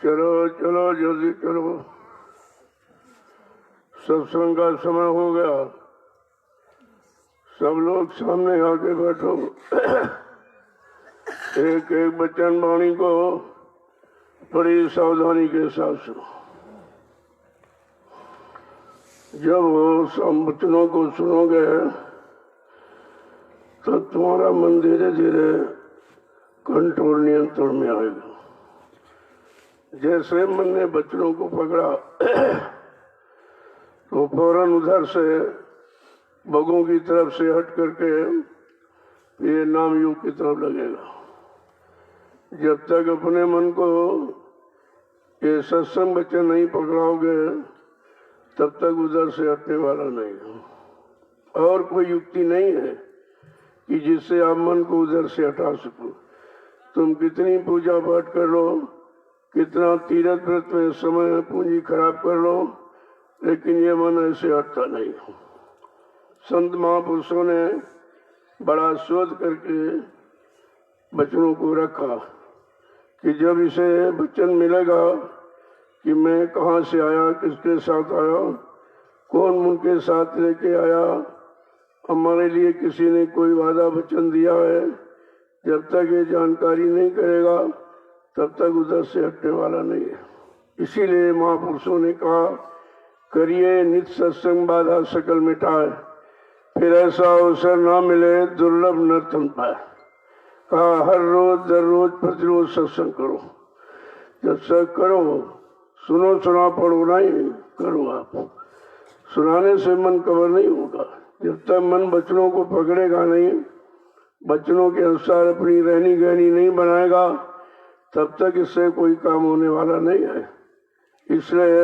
चलो चलो जल्दी चलो, सत्संग का समय हो गया। सब लोग सामने आके बैठो। एक एक वचन वाणी को बड़ी सावधानी के साथ सुनो। जब वो सब वचनों को सुनोगे तो तुम्हारा मन धीरे धीरे कंट्रोल नियंत्रण में आएगा। जैसे मन ने वचनों को पकड़ा तो फौरन उधर से बगों की तरफ से हट करके ये नाम योग की तरफ लगेगा। जब तक अपने मन को ये सत्संग वचन नहीं पकड़ाओगे तब तक उधर से हटने वाला नहीं है। और कोई युक्ति नहीं है कि जिससे आप मन को उधर से हटा सको। तुम कितनी पूजा पाठ कर लो, कितना तीर्थ व्रत में समय पूंजी खराब कर लो, लेकिन ये मन ऐसे हटता नहीं। संत महापुरुषों ने बड़ा शोध करके वचनों को रखा कि जब इसे वचन मिलेगा कि मैं कहाँ से आया, किसके साथ आया, कौन उनके साथ लेके आया, हमारे लिए किसी ने कोई वादा वचन दिया है, जब तक ये जानकारी नहीं करेगा तब तक उधर से हटने वाला नहीं है। इसीलिए महापुरुषों ने कहा, करिए नित सत्संग बाधा सकल मिटाए, फिर ऐसा अवसर ना मिले दुर्लभ न तन पाए। कहा हर रोज दर रोज प्रतिरोज सत्संग करो। जब सत्संग करो, सुनो सुना पढ़ो नहीं करो। आप सुनाने से मन कवर नहीं होगा। जब तक मन वचनों को पकड़ेगा नहीं, वचनों के अनुसार अपनी रहनी गहनी नहीं बनाएगा, तब तक इससे कोई काम होने वाला नहीं है। इसलिए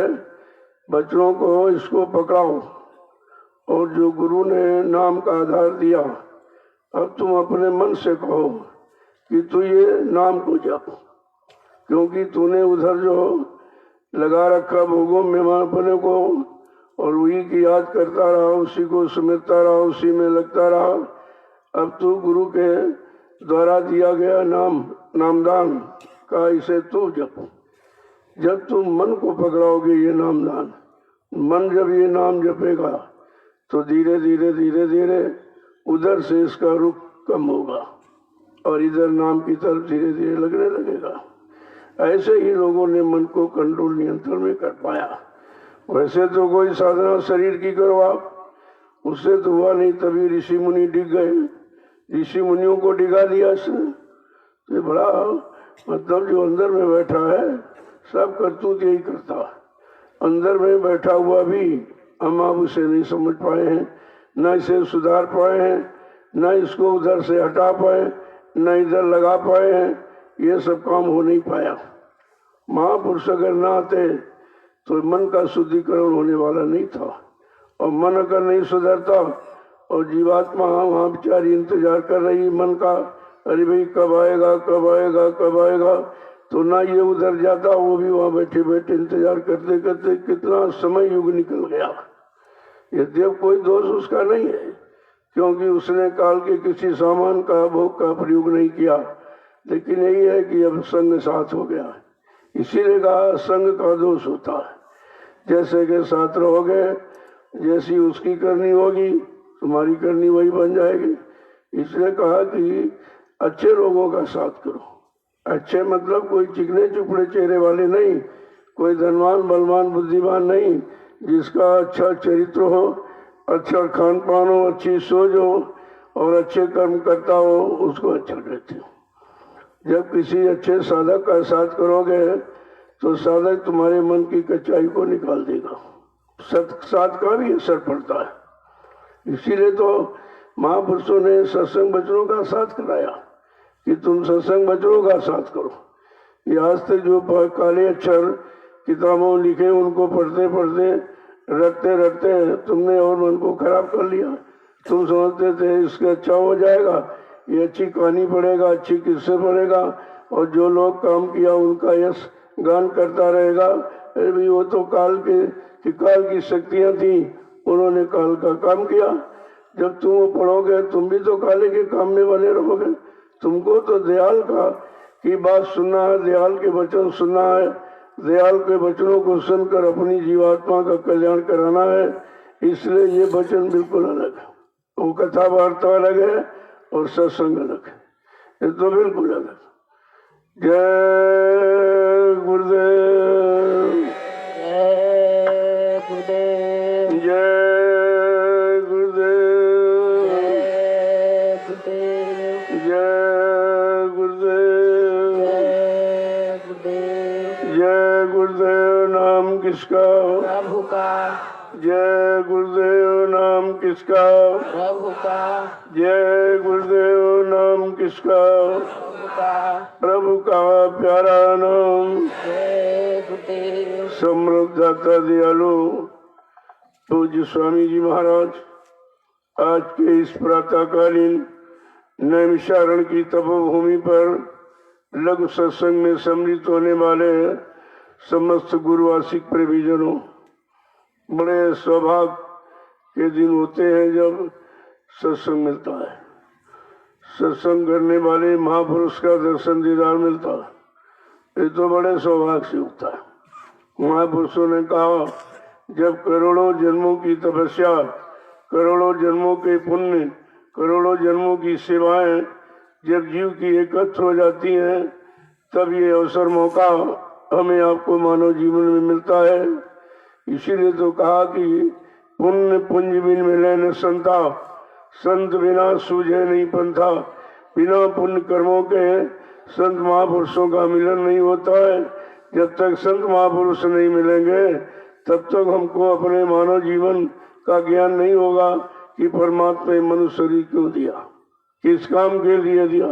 वचनों को इसको पकड़ाओ। और जो गुरु ने नाम का आधार दिया, अब तुम अपने मन से कहो कि तू ये नाम को जप, क्योंकि तूने उधर जो लगा रखा भोगों में अपने को, और वही की याद करता रहा, उसी को समझता रहा, उसी में लगता रहा। अब तू गुरु के द्वारा दिया गया नामदान का इसे तू जप। जब तुम मन को पकड़ाओगे ये नामदान, मन जब ये नाम जपेगा तो धीरे धीरे धीरे धीरे उधर से इसका रुख कम होगा और इधर नाम की तरफ धीरे धीरे लगने लगेगा। ऐसे ही लोगों ने मन को कंट्रोल नियंत्रण में कर पाया। वैसे तो कोई साधना शरीर की करो आप, उससे तो हुआ नहीं। तभी ऋषि मुनि डिग गए, ऋषि मुनियों को डिगा दिया इसने। तो बड़ा मतलब जो अंदर में बैठा है सब करतूत यही करता। अंदर में बैठा हुआ भी हम आप उसे नहीं समझ पाए हैं, न इसे सुधार पाए हैं, न इसको उधर से हटा पाए, न इधर लगा पाए हैं। ये सब काम हो नहीं पाया। महापुरुष अगर न आते तो मन का शुद्धिकरण होने वाला नहीं था। और मन अगर नहीं सुधरता और जीवात्मा वहाँ बेचारी इंतजार कर रही मन का, अरे भाई कब आएगा कब आएगा कब आएगा, तो ना ये उधर जाता, वो भी वहाँ बैठे बैठे इंतजार करते करते कितना समय युग निकल गया। यद्यप कोई दोष उसका नहीं है, क्योंकि उसने काल के किसी सामान का भोग का प्रयोग नहीं किया, लेकिन यही है कि अब संग साथ हो गया। इसीलिए कहा संग का दोष होता है। जैसे के साथ रहोगे, जैसी उसकी करनी होगी तुम्हारी करनी वही बन जाएगी। इसलिए कहा कि अच्छे लोगों का साथ करो। अच्छे मतलब कोई चिकने चुपड़े चेहरे वाले नहीं, कोई धनवान बलवान बुद्धिमान नहीं, जिसका अच्छा चरित्र हो, अच्छा खान पान हो, अच्छी सोच हो और अच्छे कर्म करता हो, उसको अच्छा कहते हो। जब किसी अच्छे साधक का साथ करोगे तो साधक तुम्हारे मन की कच्चाई को निकाल देगा। साथ का भी असर पड़ता है। इसीलिए तो महापुरुषों ने सत्संग वचनों का साथ कराया कि तुम सत्संग वचनों का साथ करो। ये आज तक जो काले अक्षर किताबों लिखे उनको पढ़ते पढ़ते रटते रटते तुमने और मन को खराब कर लिया। तुम समझते थे इसके अच्छा हो जाएगा, ये अच्छी कहानी पढ़ेगा, अच्छी किस्से पढ़ेगा और जो लोग काम किया उनका यश गान करता रहेगा। अरे भी वो तो काल की शक्तियां थी, उन्होंने काल का काम किया। जब तुम वो पढ़ोगे तुम भी तो काले के काम में बने रहोगे। तुमको तो दयाल का की बात सुनना है, दयाल के वचन सुनना है, दयाल के वचनों को सुनकर अपनी जीवात्मा का कल्याण कराना है, इसलिए ये वचन बिल्कुल अलग है। वो कथा वार्ता अलग है और सत्संग अलग है, ये तो बिल्कुल अलग। जय गुरुदेव, जय गुरुदेव, जय गुरुदेव, जय गुरुदेव, जय गुरुदेव, जय गुरुदेव। जय गुरुदेव नाम किसका, प्रभु का, जय गुरुदेव नाम किसका, प्रभु का, जय गुरुदेव नाम किसका, प्रभु का, प्रभु का प्यारा नाम। जय गुरुदेव। समृद्ध दाता दयालु पूज्य स्वामी जी महाराज, आज के इस प्रातःकालीन नैमिषारण्य की तपोभूमि पर लघु सत्संग में सम्मिलित होने वाले समस्त गुरुवासिक प्रेमीजनों, बड़े सौभाग्य के दिन होते हैं जब सत्संग मिलता है। सत्संग करने वाले महापुरुष का दर्शन दीदार मिलता है, ये तो बड़े सौभाग्य से होता है। महापुरुषों ने कहा, जब करोड़ों जन्मों की तपस्या, करोड़ों जन्मों के पुण्य, करोड़ों जन्मों की सेवाएं जब जीव की एकत्र हो जाती हैं, तब ये अवसर मौका हमें आपको मानव जीवन में मिलता है। इसीलिए तो कहा कि पुण्य पुंज बिन मिले न संता, संत बिना सूझे नहीं पंथा। बिना पुण्य कर्मों के संत महापुरुषों का मिलन नहीं होता है। जब तक संत महापुरुष नहीं मिलेंगे तब तक हमको अपने मानव जीवन का ज्ञान नहीं होगा कि परमात्मा ने मनुष्य शरीर क्यों दिया, किस काम के लिए दिया।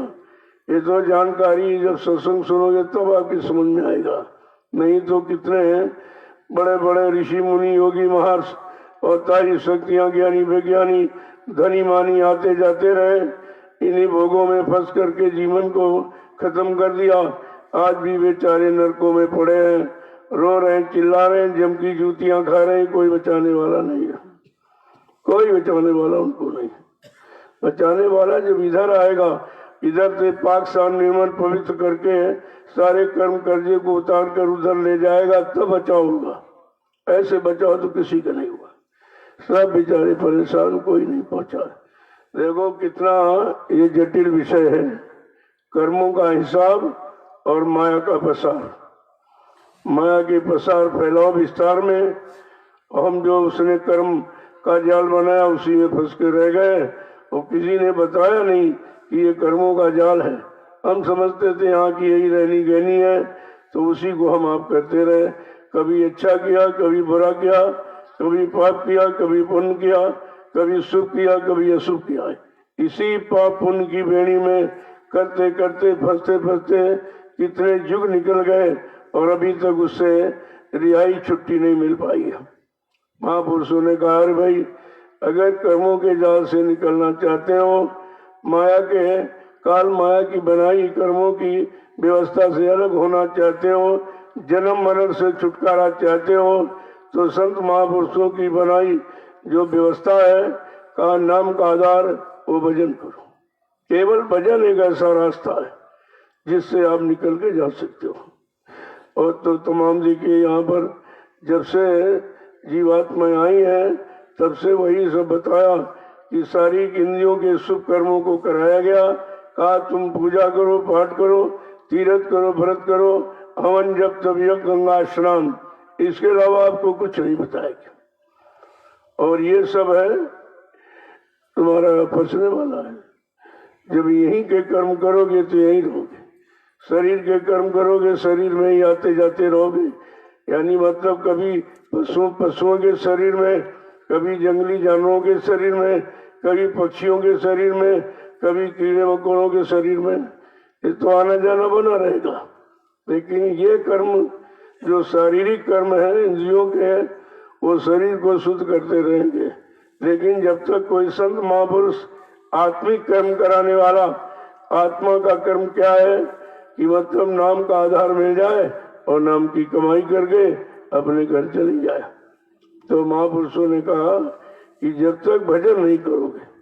ये तो जानकारी जब सत्संग सुनोगे तब आपकी समझ में आएगा। नहीं तो कितने बड़े बड़े ऋषि मुनि योगी महर्षि और तारी शक्तियां ज्ञानी वैज्ञानी धनी मानी आते जाते रहे, इन्हीं भोगों में फंस करके जीवन को खत्म कर दिया। आज भी बेचारे नरकों में पड़े हैं, रो रहे हैं, चिल्ला रहे हैं, जम की जूतियां खा रहे हैं। कोई बचाने वाला नहीं है, कोई बचाने वाला उनको नहीं। बचाने वाला जब इधर आएगा, इधर से पाक शान निर्मल पवित्र करके सारे कर्म कर्जे को उतार कर उधर ले जाएगा, तब बचाव होगा। ऐसे बचाव तो किसी का नहीं हुआ। सब बेचारे परेशान, कोई नहीं पहुंचा। देखो कितना ये जटिल विषय है, कर्मों का हिसाब और माया का प्रसार। माया के प्रसार फैलाव विस्तार में हम जो उसने कर्म का जाल बनाया उसी में फंस के रह गए, और किसी ने बताया नहीं कि ये कर्मों का जाल है। हम समझते थे यहाँ की यही रहनी गहनी है, तो उसी को हम आप करते रहे। कभी अच्छा किया, कभी बुरा किया, कभी पाप किया, कभी पुण्य किया, कभी शुभ किया, कभी अशुभ किया। इसी पाप पुण्य की बेड़ी में करते करते फंसते फंसते कितने युग निकल गए और अभी तक उससे रिहाई छुट्टी नहीं मिल पाई है। महापुरुषों ने कहा, अरे भाई, अगर कर्मों के जाल से निकलना चाहते हो, माया के काल माया की बनाई कर्मों की व्यवस्था से अलग होना चाहते हो, जन्म मरण से छुटकारा चाहते हो, तो संत महापुरुषों की बनाई जो व्यवस्था है का नाम का आधार वो भजन करो। केवल भजन एक ऐसा रास्ता है जिससे आप निकल के जा सकते हो। और तो तमाम देखिए, यहाँ पर जब से जीवात्माएं आई हैं तब से वही सब बताया कि सारी इंद्रियों के शुभ कर्मों को कराया गया। कहा तुम पूजा करो, पाठ करो, तीर्थ करो, व्रत करो, हवन जप तप यज्ञ गंगा स्नान, इसके अलावा आपको कुछ नहीं बताएगा। और ये सब है तुम्हारा फंसने वाला है। जब यहीं के कर्म करोगे तो यहीं रहोगे, शरीर के कर्म करोगे शरीर में ही आते जाते रहोगे। यानी मतलब कभी पशुओं के शरीर में, कभी जंगली जानवरों के शरीर में, कभी पक्षियों के शरीर में, कभी कीड़े मकोड़ों के शरीर में, ये तो आना जाना बना रहेगा। लेकिन ये कर्म जो शारीरिक कर्म है इंद्रियों के, वो शरीर को शुद्ध करते रहेंगे। लेकिन जब तक कोई संत महापुरुष आत्मिक कर्म कराने वाला, आत्मा का कर्म क्या है कि मतलब नाम का आधार मिल जाए और नाम की कमाई करके अपने घर चली जाए। तो महापुरुषों ने कहा कि जब तक भजन नहीं करोगे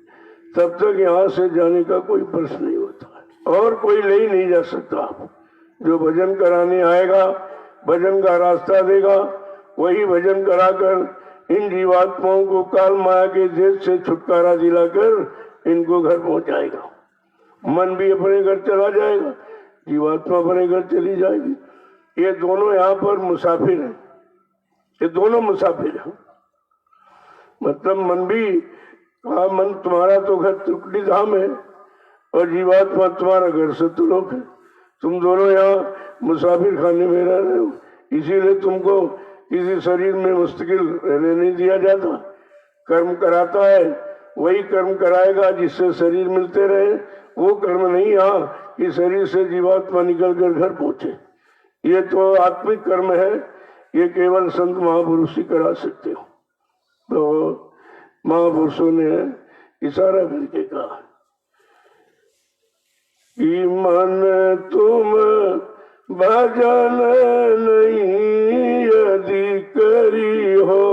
तब तक यहाँ से जाने का कोई प्रश्न नहीं होता है, और कोई ले ही नहीं जा सकता। जो भजन कराने आएगा भजन का रास्ता देगा, वही भजन कराकर इन जीवात्माओं को काल माया के देश से छुटकारा दिलाकर इनको घर पहुंचाएगा। मन भी अपने घर चला जाएगा, जीवात्मा अपने घर चली जाएगी। ये दोनों यहाँ पर मुसाफिर हैं, ये दोनों मुसाफिर हैं। मतलब मन भी, मन तुम्हारा तो घर त्रिकुटी धाम है और जीवात्मा तुम्हारा घर सत्यलोक है। तुम दोनों यहाँ मुसाफिर खाने में रह रहे हो, इसीलिए तुमको किसी शरीर में मुस्तकिल रहने नहीं दिया जाता। कर्म कराता है, वही कर्म कराएगा जिससे शरीर मिलते रहे। वो कर्म नहीं यहाँ कि शरीर से जीवात्मा निकल कर घर पहुंचे। ये तो आत्मिक कर्म है, ये केवल संत महापुरुष ही करा सकते हो। तो महापुरुषों ने इशारा करके कहा कि मन तुम भजन नहीं यदि करी हो,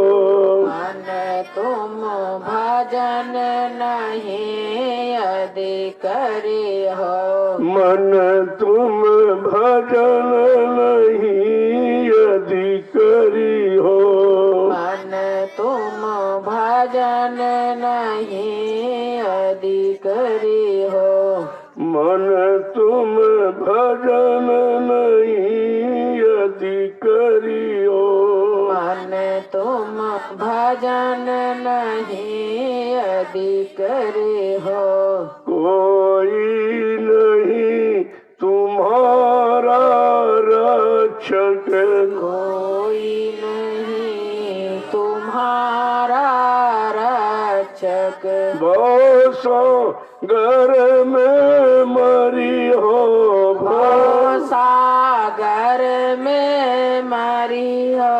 मन तुम भजन नहीं यदि करी हो, मन तुम भजन नहीं यदि करी हो, मन तुम भजन नहीं यदि करी हो, मन तुम भजन नहीं यदि करी हो, मन तुम भजन नहीं यदि करी हो, कोई नहीं तुम्हारा रक्षक, कोई नहीं तुम्हारा रक्षक, बसो घर में मरी हो, ओ सागर में मरी हो,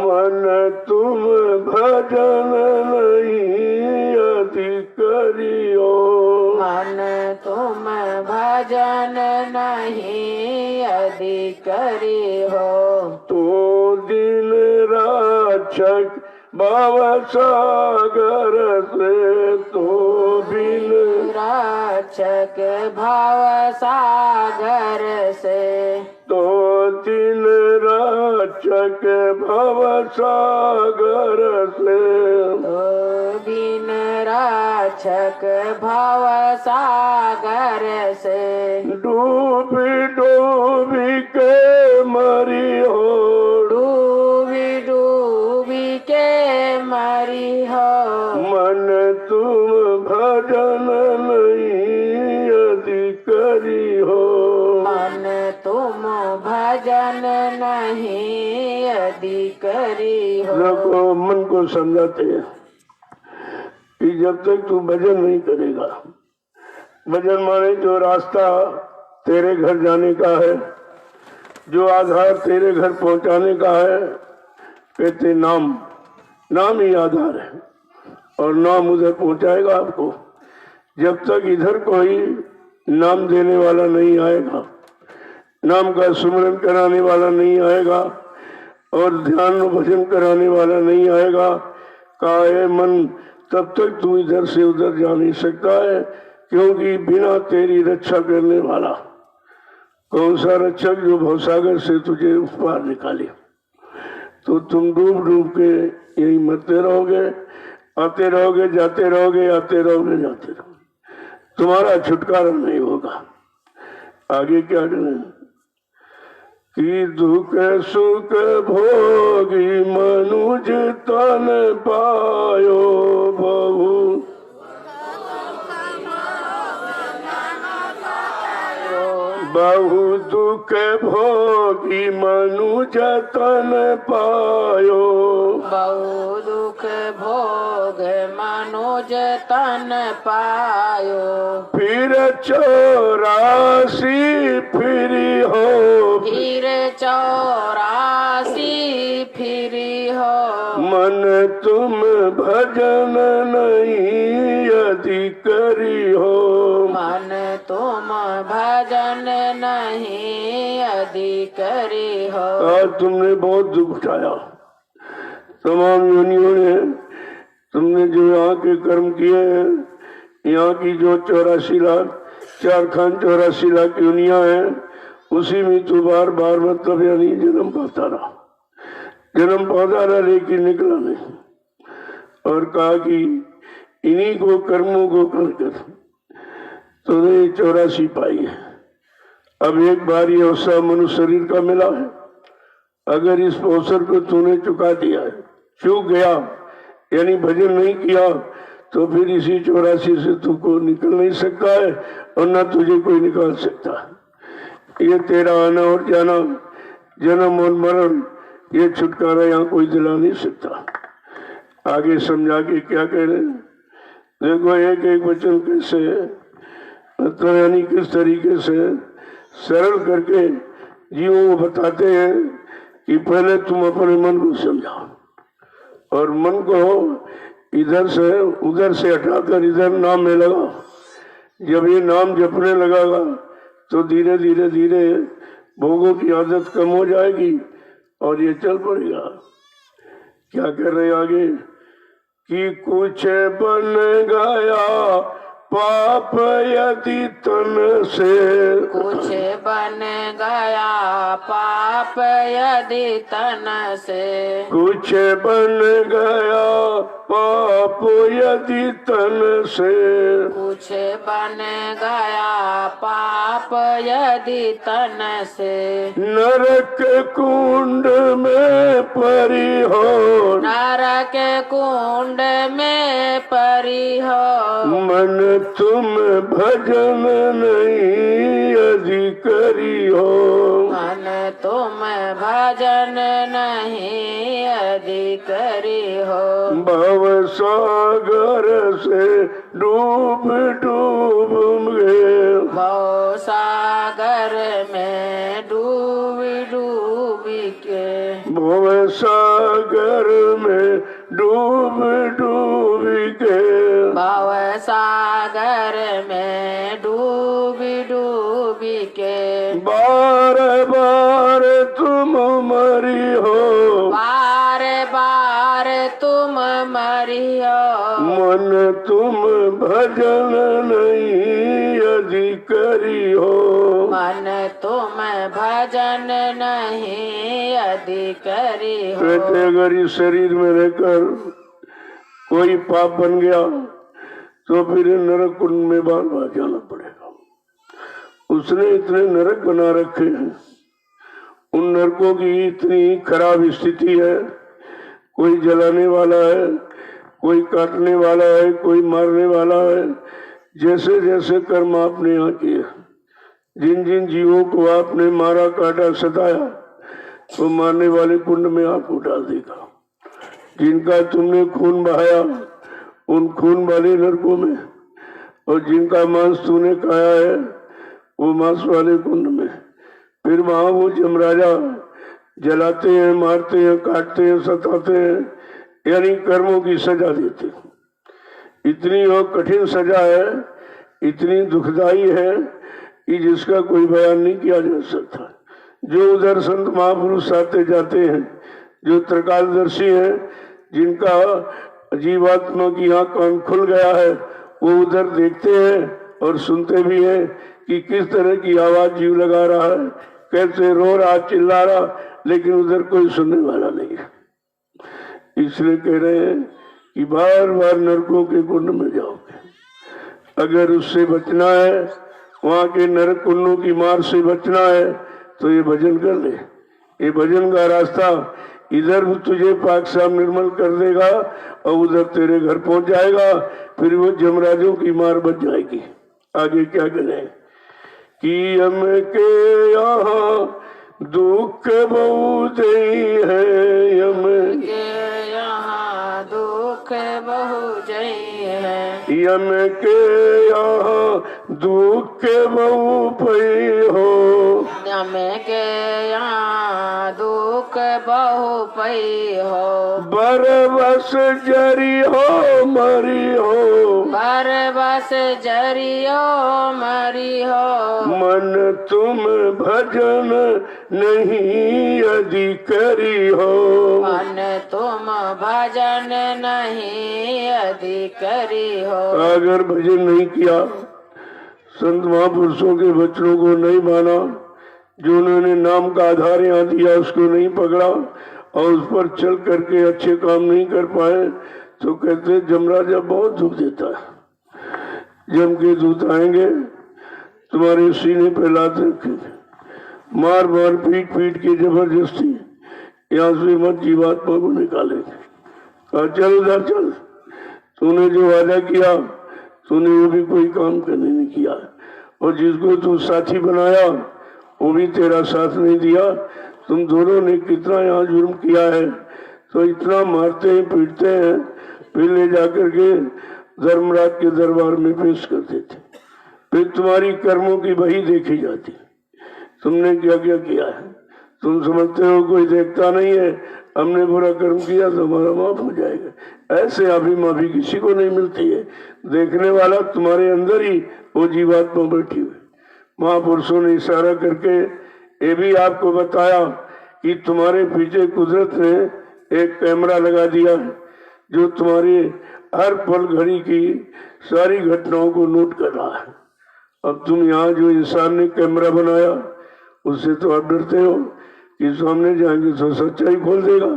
मन तुम भजन नहीं यदि करी हो, मन तुम भजन नहीं यदि करी हो, तो दिन रक्षक भव सागर से, तो बिन रक्षक भव सागर से, तो दिन रक्षक भव सागर से, तो बिन रक्षक भव सागर से, डूबी डूबी के मरी हो, डूबी डूबी के मरी हो, मन तुम भजन नहीं यदि करी हो, मन तुम भजन नहीं यदि करी हो। देखो मन को समझाते हैं कि जब तक तू भजन नहीं करेगा, भजन माने जो रास्ता तेरे घर जाने का है, जो आधार तेरे घर पहुंचाने का है, कहते नाम, नाम ही आधार है और नाम उधर पहुंचाएगा आपको। जब तक इधर कोई नाम देने वाला नहीं आएगा, नाम का सुमरन कराने वाला नहीं आएगा और ध्यान भजन कराने वाला नहीं आएगा, काहे मन, तब तक तू इधर से उधर जा नहीं सकता है। क्योंकि बिना तेरी रक्षा करने वाला कौन सा रक्षक जो भवसागर से तुझे उस पार निकाले। तो तुम डूब डूब के यही मरते रहोगे, आते रहोगे, जाते रहोगे, आते रहोगे, जाते रहोगे, तुम्हारा छुटकारा नहीं होगा। आगे क्या करें कि दुख सुख भोगी मनुज तन पायो बहु, बहु दुख भोगी मनुज तन पायो, बहु दुख भोग मनुज तन पायो, फिर 84 फिरी हो, फिर 84 फिरी हो, मन तुम भजन नहीं यदि करी हो, मन तुम भजन नहीं यदि करी हो। आज तुमने बहुत दुख उठाया, तमाम योनियों ने, तुमने जो यहाँ के कर्म किए हैं, यहाँ की जो 84 लाख 4 खान 84 लाख योनियां हैं, उसी में तो बार बार मतलब यानी जन्म पाता रहा लेकिन निकला नहीं। और कहा कि इन्हीं को कर्मों को कर तूने 84 पाई है। अब एक बार ये अवसर मनुष्य शरीर का मिला है, अगर इस अवसर को तूने चुका दिया है, चूक गया यानी भजन नहीं किया, तो फिर इसी 84 से तुमको निकल नहीं सकता है और न तुझे कोई निकाल सकता है। ये तेरा आना और जाना, जन्म और मरण, ये छुटकारा यहाँ कोई दिला नहीं सकता। आगे समझा के क्या कह रहे हैं, देखो एक एक वचन कैसे मतलब यानी किस तरीके से सरल करके जीवों को बताते हैं कि पहले तुम अपने मन को समझाओ और मन को इधर से उधर से हटाकर इधर नाम में लगाओ। जब ये नाम जपने लगेगा तो धीरे धीरे धीरे भोगों की आदत कम हो जाएगी और ये चल पड़ेगा। क्या कर रहे आगे कि कुछ बन गया पाप यदि तन से, कुछ बन गया पाप यदि तन से, कुछ बन गया पाप यदि तन से, कुछ बन गया पाप यदि तन से, नरक कुंड में परी हो, नरक कुंड में परी हो, मन तुम भजन नहीं अधिकारी हो, मन तुम भजन नहीं अधिकारी हो, भव सागर से डूब डूब गए, भव सागर में डूब डूब के, भव सागर में डूब डूब के, भव सागर में डूब डूब के, बार बार तुम मरी हो, बार बार तुम मरी हो, मन तुम भजन नहीं अधिकारी हो, मन तुम भजन नहीं अधिकारी हो। कहते अगर इस शरीर में रहकर कोई पाप बन गया तो फिर नरक कुंड में बार बार जाना पड़ेगा। उसने इतने नरक बना रखे हैं, उन नरकों की इतनी खराब स्थिति है, कोई जलाने वाला है, कोई काटने वाला है, कोई मारने वाला है। जैसे जैसे कर्म आपने यहाँ किए, जिन जिन जीवों को आपने मारा काटा सताया, तो मारने वाले कुंड में आपको डाल देगा। जिनका तुमने खून बहाया उन खून वाले नरकों में, और जिनका मांस तूने खाया है वो मांस वाले कुंड में। फिर वहां वो यमराजा जलाते हैं, मारते हैं, काटते हैं, सताते हैं, यानी कर्मों की सजा देते हैं। इतनी और कठिन सजा है, इतनी दुखदाई है कि जिसका कोई बयान नहीं किया जा सकता। जो उधर संत महापुरुष आते जाते हैं, जो त्रिकालदर्शी हैं, जिनका जीवात्मा की आंख कान खुल गया है, वो उधर देखते हैं और सुनते भी हैं कि किस तरह की आवाज जीव लगा रहा है, कैसे रो रहा, चिल्ला रहा, लेकिन उधर कोई सुनने वाला नहीं है। इसलिए कह रहे हैं कि बार बार नरकों के कुंड में जाओगे। अगर उससे बचना है, वहां के नरक कुंडों की मार से बचना है, तो ये भजन कर ले। ये भजन का रास्ता इधर भी तुझे पाक साफ निर्मल कर देगा और उधर तेरे घर पहुंच जाएगा। फिर वो जमराजों की मार बच जाएगी। आगे क्या करें कि हम के यहाँ दुख बहुत है, हम के यहाँ दुख बहुत है, यम के यहाँ दुख बहु पई हो, यम के यहाँ दुख बहु पई हो, बरबस जरी हो मरी हो, बरबस जरियो मरी हो, मन तुम भजन नहीं अधिकारी हो, मन तुम भजन नहीं अधिकारी हो। अगर भजन नहीं किया, संत महापुरुषों के वचनों को नहीं माना, जो उन्होंने नाम का आधार यहाँ दिया उसको नहीं पकड़ा और उस पर चल करके अच्छे काम नहीं कर पाए तो कहते जमराजा बहुत दुख देता है। जम के दूत आएंगे तुम्हारे सीने पे लात रखेंगे, मार मार पीट पीट के जबरदस्ती यहाँ से मत जीवात्मा को निकालेंगे। कहा चल उधर चल, तूने जो वादा किया तूने वो भी कोई काम करने नहीं किया और जिसको तू साथी बनाया वो भी तेरा साथ नहीं दिया। तुम दोनों ने कितना यहाँ जुर्म किया है, तो इतना मारते हैं पीटते हैं, फिर ले जाकर के धर्मराज के दरबार में पेश कर देते। फिर तुम्हारी कर्मों की बही देखी जाती, तुमने क्या क्या किया है। तुम समझते हो कोई देखता नहीं है, हमने बुरा कर्म किया तो हमारा माफ हो जाएगा। ऐसे अभी माफी किसी को नहीं मिलती है। देखने वाला तुम्हारे अंदर ही वो जीवात्मा बैठी हुई। महापुरुषों ने इशारा करके ये भी आपको बताया कि तुम्हारे पीछे कुदरत ने एक कैमरा लगा दिया है जो तुम्हारी हर पल घड़ी की सारी घटनाओं को नोट कर रहा है। अब तुम यहाँ जो इंसान ने कैमरा बनाया उससे तो आप डरते हो कि सामने जाएंगे तो सच्चाई खोल देगा।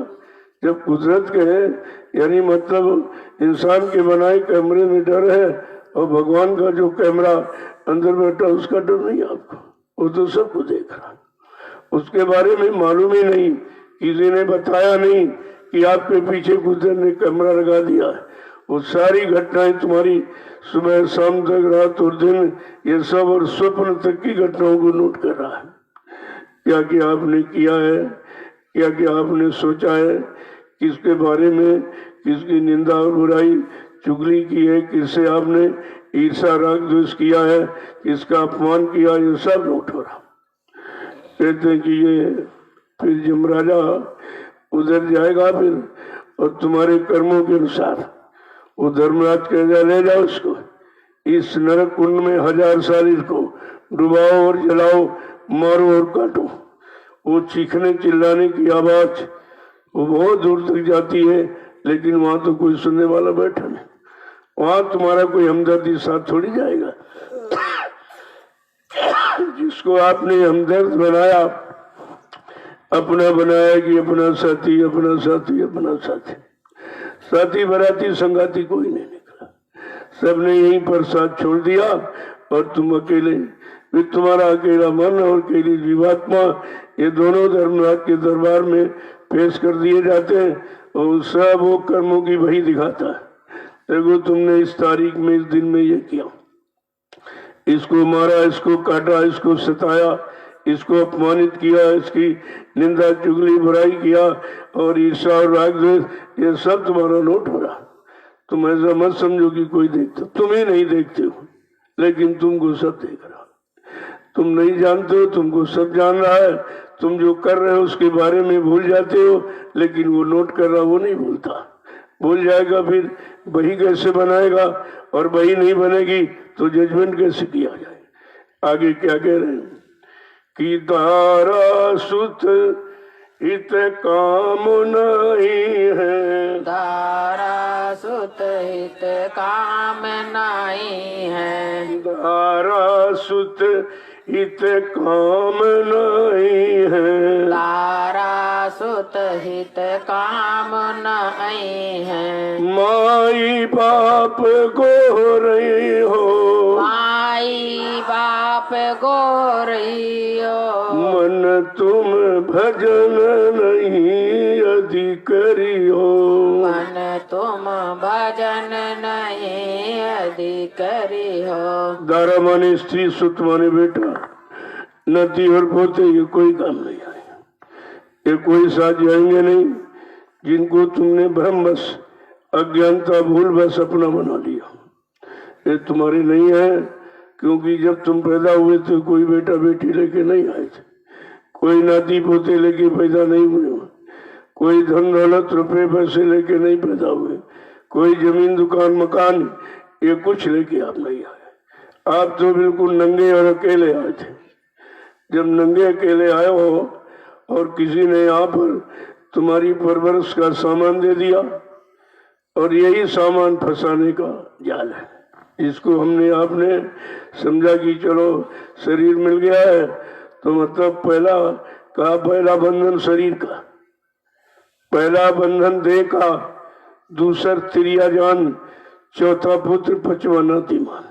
जब कुदरत के यानी मतलब इंसान के बनाए कैमरे में डर है और भगवान का जो कैमरा अंदर बैठा उसका डर नहीं आपको, वो तो सबको देख रहा है। उसके बारे में मालूम ही नहीं, किसी ने बताया नहीं कि आपके पीछे कुदरत ने कैमरा लगा दिया है। वो सारी घटनाएं तुम्हारी सुबह शाम तक रात और दिन ये सब और स्वप्न तक की घटनाओं को नोट कर रहा है। क्या क्या आपने किया है, क्या क्या आपने सोचा है, किसके बारे में किसकी निंदा और बुराई चुगली की है, किससे आपने ईर्षा राग द्वेष किया है, किसका अपमान किया, ये सब नोट हो रहा। कहते हैं कि ये फिर यमराजा उधर जाएगा फिर और तुम्हारे कर्मों के अनुसार वो धर्मराज कहेगा ले जाओ इसको इस नरक कुंड में 1000 साल इसको डुबाओ और जलाओ, मारो और काटो। वो चीखने चिल्लाने की आवाज वो बहुत दूर तक जाती है, लेकिन वहां तो कोई सुनने वाला बैठा नहीं। वहां तुम्हारा कोई हमदर्दी साथ थोड़ी जाएगा। जिसको आपने हमदर्द बनाया, अपना बनाया कि अपना साथी अपना साथी अपना साथी, साथी बराती संगाती कोई नहीं निकला। सबने यहीं पर साथ छोड़ दिया और तुम अकेले, फिर तुम्हारा अकेला मन और अकेली जीवात्मा ये दोनों धर्मराज के दरबार में पेश कर दिए जाते हैं और सब वो कर्मों की वही दिखाता है। देखो तुमने इस तारीख में इस दिन में ये किया, इसको मारा, इसको काटा, इसको सताया, इसको अपमानित किया, इसकी निंदा चुगली बुराई किया और ईर्षा और राग द्वेष, ये सब तुम्हारा नोट हो रहा। तुम ऐसा मत समझो कि कोई देखता, तुम ही नहीं देखते हो लेकिन तुमको सब देख रहा। तुम नहीं जानते हो, तुमको सब जान रहा है। तुम जो कर रहे हो उसके बारे में भूल जाते हो, लेकिन वो नोट कर रहा वो नहीं भूलता। भूल जाएगा फिर वही कैसे बनाएगा, और वही नहीं बनेगी तो जजमेंट कैसे किया जाए। आगे क्या कह रहे हैं कि दारा सुत हित काम नहीं है, दारा सुत हित काम नहीं है, दारा सुत हित काम नहीं है, दारा सुत हित काम नहीं है। माई बाप को रही हो, माई बाप गोरियो, मन तुम भजन नहीं अधिकारी हो, मन तुम भजन नहीं अधिकारी हो। दारा माने स्त्री, सुत माने बेटा, नती और पोते ये कोई काम नहीं आएगा, ये कोई साथ जाएंगे नहीं जिनको तुमने भ्रमवश अज्ञानता भूल बस अपना बना लिया। ये तुम्हारे नहीं है, क्योंकि जब तुम पैदा हुए थे कोई बेटा बेटी लेके नहीं आए थे, कोई नाती पोते लेके पैदा नहीं हुए, कोई धन दौलत रुपए पैसे लेके नहीं पैदा हुए, कोई जमीन दुकान मकान ये कुछ लेके आप नहीं आए। आप तो बिल्कुल नंगे और अकेले आए थे। जब नंगे अकेले आए हो और किसी ने यहाँ पर तुम्हारी परवरिश का सामान दे दिया, और यही सामान फंसाने का जाल है। इसको हमने आपने समझा कि चलो शरीर मिल गया है तो मतलब पहला बंधन शरीर का, पहला बंधन देह का, दूसरा त्रिया जान, चौथा पुत्र, पांचवा नातीमान।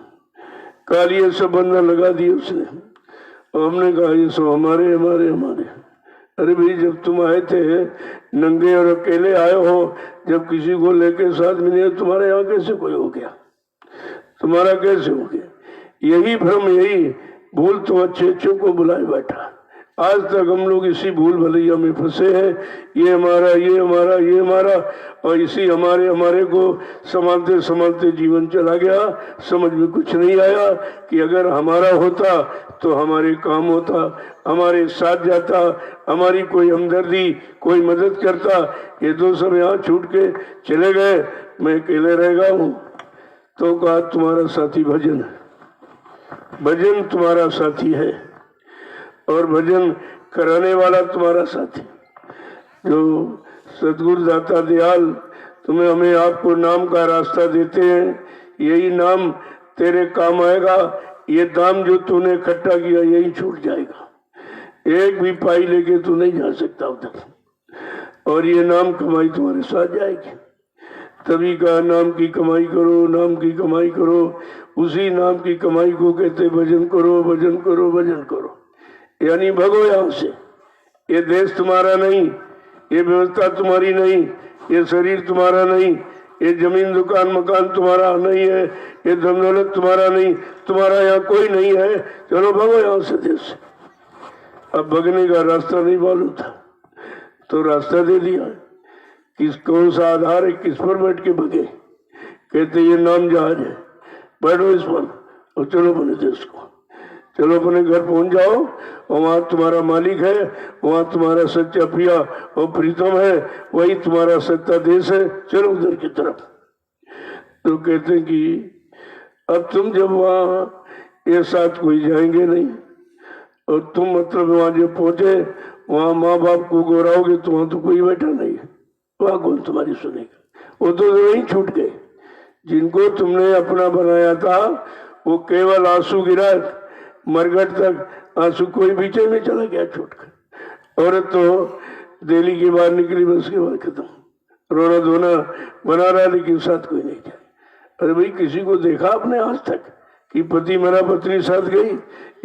काल ये सब बंधन लगा दिए उसने। और हमने कहा ये सब हमारे हमारे हमारे। अरे भाई जब तुम आए थे नंगे और अकेले आए हो, जब किसी को लेके साथ में नहीं, तुम्हारे यहाँ कैसे कोई हो गया, तुम्हारा कैसे हो गया? यही भ्रम, यही भूल तो अच्छे अच्छों को बुलाए बैठा। आज तक हम लोग इसी भूल भलैया में फंसे हैं, ये हमारा ये हमारा ये हमारा, और इसी हमारे हमारे को संभालते संभालते जीवन चला गया। समझ में कुछ नहीं आया कि अगर हमारा होता तो हमारे काम होता, हमारे साथ जाता, हमारी कोई हमदर्दी, कोई मदद करता। ये तो सब यहाँ छूट के चले गए, मैं अकेले रह गया हूँ। तो कहा तुम्हारा साथी भजन है, भजन तुम्हारा साथी है, और भजन कराने वाला तुम्हारा साथी। जो सदगुरु दाता दयाल तुम्हें हमें आपको नाम का रास्ता देते हैं, यही नाम तेरे काम आएगा। ये दाम जो तूने इकट्ठा किया यही छूट जाएगा, एक भी पाई लेके तू नहीं जा सकता उधर, और ये नाम कमाई तुम्हारे साथ जाएगी। तभी कहा नाम की कमाई करो, नाम की कमाई करो। उसी नाम की कमाई को कहते भजन करो, भजन करो, भजन करो, यानी भगो यहाँ से। ये देश तुम्हारा नहीं, ये व्यवस्था तुम्हारी नहीं, ये शरीर तुम्हारा नहीं, ये जमीन दुकान मकान तुम्हारा नहीं है, ये धन दौलत तुम्हारा नहीं, तुम्हारा यहाँ कोई नहीं है। चलो भगो यहाँ से देश से। अब भगने का रास्ता नहीं मालूम था तो रास्ता दे दिया। किस कौन सा आधार है, किस पर बैठ के भगे? कहते ये नाम जहाज है, बैठो इस पर और चलो अपने देश को, चलो अपने घर पहुंच जाओ, और वहां तुम्हारा मालिक है, वहां तुम्हारा सच्चा प्रिया और प्रीतम है, वही तुम्हारा सच्चा देश है, चलो उधर की तरफ। तो कहते हैं कि अब तुम जब वहां ये साथ कोई जाएंगे नहीं, और तुम मतलब वहां जब पहुंचे वहां माँ बाप को गौराओगे तो वहां तो कोई बैठा नहीं है, वहां कौन तुम्हारी सुनेगा? वो तो वही छूट गए। जिनको तुमने अपना बनाया था वो केवल आंसू गिरा, मरघट तक आंसू कोई बीचे में चला गया छूट कर। औरत तो दिल्ली के बाहर निकली, बस के बाद खत्म, रोना धोना बना रहा, लेकिन साथ कोई नहीं गया। अरे भाई किसी को देखा आपने आज तक कि पति मरा पत्नी साथ गई,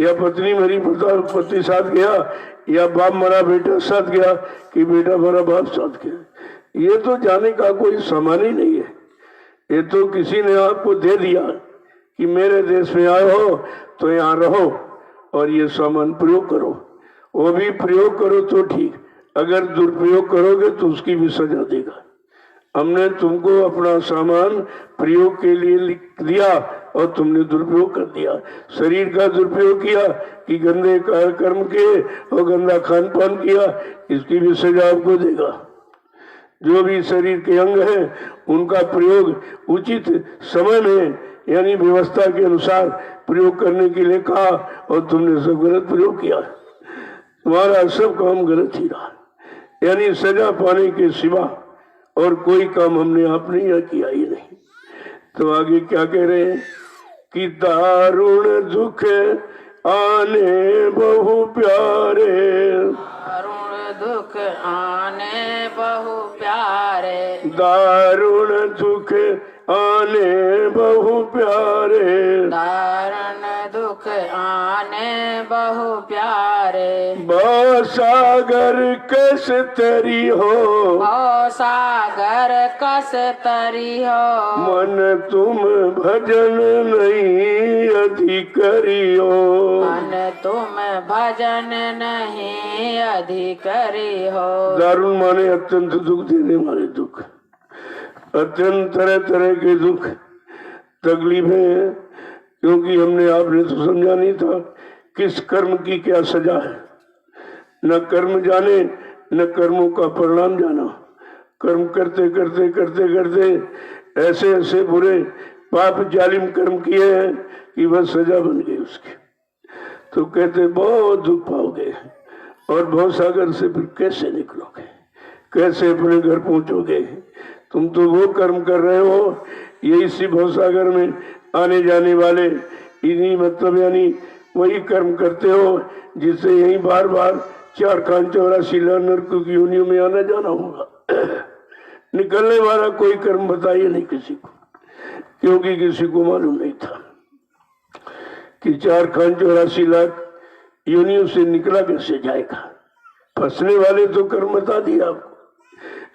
या पत्नी मरी पति साथ गया, या बाप मरा बेटा साथ गया, कि बेटा मरा बाप साथ गया? ये तो जाने का कोई सामान ही नहीं है। ये तो किसी ने आपको दे दिया कि मेरे देश में आए हो तो यहाँ रहो और ये सामान प्रयोग करो। वो भी प्रयोग करो तो ठीक, अगर दुरुपयोग करोगे तो उसकी भी सजा देगा। हमने तुमको अपना सामान प्रयोग के लिए लिख दिया और तुमने दुरुपयोग कर दिया। शरीर का दुरुपयोग किया कि गंदे कर्म किए और गंदा खान पान किया, इसकी भी सजा आपको देगा। जो भी शरीर के अंग हैं उनका प्रयोग उचित समय में यानी व्यवस्था के अनुसार प्रयोग करने के लिए कहा, और तुमने सब गलत प्रयोग किया। तुम्हारा सब काम गलत ही रहा, यानी सजा पाने के सिवा और कोई काम हमने आपने यहाँ किया ही नहीं। तो आगे क्या कह रहे हैं कि दारुण दुख आने बहु प्यारे, दारुण दुख आने बहु प्यारे, दारुण दुख आने बहु प्यारे, दारुण दुख आने बहु प्यारे। भव सागर कस तरी हो, भव सागर कस तरी हो, मन तुम भजन नहीं अधिकरियो, मन तुम भजन नहीं अधिकरी हो। दारुण माने अत्यंत दुख देने वाले दुख, अत्यंत तरह तरह के दुख तकलीफें, क्योंकि हमने आपने तो समझा नहीं था किस कर्म की क्या सजा है। न कर्म जाने न कर्मों का परिणाम जाना। कर्म करते करते करते करते ऐसे ऐसे बुरे पाप जालिम कर्म किए हैं कि बस सजा बन गई उसकी। तो कहते बहुत दुख पाओगे, और भव सागर से फिर कैसे निकलोगे, कैसे अपने घर पहुंचोगे? तुम तो वो कर्म कर रहे हो, ये इसी भव सागर में आने जाने वाले इन्हीं मतलब यानी वही कर्म करते हो जिससे यही बार बार 4 कान 84 नरक की योनियों में आना जाना होगा। निकलने वाला कोई कर्म बताइए नहीं किसी को, क्योंकि किसी को मालूम नहीं था कि 4 कान 84 लाख योनियों से निकला कैसे जाएगा। फंसने वाले तो कर्म बता दिया आपको,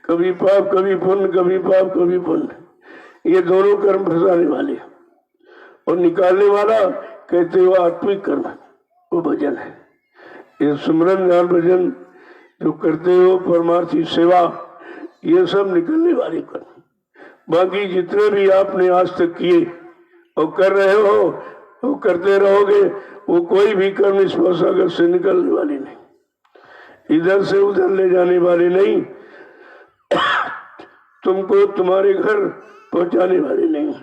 कभी पाप कभी पुण्य, कभी पाप कभी पुण्य, ये दोनों कर्म फंसाने वाले। और निकालने वाला कहते हो आत्मिक कर्म, वो भजन है। ये सुमरन ध्यान भजन जो करते हो, परमार्थी सेवा, ये सब निकलने वाले कर्म। बाकी जितने भी आपने आज तक किए और कर रहे हो, वो करते रहोगे, वो कोई भी कर्म इस भवसागर से निकलने वाली नहीं, इधर से उधर ले जाने वाले नहीं, तुमको तुम्हारे घर पहुंचाने वाले नहीं।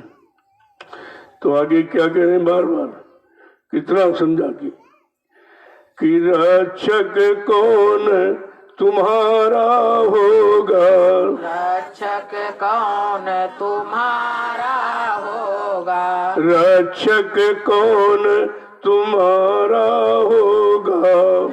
तो आगे क्या करें, बार बार कितना समझा कि रक्षक कौन तुम्हारा होगा, रक्षक कौन तुम्हारा होगा, रक्षक कौन तुम्हारा होगा,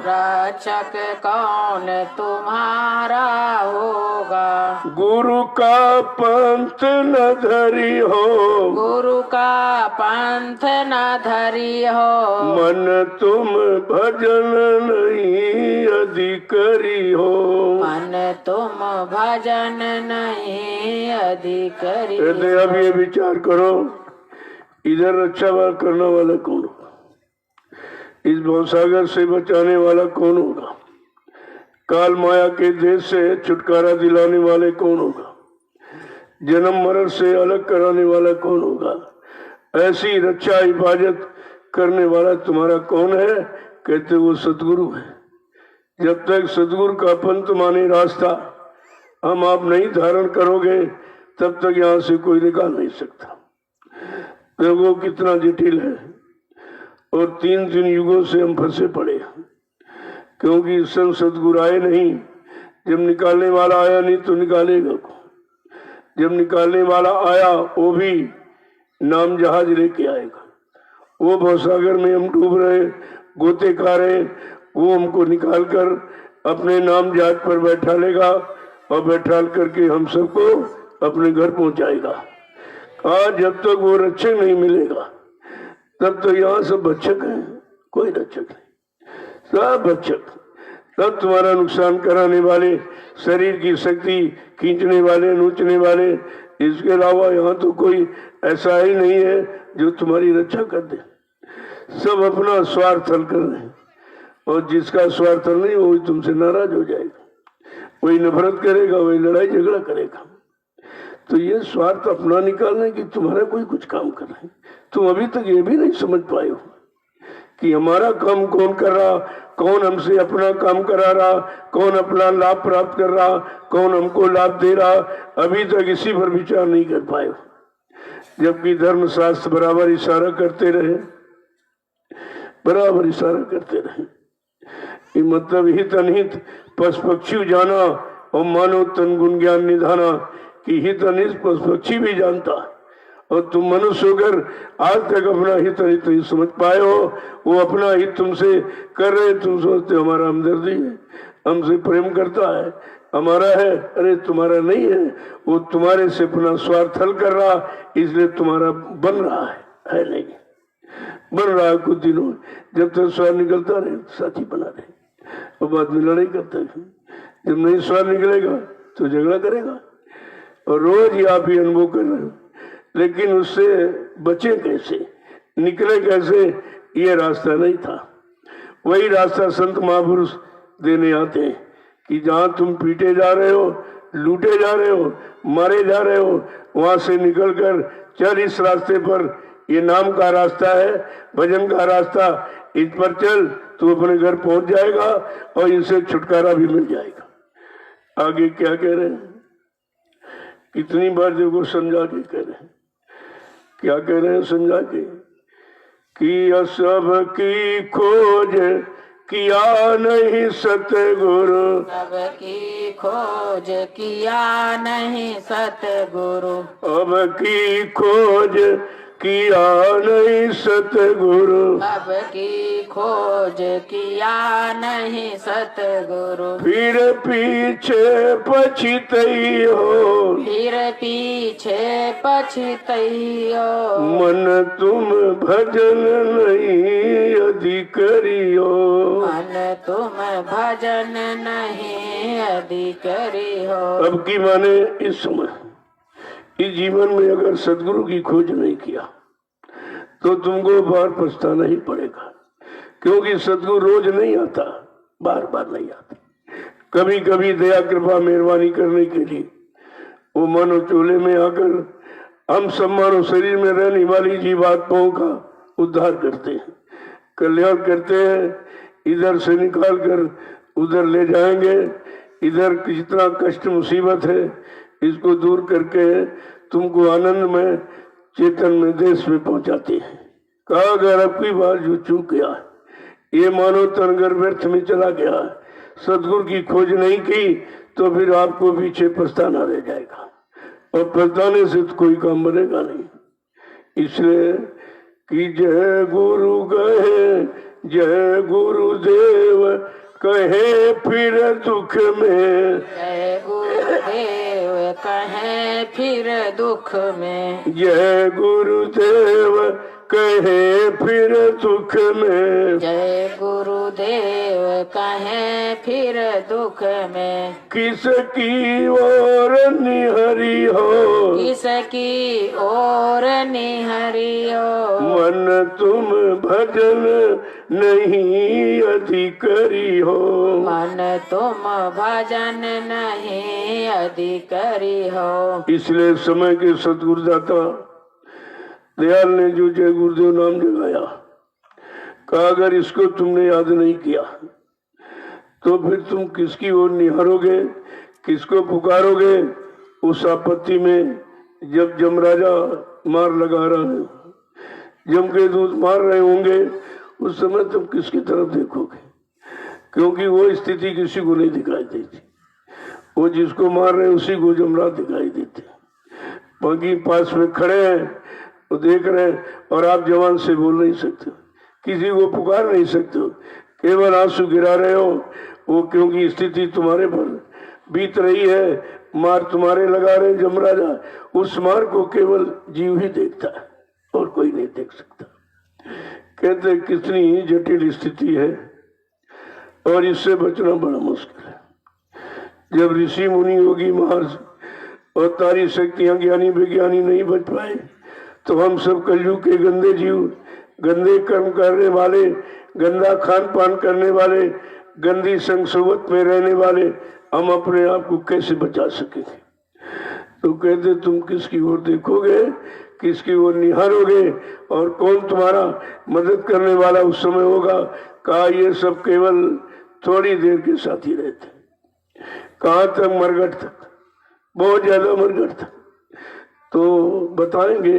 रक्षक कौन तुम्हारा होगा। गुरु का पंथ न धरी हो, गुरु का पंथ न धरी हो, मन तुम भजन नहीं अधिकरी हो, मन तुम भजन नहीं अधिकरी कहते अब ये विचार करो, इधर रक्षा करने वाला कौन होगा, इस भवसागर से बचाने वाला कौन होगा, काल माया के देश से छुटकारा दिलाने वाले कौन होगा, जन्म मरण से अलग कराने वाला कौन होगा, ऐसी रक्षा हिफाजत करने वाला तुम्हारा कौन है। कहते वो सतगुरु है। जब तक सतगुरु का पंथ माने रास्ता हम आप नहीं धारण करोगे, तब तक यहाँ से कोई निकाल नहीं सकता। देखो कितना जटिल है, और 3 युगों से हम फंसे पड़े, क्योंकि इस समय सतगुरु आए नहीं। जब निकालने वाला आया नहीं तो निकालेगा कौन? जब निकालने वाला आया वो भी नाम जहाज लेके आएगा। वो भवसागर में हम डूब रहे, गोते खा रहे, वो हमको निकाल कर अपने नाम जहाज पर बैठा लेगा और बैठा करके हम सबको अपने घर पहुंचाएगा। आज जब तक वो रक्षक नहीं मिलेगा तब तो यहाँ सब बच्चक हैं, कोई रक्षक नहीं, सब बच्चक। तब तुम्हारा नुकसान कराने वाले, शरीर की शक्ति खींचने वाले, नोचने वाले, इसके अलावा यहाँ तो कोई ऐसा ही नहीं है जो तुम्हारी रक्षा कर दे। सब अपना स्वार्थ हल कर रहे हैं, और जिसका स्वार्थ हल नहीं वही तुमसे नाराज हो जाएगा, वही नफरत करेगा, वही लड़ाई झगड़ा करेगा। तो ये स्वार्थ अपना निकालने की तुम्हारा कोई कुछ काम कर रहे हैं। तुम अभी तक ये भी नहीं समझ पाए हो कि हमारा काम कौन कर रहा, कौन हमसे अपना काम करा रहा, कौन अपना लाभ प्राप्त कर रहा, कौन हमको लाभ दे रहा। अभी तक इसी पर विचार नहीं कर पाए हो, जबकि धर्म शास्त्र बराबर इशारा करते रहे, बराबर इशारा करते रहे। मतलब हित अनहित पशु पक्षी जाना और मानव तन गुण ज्ञान निधाना, कि हित अनित पशु पक्षी भी जानता, और तुम मनुष्य होकर आज तक अपना हित अनित नहीं समझ पाए हो। वो अपना हित तुमसे कर रहे, तुम सोचते हो हमारा हमदर्दी है, हमसे प्रेम करता है, हमारा है। अरे तुम्हारा नहीं है, वो तुम्हारे से अपना स्वार्थ हल कर रहा, इसलिए तुम्हारा बन रहा है नहीं, बन रहा है। कुछ दिनों जब तक स्वार्थ निकलता रहे साथी बना रहे, और बाद में लड़ाई करता है। जब नहीं स्वार्थ निकलेगा तो झगड़ा करेगा, और रोज ही आप ही अनुभव कर रहे हो। लेकिन उससे बचे कैसे, निकले कैसे, ये रास्ता नहीं था। वही रास्ता संत महापुरुष देने आते हैं कि जहाँ तुम पीटे जा रहे हो, लूटे जा रहे हो, मारे जा रहे हो, वहां से निकलकर चल इस रास्ते पर, ये नाम का रास्ता है, भजन का रास्ता, इस पर चल, तू अपने घर पहुंच जाएगा और इनसे छुटकारा भी मिल जाएगा। आगे क्या कह रहे हैं, कितनी बार देखो समझा के कह रहे हैं, क्या कह रहे हैं समझा के, कि सब की खोज किया नहीं सतगुरु, सब की खोज किया नहीं सतगुरु, अब की खोज किया नहीं सतगुरु, अब की खोज किया नहीं सतगुरु, फिर पीछे पछितइयो, फिर पीछे पछतइयो, मन तुम भजन नहीं यदि करियो। मन तुम भजन नहीं यदि करियो। अब की माने इस समय इस जीवन में अगर सदगुरु की खोज नहीं किया तो तुमको बार पछताना ही पड़ेगा, क्योंकि सदगुरु रोज नहीं आता, बार बार नहीं आता। कभी कभी दया कृपा मेहरबानी करने के लिए वो मानो चोले में आकर हम सब मानो शरीर में रहने वाली जीवात्माओं का उद्धार करते हैं, कल्याण करते हैं। इधर से निकाल कर उधर ले जाएंगे, इधर जितना कष्ट मुसीबत है इसको दूर करके तुमको आनंद में चेतन में देश में पहुंचाते हैं। कहा अगर अब की बार जो चूक गया ये मानो तनगर व्यर्थ में चला गया, सदगुरु की खोज नहीं की तो फिर आपको पीछे पछताना रह जाएगा, और पछताने से तो कोई काम बनेगा नहीं। इसलिए कि जय गुरु कहे, जय गुरुदेव कहे फिर दुख में, जय गुरुदेव कहे फिर दुख में, जय गुरुदेव कहे फिर दुख में, जय गुरुदेव कहे फिर दुख में, किसकी ओर निहरी हो, किसकी ओर निहरियो, मन तुम भजन नहीं अधिकरी हो, मन तुम भजन नहीं अधिकरी हो। इसलिए समय के सतगुरुदाता दयाल ने जो जय गुरुदेव नाम जगाया, कहा अगर इसको तुमने याद नहीं किया तो फिर तुम किसकी ओर निहारोगे, किसको पुकारोगे। उस आपत्ति में जब जमराजा मार लगा रहा है, जम के दूत मार रहे होंगे, उस समय तुम किसकी तरफ देखोगे, क्योंकि वो स्थिति किसी को नहीं दिखाई देती। वो जिसको मार रहे उसी को जमराज दिखाई देते। बाकी पास में खड़े हैं वो देख रहे हैं, और आप जवान से बोल नहीं सकते, किसी को पुकार नहीं सकते, केवल आंसू गिरा रहे हो। वो क्योंकि स्थिति तुम्हारे पर बीत रही है, मार तुम्हारे लगा रहे जमराजा, उस मार को केवल जीव ही देखता है और कोई नहीं देख सकता। कहते कितनी जटिल स्थिति है और इससे बचना बड़ा मुश्किल है। जब ऋषि मुनि योगी महर्षि और तारी शक्तियां ज्ञानी विज्ञानी नहीं बच पाए तो हम सब कलयुग के गंदे जीव, गंदे कर्म करने वाले, गंदा खान पान करने वाले, गंदी संग सोबत में रहने वाले, हम अपने आप को कैसे बचा सकेंगे। तो कहते तुम किसकी ओर देखोगे, किसकी ओर निहारोगे, और कौन तुम्हारा मदद करने वाला उस समय होगा। कहा ये सब केवल थोड़ी देर के साथ ही रहते। कहाँ तक, मरघट तक, बहुत ज्यादा मरघट तक। तो बताएंगे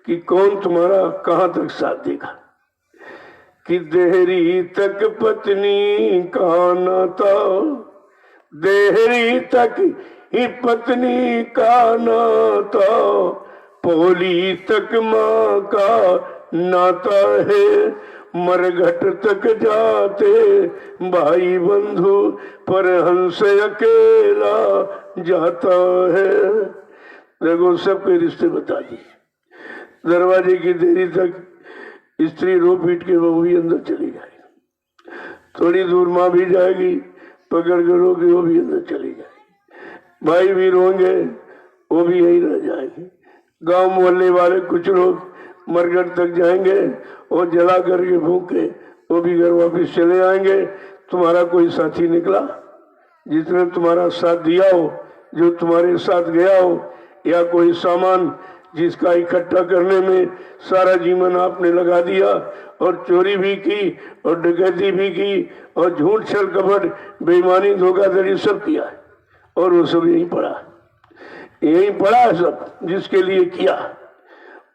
कि कौन तुम्हारा कहाँ तक साथ देगा। कि देहरी तक पत्नी का नाता, देहरी तक ही पत्नी का नाता, पोली तक माँ का नाता है, मरघट तक जाते भाई बंधु, पर हंस अकेला जाता है। देखो सबके रिश्ते बता दिए। दरवाजे की देरी तक स्त्री रो पीट के वो भी अंदर चली जाएगी, थोड़ी दूर माँ भी जाएगी, पकड़ कर रोके वो भी अंदर चली जाएगी, भाई भी रोएंगे वो भी यही रह जाएंगे। गांव मोहल्ले वाले कुछ लोग मरघट तक जाएंगे और जला करके भूखे वो भी घर वापिस चले आएंगे। तुम्हारा कोई साथी निकला जिसने तुम्हारा साथ दिया हो, जो तुम्हारे साथ गया हो, या कोई सामान जिसका इकट्ठा करने में सारा जीवन आपने लगा दिया, और चोरी भी की और डकैती भी की और झूठ छल कपट बेईमानी धोखाधड़ी सब किया है, और वो सब यहीं पड़ा, यहीं पड़ा है सब जिसके लिए किया,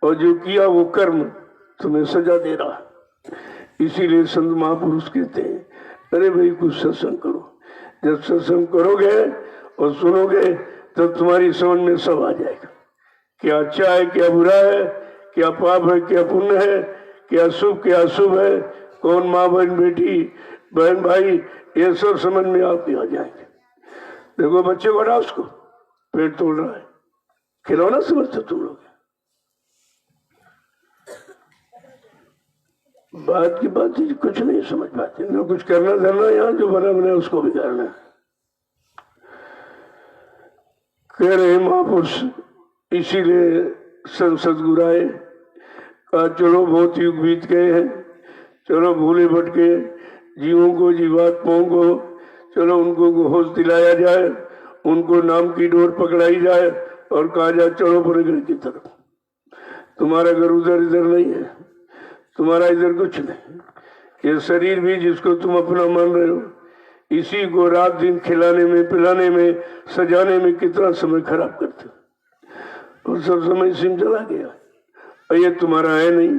और जो किया वो कर्म तुम्हें सजा दे रहा। इसीलिए संत महापुरुष कहते हैं अरे भाई कुछ सत्संग करो। जब सत्संग करोगे और सुनोगे तब तुम्हारी समझ में सब आ जाएगा, क्या अच्छा है, क्या बुरा है, क्या पाप है, क्या पुण्य है, क्या शुभ क्या अशुभ है, कौन माँ बहन बेटी बहन भाई, ये सब समझ में आपके आ जाएंगे। देखो बच्चे को हटा, उसको पेट तोड़ रहा है, खिलौना समझते तुम लोग। बात की बात ही कुछ नहीं समझ पाते, न कुछ करना धरना, यहाँ जो बना बना उसको भी करना। कह रहे महापुरुष, इसीलिए सदगुरु आए, कहा चलो बहुत युग बीत गए हैं, चलो भूले भटके जीवों को, जीवात्माओं को, चलो उनको होश दिलाया जाए, उनको नाम की डोर पकड़ाई जाए और कहा जाए चलो पूरे घर की तरफ। तुम्हारा घर उधर इधर नहीं है, तुम्हारा इधर कुछ नहीं। ये शरीर भी जिसको तुम अपना मान रहे हो, इसी को रात दिन खिलाने में, पिलाने में, सजाने में कितना समय खराब करते हो, और सब समय इसी में चला गया। और ये तुम्हारा है नहीं।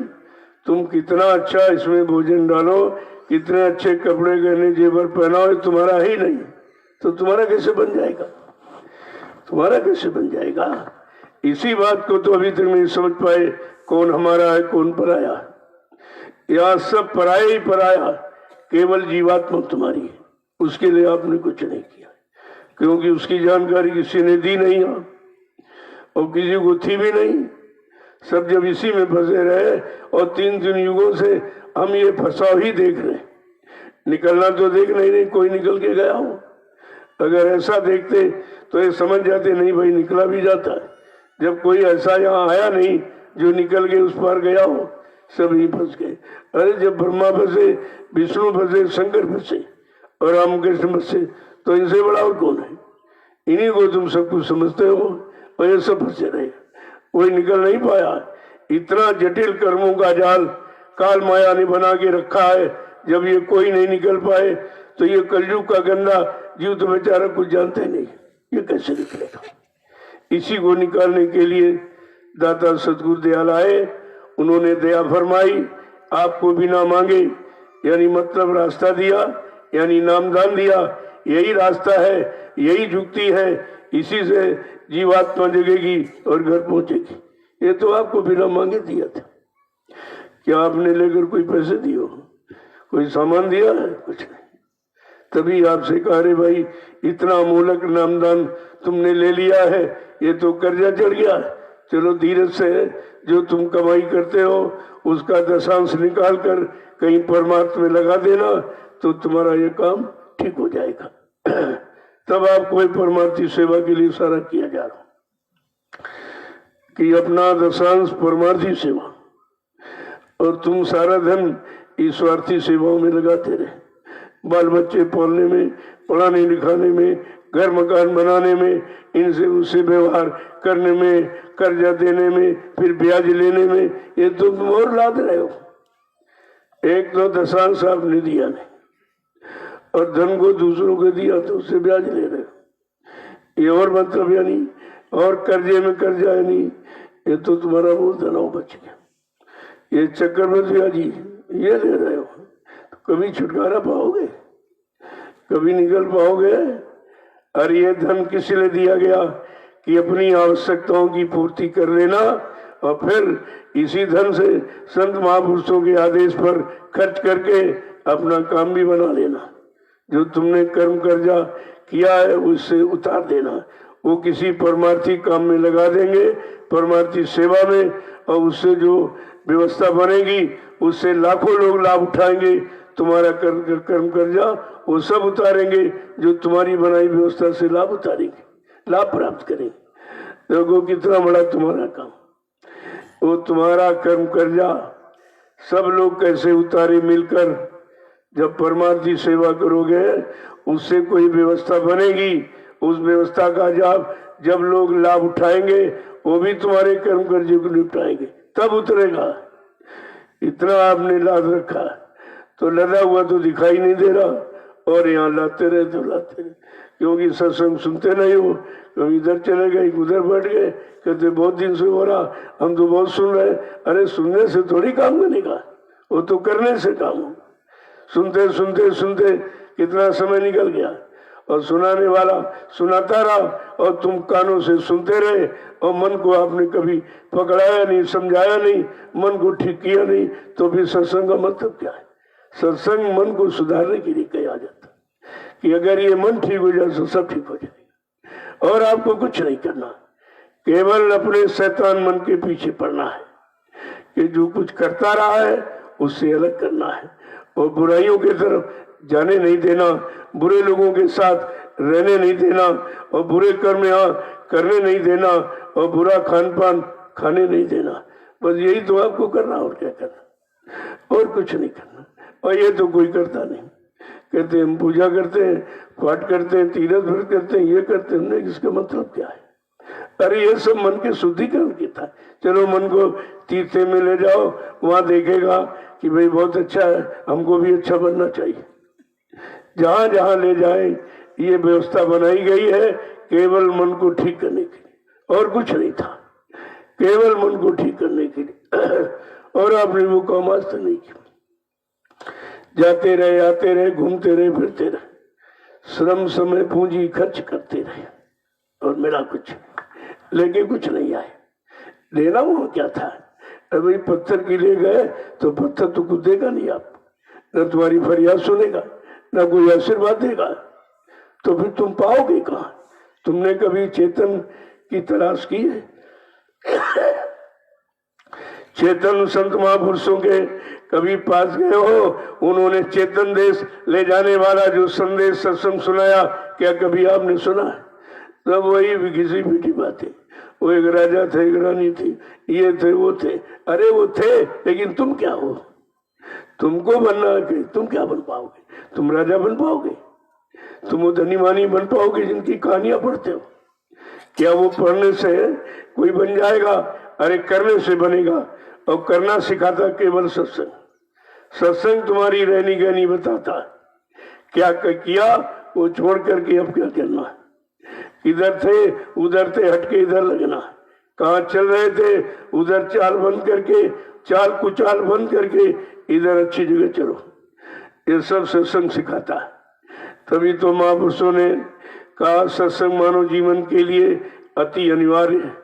तुम कितना अच्छा इसमें भोजन डालो, कितने अच्छे कपड़े गहने जेवर पहनाओ, तुम्हारा ही नहीं, तो तुम्हारा कैसे बन जाएगा? तुम्हारा कैसे बन जाएगा? इसी बात को तो अभी तक नहीं समझ पाए, कौन हमारा है कौन पराया। यहाँ सब पराया ही पराया, केवल जीवात्मा तुम्हारी है। उसके लिए आपने कुछ नहीं किया, क्योंकि उसकी जानकारी किसी ने दी नहीं है और किसी को थी भी नहीं। सब जब इसी में फंसे रहे, और 3 युगों से हम ये फंसाव ही देख रहे, निकलना तो देख नहीं कोई निकल के गया हो। अगर ऐसा देखते तो ये समझ जाते नहीं भाई निकला भी जाता है। जब कोई ऐसा यहाँ आया नहीं जो निकल के उस पार गया हो, सब ही फंस गए। अरे जब ब्रह्मा फंसे, विष्णु फंसे, शंकर फंसे और रामकृष्ण फंसे, तो इनसे बड़ा और कौन है? इन्हीं को तुम सब कुछ समझते हो, और ये सब फंसे रहे, कोई निकल नहीं पाया। इतना जटिल कर्मों का जाल काल माया ने बना के रखा है, जब ये कोई नहीं निकल पाए तो ये कलयुग का गंदा जीव तो बेचारा कुछ जानते नहीं, ये कैसे निकलेगा? इसी को निकालने के लिए दाता सतगुरु दयाल आए, उन्होंने दया फरमाई, आपको बिना मांगे यानी मतलब रास्ता दिया, यानी नामदान दिया। यही रास्ता है, यही जुक्ति है, इसी से जीवात्मा जगेगी और घर पहुंचेगी। ये तो आपको बिना मांगे दिया था। क्या आपने लेकर कोई पैसे दिए हो, कोई सामान दिया है? कुछ नहीं। तभी आपसे कह रहे भाई इतना अमूलक नामदान तुमने ले लिया है, ये तो कर्जा चढ़ गया है। चलो धीरज से जो तुम कमाई करते हो उसका दशांश निकाल कर कहीं परमार्थ में लगा देना, तो तुम्हारा ये काम ठीक हो जाएगा। तब आपको परमार्थी सेवा के लिए सारा किया जा रहा कि अपना दशांश परमार्थी सेवा, और तुम सारा धन ईश्वार्थी सेवाओं में लगाते रहे। बाल बच्चे पालने में, पढ़ाने लिखाने में, घर मकान बनाने में, इनसे उससे व्यवहार करने में, कर्जा देने में, फिर ब्याज लेने में, ये तो तुम और लाद रहे हो। एक तो दशांश आपने दिया नहीं, और धन को दूसरों को दिया तो उससे ब्याज ले रहे हो। ये और मतलब यानी, और कर्जे में कर्जा है नहीं, ये तो तुम्हारा वो तनाव बच गया। ये चक्रवृद्धि ब्याजी ये ले रहे हो, तो कभी छुटकारा पाओगे, कभी निकल पाओगे? और ये धन किस लिए दिया गया कि अपनी आवश्यकताओं की पूर्ति कर लेना, और फिर इसी धन से संत महापुरुषों के आदेश पर खर्च करके अपना काम भी बना लेना। जो तुमने कर्म कर्जा किया है उससे उतार देना, वो किसी परमार्थी काम में लगा देंगे, परमार्थी सेवा में, और उससे जो व्यवस्था बनेगी उससे लाखों लोग लाभ उठाएंगे। तुम्हारा कर्म कर्जा वो सब उतारेंगे जो तुम्हारी बनाई व्यवस्था से लाभ उतारेंगे, लाभ प्राप्त करेंगे। देखो कितना बड़ा तुम्हारा काम, वो तुम्हारा कर्म कर्जा सब लोग कैसे उतारे मिलकर। जब परमार्थी सेवा करोगे उससे कोई व्यवस्था बनेगी, उस व्यवस्था का जब लोग लाभ उठाएंगे वो भी तुम्हारे कर्म कर्जे को निपटाएंगे, तब उतरेगा। इतना आपने लाद रखा, तो लदा हुआ तो दिखाई नहीं दे रहा, और यहाँ लाते रहे तो लाते रहे, क्योंकि सत्संग सुनते नहीं हो। कभी इधर चले गए, उधर बैठ गए, कहते बहुत दिन से हो रहा, हम तो बहुत सुन रहे। अरे सुनने से थोड़ी काम बनेगा, वो तो करने से काम होगा। सुनते सुनते सुनते कितना समय निकल गया, और सुनाने वाला सुनाता रहा और तुम कानों से सुनते रहे और मन को आपने कभी पकड़ाया नहीं, समझाया नहीं, मन को ठीक किया नहीं, तो फिर सत्संग का मतलब क्या है? सत्संग मन को सुधारने के लिए कहा जाता है कि अगर ये मन ठीक हो जाए तो सब ठीक हो जाएगा और आपको कुछ नहीं करना, केवल अपने शैतान मन के पीछे पड़ना है कि जो कुछ करता रहा है उससे अलग करना है और बुराइयों की तरफ जाने नहीं देना, बुरे लोगों के साथ रहने नहीं देना और बुरे कर्म यहाँ करने नहीं देना और बुरा खान पान खाने नहीं देना। बस यही तो आपको करना और क्या करना, और कुछ नहीं करना। और ये तो कोई करता नहीं। कहते हम पूजा करते हैं, पाठ करते हैं, तीर्थ व्रत करते हैं, ये करते हैं, नहीं, इसका मतलब क्या है? अरे ये सब मन के शुद्धिकरण की था। चलो मन को तीर्थे में ले जाओ, वहां देखेगा कि भाई बहुत अच्छा है, हमको भी अच्छा बनना चाहिए। जहां जहां ले जाए ये व्यवस्था बनाई गई है केवल मन को ठीक करने के लिए, और कुछ नहीं था, केवल मन को ठीक करने के लिए। और आपने वो काम आज तक नहीं किया। जाते रहे, आते रहे, घूमते रहे, फिरते रहे, श्रम समय पूंजी खर्च करते रहे और मेरा कुछ लेके कुछ नहीं आए। लेना वो क्या था? अभी पत्थर के लिए गए तो पत्थर तो कुछ देगा नहीं, आप न तुम्हारी फरियाद सुनेगा, न कोई आशीर्वाद देगा, तो फिर तुम पाओगे कहाँ? तुमने कभी चेतन की तलाश की है? चेतन संत महापुरुषों के कभी पास गए हो? उन्होंने चेतन देश ले जाने वाला जो संदेश सत्संग सुनाया, क्या कभी आपने सुना है? सब वही घिसी पीटी बातें। वो एक राजा थे, एक रानी थी, ये थे, वो थे। अरे वो थे, लेकिन तुम क्या हो? तुमको बनना है, तुम क्या बन पाओगे? तुम राजा बन पाओगे? तुम वो धनीमानी बन पाओगे जिनकी कहानियां पढ़ते हो? क्या वो पढ़ने से कोई बन जाएगा? अरे करने से बनेगा, और करना सिखाता केवल सत्संग। सत्संग तुम्हारी रहनी गहनी बताता। क्या किया वो छोड़ करके अब क्या करना है? इधर थे उधर थे, हटके इधर लगना। कहाँ चल रहे थे उधर चाल बंद करके, चाल कुचाल बंद करके इधर अच्छी जगह चलो। ये सब सत्संग सिखाता है। तभी तो महापुरुषों ने कहा सत्संग मानव जीवन के लिए अति अनिवार्य है।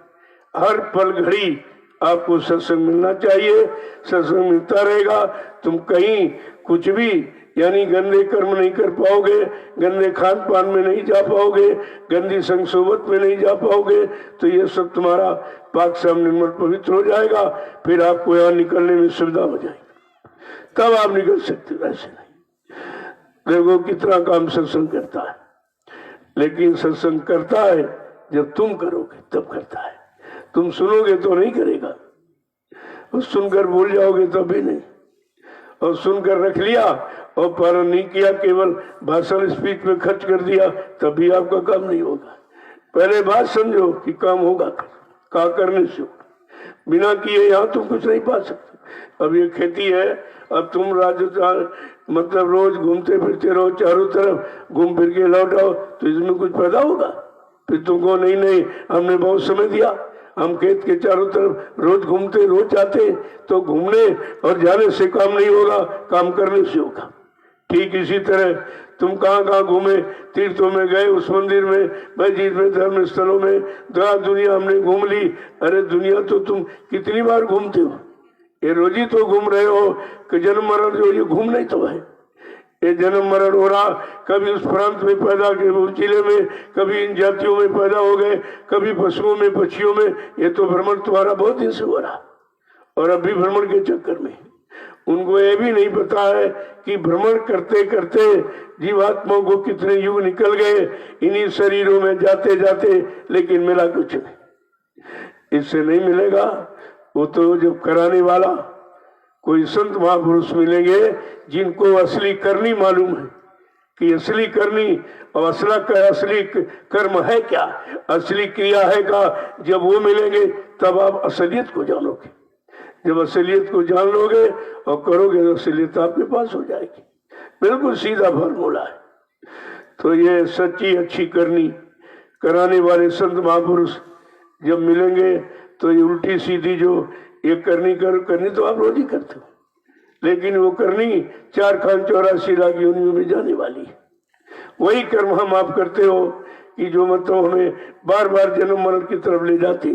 हर पल घड़ी आपको सत्संग मिलना चाहिए। सत्संग मिलता रहेगा, तुम कहीं कुछ भी यानी गंदे कर्म नहीं कर पाओगे, गंदे खान पान में नहीं जा पाओगे, गंदी संग सोबत में नहीं जा पाओगे, तो ये सब तुम्हारा पाक साम निर्मल पवित्र हो जाएगा। फिर आपको यहाँ निकलने में सुविधा हो जाएगी, तब आप निकल सकते। वैसे नहीं। देखो कितना काम सत्संग करता है, लेकिन सत्संग करता है जब तुम करोगे तब करता है। तुम सुनोगे तो नहीं करेगा, और सुनकर भूल जाओगे तब भी नहीं, और सुनकर रख लिया और पालन नहीं किया, केवल भाषण स्पीच में खर्च कर दिया, तब भी आपका काम नहीं होगा। पहले बात समझो कि काम होगा क्या करने से होगा। बिना किए यहाँ तुम कुछ नहीं पा सकते। अब ये खेती है, अब तुम राजस्थान मतलब रोज घूमते फिरते रहो, चारों तरफ घूम फिर के लौट आओ, तो इसमें कुछ पैदा होगा? फिर तुमको नहीं हमने बहुत समय दिया, हम खेत के चारों तरफ रोज घूमते रोज जाते, तो घूमने और जाने से काम नहीं होगा, काम करने से होगा। ठीक इसी तरह तुम कहाँ कहाँ घूमे, तीर्थों में गए, उस मंदिर में, मस्जिद में, धर्म स्थलों में, दुनिया हमने घूम ली। अरे दुनिया तो तुम कितनी बार घूमते हो? ये रोज ही तो घूम रहे हो कि जन्म मरण जो ये घूमना ही तो है। ये जन्म मरण हो रहा, कभी उस प्रांत में पैदा के जिले में, कभी इन जातियों में पैदा हो गए, कभी पशुओं में, पक्षियों में। ये तो भ्रमण तुम्हारा बहुत दिन से हो रहा, और अभी भ्रमण के चक्कर में उनको ये भी नहीं पता है कि भ्रमण करते करते जीवात्माओं को कितने युग निकल गए इन्हीं शरीरों में जाते जाते, लेकिन मिला कुछ नहीं। इससे नहीं मिलेगा। वो तो जब कराने वाला कोई संत महापुरुष मिलेंगे जिनको असली करनी मालूम है कि असली करनी और असली कर्म है क्या, असली क्रिया है क्या, जब वो मिलेंगे तब आप असलियत को जानोगे। जब असलियत को जान लोगे और करोगे तो असलियत आपके पास हो जाएगी। बिल्कुल सीधा फॉर्मूला है। तो ये सच्ची अच्छी करनी कराने वाले संत महापुरुष जब मिलेंगे तो ये उल्टी सीधी जो ये करनी तो आप रोज ही करते हो, लेकिन वो करनी 4 खान 84 लाख योनियों में जाने वाली है। वही कर्म हम आप करते हो कि जो मतलब हमें बार बार जन्म मरण की तरफ ले जाते,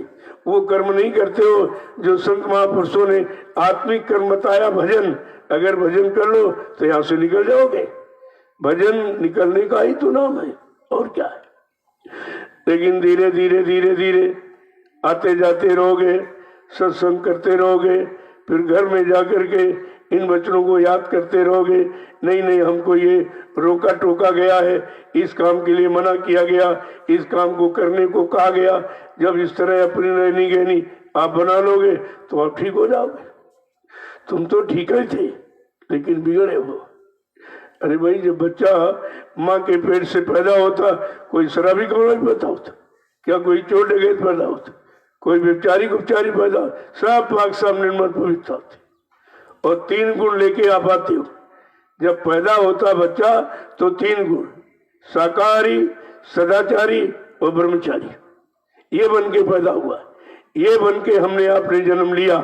वो कर्म नहीं करते हो जो संत महापुरुषों ने आत्मिक कर्म बताया। भजन, अगर भजन कर लो तो यहाँ से निकल जाओगे। भजन निकलने का ही तो नाम है, और क्या है। लेकिन धीरे धीरे धीरे धीरे आते जाते रहोगे, सत्संग करते रहोगे, फिर घर में जाकर के इन वचनों को याद करते रहोगे। नहीं नहीं, हमको ये रोका टोका गया है, इस काम के लिए मना किया गया, इस काम को करने को कहा गया। जब इस तरह अपनी रहनी गहनी आप बना लोगे तो आप ठीक हो जाओगे। तुम तो ठीक ही थे लेकिन बिगड़े हो। अरे भाई, जब बच्चा माँ के पेट से पैदा होता, कोई शराबी कौन नहीं पैदा होता, क्या कोई चोर डकैत पैदा होता, कोई व्यभिचारी गुप्तचारी पैदा, सब पाक सामने निर्मल पवित्र होते और 3 गुण लेके आप आते हो। जब पैदा होता बच्चा तो 3 गुण, शाकाहारी, सदाचारी और ब्रह्मचारी, ये बन के पैदा हुआ। ये बन के हमने आपने जन्म लिया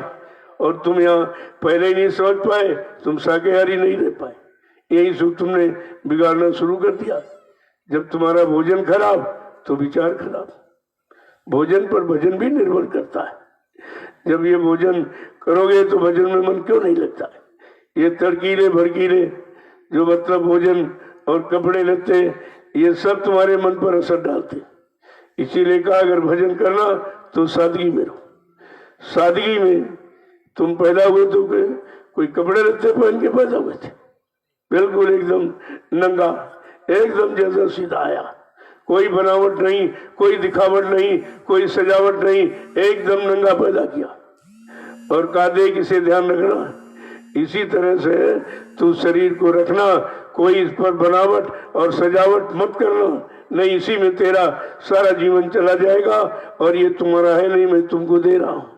और तुम यहाँ पहले ही नहीं समझ पाए, तुम शाकाहारी नहीं रह पाए, यही सुख तुमने बिगाड़ना शुरू कर दिया। जब तुम्हारा भोजन खराब तो विचार खराब। भोजन पर भजन भी निर्भर करता है। जब ये भोजन करोगे तो भजन में मन क्यों नहीं लगता है। ये तड़कीले भड़कीले जो मतलब भोजन और कपड़े लेते, ये सब तुम्हारे मन पर असर डालते। इसीलिए कहा अगर भजन करना तो सादगी में रहो। सादगी में तुम पैदा हुए तो कोई कपड़े लेते पहन के पैदा हुए थे, बिल्कुल एकदम नंगा, एकदम जैसा सीधा आया, कोई बनावट नहीं, कोई दिखावट नहीं, कोई सजावट नहीं, एकदम नंगा पैदा किया। और कादे किसे ध्यान रखना, इसी तरह से तू शरीर को रखना, कोई इस पर बनावट और सजावट मत करना, नहीं इसी में तेरा सारा जीवन चला जाएगा। और ये तुम्हारा है नहीं, मैं तुमको दे रहा हूँ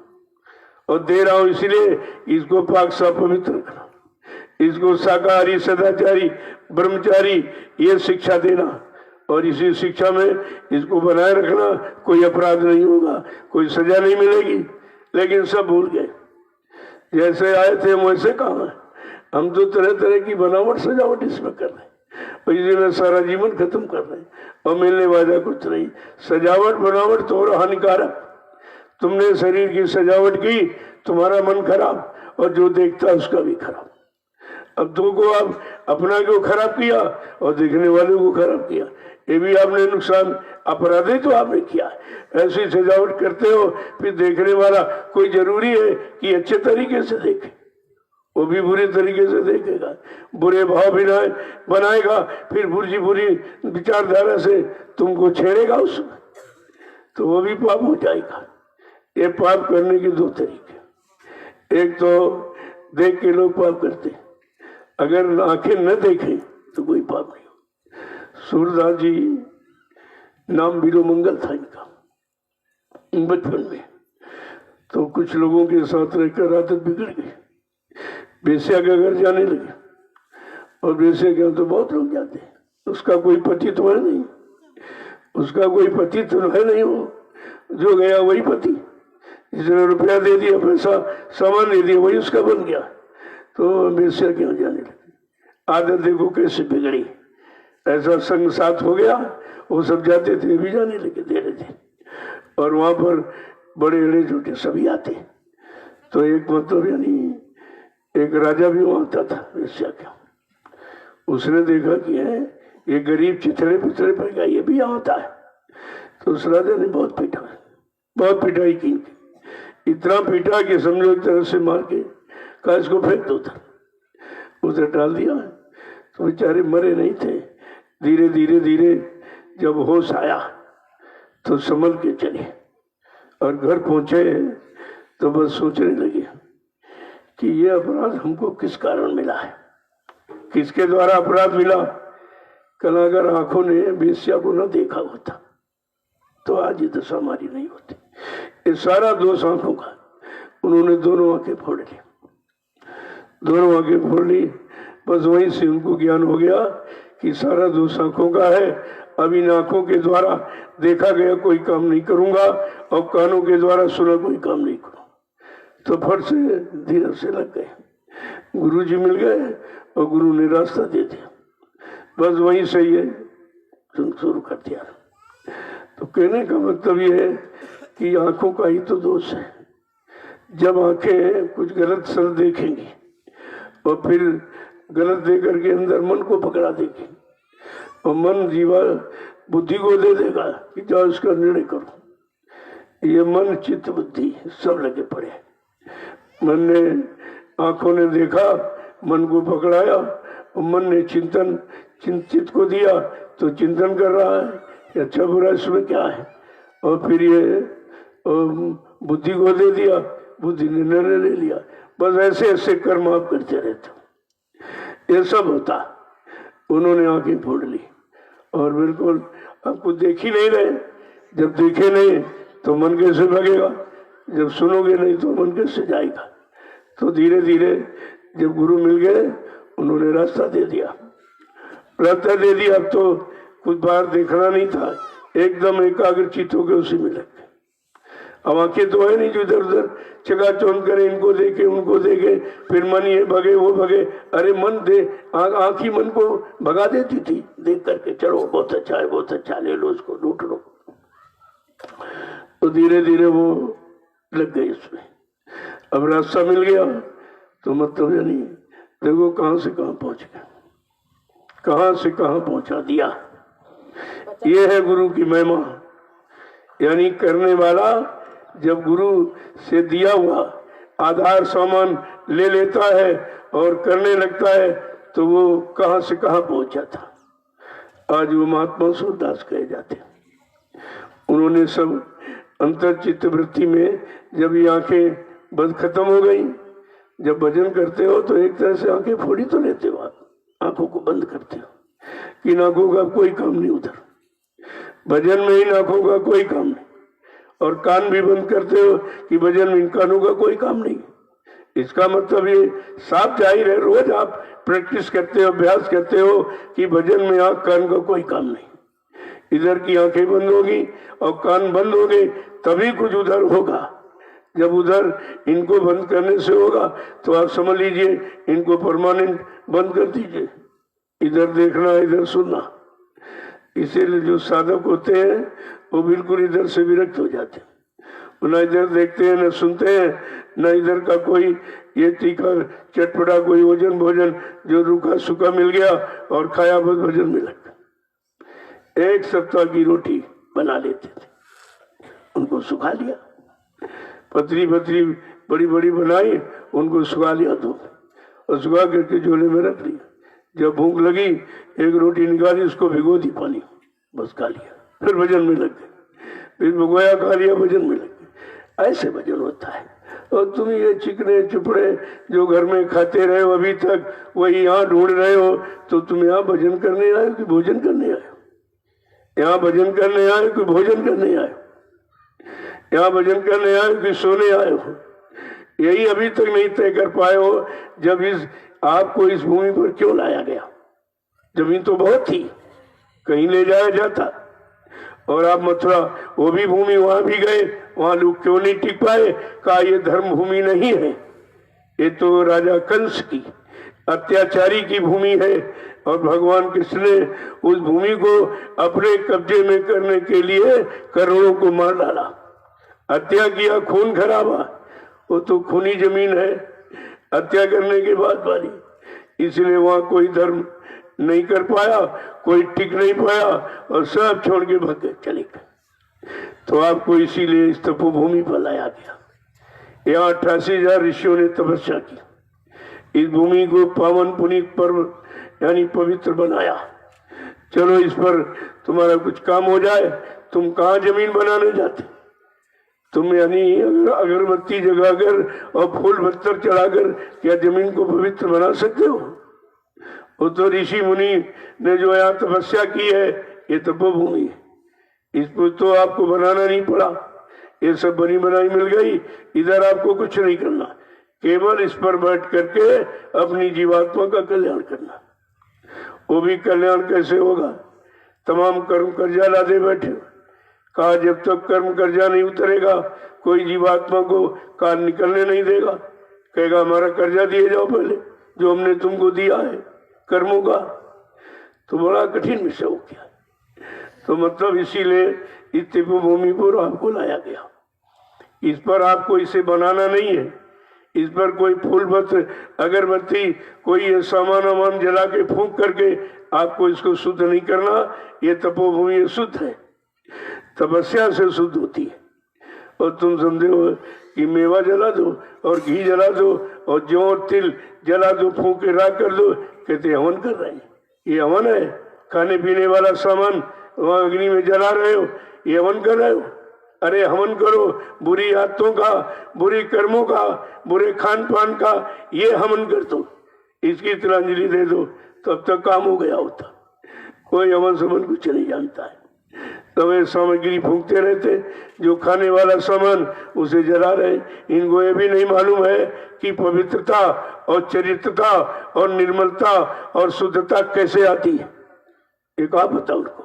और दे रहा हूँ इसलिए इसको पाक साफ पवित्र रखना, इसको शाकाहारी, सदाचारी, ब्रह्मचारी ये शिक्षा देना और इसी शिक्षा में इसको बनाए रखना। कोई अपराध नहीं होगा, कोई सजा नहीं मिलेगी। लेकिन सब भूल गए, जैसे आए थे वैसे कहाँ है। हम तो तरह तरह की बनावट सजावट इसमें कर रहे हैं, इसी में सारा जीवन खत्म कर रहे हैं और मिलने वाला कुछ नहीं। सजावट बनावट तो और हानिकारक। तुमने शरीर की सजावट की, तुम्हारा मन खराब और जो देखता उसका भी खराब। अब दो को आप अपना को खराब किया और देखने वाले को खराब किया, ये भी आपने नुकसान, अपराध ही तो आपने किया। ऐसी सजावट करते हो फिर देखने वाला कोई जरूरी है कि अच्छे तरीके से देखे, वो भी बुरे तरीके से देखेगा, बुरे भाव भी बनाएगा, फिर बुरी विचारधारा से तुमको छेड़ेगा उसमें, तो वो भी पाप हो जाएगा। ये पाप करने के 2 तरीके, एक तो देख के लोग पाप करते, अगर आंखें न देखें तो कोई पाप नहीं हो। सूरदास जी नाम बीरो मंगल था इनका। बचपन में तो कुछ लोगों के साथ रहकर आदत बिगड़ गई, बेश्या के घर जाने लगे और बेश्या के तो बहुत लोग जाते हैं। उसका कोई पति तो है नहीं, उसका कोई पति तो है नहीं, वो जो गया वही पति, जिसने रुपया दे दिया, पैसा सामान दे दिया, वही उसका बन गया। तो बेश्या क्यों जाने लगे। आदत देखो कैसे बिगड़ी, ऐसा संग साथ हो गया, वो सब जाते थे भी जाने लगे धीरे धीरे। और वहां पर बड़े बड़े छोटे सभी आते। तो एक मतलब यानी एक राजा भी वहां आता था बेश्या का। उसने देखा कि है ये गरीब चिथड़े पिथड़े पर गया, ये भी यहाँ आता है। तो उस राजा ने बहुत पीटा, बहुत पिटाई की, इतना पीटा कि समझो एक तरह से मार के कहा इसको फेंक दो था, उधर डाल दिया। तो बेचारे मरे नहीं थे। धीरे धीरे धीरे जब होश आया तो संभल के चले और घर पहुंचे तो बस सोचने लगे कि ये अपराध हमको किस कारण मिला है, किसके द्वारा अपराध मिला। कल अगर आंखों ने बेश्या को न देखा होता तो आज ये दशा हमारी नहीं होती। ये सारा दोष आंखों का। उन्होंने दोनों आंखें फोड़ ली, दोनों आंखें फोड़ ली। बस वहीं से उनको ज्ञान हो गया कि सारा दोष आंखों का है। अब इन आंखों के द्वारा देखा गया कोई काम नहीं करूंगा और कानों के द्वारा सुना कोई काम नहीं करूंगा। तो फट से धीरे से लग गए। गुरु जी मिल गए और गुरु ने रास्ता दे दिया। बस वहीं से ये शुरू कर दिया। तो कहने का मतलब ये है कि आंखों का ही तो दोष है। जब आंखें कुछ गलत सर देखेंगी और फिर गलत दे करके अंदर मन को पकड़ा देगी और मन जीवा बुद्धि को दे देगा कि जाओ इसका निर्णय करो। ये मन चित्त बुद्धि सब लगे पड़े। मन ने आंखों ने देखा, मन को पकड़ाया और मन ने चिंतित को दिया तो चिंतन कर रहा है कि अच्छा बुरा इसमें क्या है, और फिर ये बुद्धि को दे दिया, बुद्धि ने निर्णय ले लिया। बस ऐसे ऐसे कर्म आप करते रहते, ये सब होता। उन्होंने आंखें फोड़ ली और बिल्कुल आपको देख ही नहीं रहे। जब देखे नहीं तो मन कैसे भगेगा, जब सुनोगे नहीं तो मन कैसे जाएगा। तो धीरे धीरे जब गुरु मिल गए उन्होंने रास्ता दे दिया। अब तो कुछ बाहर देखना नहीं था, एकदम एकाग्रचित होकर उसी में लग गए। अब आंखें तो है नहीं जो इधर उधर चकाचौंध करे, इनको देखे उनको देखे, फिर मन ये भगे वो भगे। अरे मन दे आंख ही मन को भगा देती थी देख करके, चलो बहुत अच्छा है बहुत अच्छा, ले लो उसको लूट लो। तो धीरे धीरे वो लग गए इसमें। अब रास्ता मिल गया तो मतलब यानी देखो कहां से कहां पहुंच गए, कहां से कहां पहुंचा दिया। ये है गुरु की महिमा। यानी करने वाला जब गुरु से दिया हुआ आधार सामान ले लेता है और करने लगता है तो वो कहां से कहां पहुंच जाता। आज वो महात्मा सूरदास कहे जाते। उन्होंने सब अंतर्चित्त वृत्ति में जब ये आंखें बंद खत्म हो गई, जब भजन करते हो तो एक तरह से आंखें फोड़ी तो लेते हो, आप आंखों को बंद करते हो कि आंखों का कोई काम नहीं, उधर भजन में इन आंखों का कोई काम नहीं। और कान भी बंद करते हो कि भजन में इन कानों का कोई काम नहीं। इसका मतलब ये साफ जाहिर है, रोज आप प्रैक्टिस करते हो, अभ्यास करते हो कि भजन में आंख कान का कोई काम नहीं। इधर की आंखें बंद होगी और कान बंद हो गए तभी कुछ उधर होगा। जब उधर इनको बंद करने से होगा तो आप समझ लीजिए इनको परमानेंट बंद कर दीजिए, इधर देखना इधर सुनना। इसीलिए जो साधक होते हैं वो बिल्कुल इधर से विरक्त हो जाते हैं, न इधर देखते हैं न सुनते हैं, न इधर का कोई ये तीखा चटपटा कोई भोजन जो रूखा सूखा मिल गया और खाया बस भजन में लग। एक सप्ताह की रोटी बना लेते थे, उनको सुखा लिया, पतली पतली बड़ी बड़ी बनाई, उनको सुखा लिया दो और सुखा करके झोले में रख लिया। जब भूख लगी एक रोटी निकाली, उसको भिगो दी पानी, बस खा लिया, फिर भजन में लग गए, फिर भिगोया खा लिया, भजन में लग गए। ऐसे भजन होता है। और तुम ये चिकने चुपड़े जो घर में खाते रहे हो अभी तक, वही यहाँ ढूंढ रहे हो, तो तुम यहाँ भजन करने आए कि भोजन करने आए? यहाँ भजन करने आए कि भोजन करने आए? यहाँ भजन करने आए कि सोने आए हो? यही अभी तक नहीं तय कर पाए हो। जब आपको इस भूमि पर क्यों लाया गया? जमीन तो बहुत थी, कहीं ले जाया जाता। और आप मथुरा वो भी भूमि, वहां भी गए, वहां लोग क्यों नहीं टिक पाए? कहा ये धर्म भूमि नहीं है, ये तो राजा कंस की अत्याचारी की भूमि है। और भगवान कृष्ण ने उस भूमि को अपने कब्जे में करने के लिए करोड़ों को मार डाला, हत्या किया, खून खराबा। वो तो खूनी जमीन है हत्या करने के बाद वाली, इसलिए वहां कोई धर्म नहीं कर पाया, कोई टिक नहीं पाया और सब छोड़ के भाग गए, चले गए। तो आपको इसीलिए इस तपोभूमि पर लाया गया। यहाँ 88,000 ऋषियों ने तपस्या की, इस भूमि को पावन पुनीत पर्व यानी पवित्र बनाया। चलो इस पर तुम्हारा कुछ काम हो जाए। तुम कहाँ जमीन बनाने जाते? तुम यानी अगरबत्ती जगाकर और फूल पत्थर चढ़ाकर क्या जमीन को पवित्र बना सकते हो? वो तो ऋषि मुनि ने जो यहाँ तपस्या की है, ये तपोभूमि है, इस पर तो आपको बनाना नहीं पड़ा, ये सब बनी बनाई मिल गई। इधर आपको कुछ नहीं करना, केवल इस पर बैठ करके अपनी जीवात्मा का कल्याण करना। वो भी कल्याण कैसे होगा? तमाम कर्म कर्जा लादे बैठे। कहा जब तक कर्म कर्जा नहीं उतरेगा कोई जीवात्मा को कान निकलने नहीं देगा। कहेगा हमारा कर्जा दिए जाओ पहले, जो हमने तुमको दिया है कर्मों का। तो बड़ा कठिन विषय हो गया। तो मतलब इसीलिए इस तपोभूमि पर आपको लाया गया। इस पर आपको इसे बनाना नहीं है, इस पर कोई फूल पत्र अगरबत्ती कोई ये सामान वामान जला के फूंक करके आपको इसको शुद्ध नहीं करना। ये तपोभूमि शुद्ध है, तपस्या से शुद्ध होती है। और तुम समझे हो कि मेवा जला दो और घी जला दो और जौ और तिल जला दो, फूंक के राख कर दो, कहते हवन कर रहे हैं। ये हवन है? खाने पीने वाला सामान वहां अग्नि में जला रहे हो, ये हवन कर रहे हो? अरे हवन करो बुरी आदतों का, बुरी कर्मों का, बुरे खान पान का, ये हवन कर दो, इसकी तिलांजलि दे दो, तब तक काम हो गया होता। कोई हवन समन कुछ नहीं जानता है, तब सामग्री फूंकते रहते, जो खाने वाला सामान उसे जला रहे। इनको ये भी नहीं मालूम है कि पवित्रता और चरित्रता और निर्मलता और शुद्धता कैसे आती है, एक आप बताओ उनको।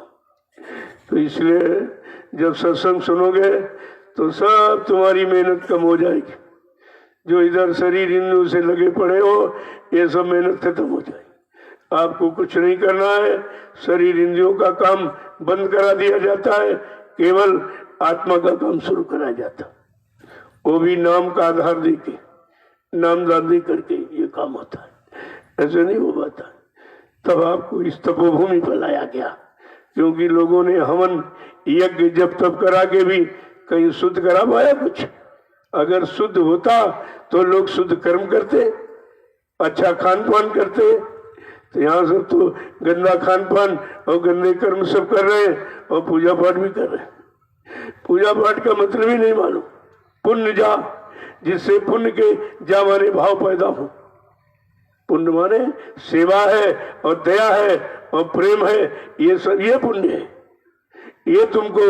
तो इसलिए जब सत्संग सुनोगे तो सब तुम्हारी मेहनत कम हो जाएगी। जो इधर शरीर इंद्रियों से लगे पड़े हो, ये सब मेहनत खत्म हो जाएगी। आपको कुछ नहीं करना है, शरीर इंद्रियों का काम बंद करा दिया जाता है, केवल आत्मा का काम शुरू कराया जाता, वो भी नाम का आधार देके, नाम दान दे करके ये काम होता है। ऐसे नहीं हो पाता। तब आपको इस तपोभूमि पर लाया गया, क्योंकि लोगों ने हवन यज्ञ जब तब करा के भी कहीं शुद्ध करा पाया कुछ? अगर शुद्ध होता तो लोग शुद्ध कर्म करते, अच्छा खान पान करते। तो यहाँ सब तो गंदा खान पान और गंदे कर्म सब कर रहे हैं और पूजा पाठ भी कर रहे हैं। पूजा पाठ का मतलब ही नहीं मालूम। पुण्य जा, जिससे पुण्य के जा माने भाव पैदा हो। पुण्य माने सेवा है और दया है और प्रेम है, ये सब ये पुण्य है। ये तुमको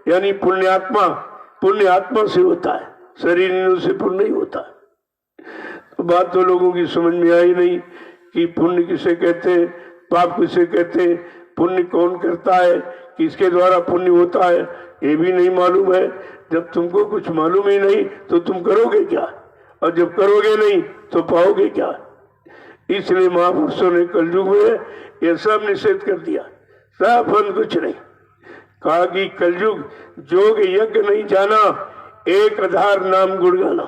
यानी पुण्य आत्मा से होता है, शरीर से पुण्य नहीं होता। तो बात तो लोगों की समझ में आई नहीं कि पुण्य किसे कहते हैं, पाप किसे कहते हैं, पुण्य कौन करता है, किसके द्वारा पुण्य होता है, ये भी नहीं मालूम है। जब तुमको कुछ मालूम ही नहीं तो तुम करोगे क्या, और जब करोगे नहीं तो पाओगे क्या। इसलिए महापुरुषों ने कलयुग में यह सब निषेध कर दिया, सब फल कुछ नहीं। कहा कि कलयुग जोग यज्ञ नहीं जाना, एक आधार नाम गुण गाना।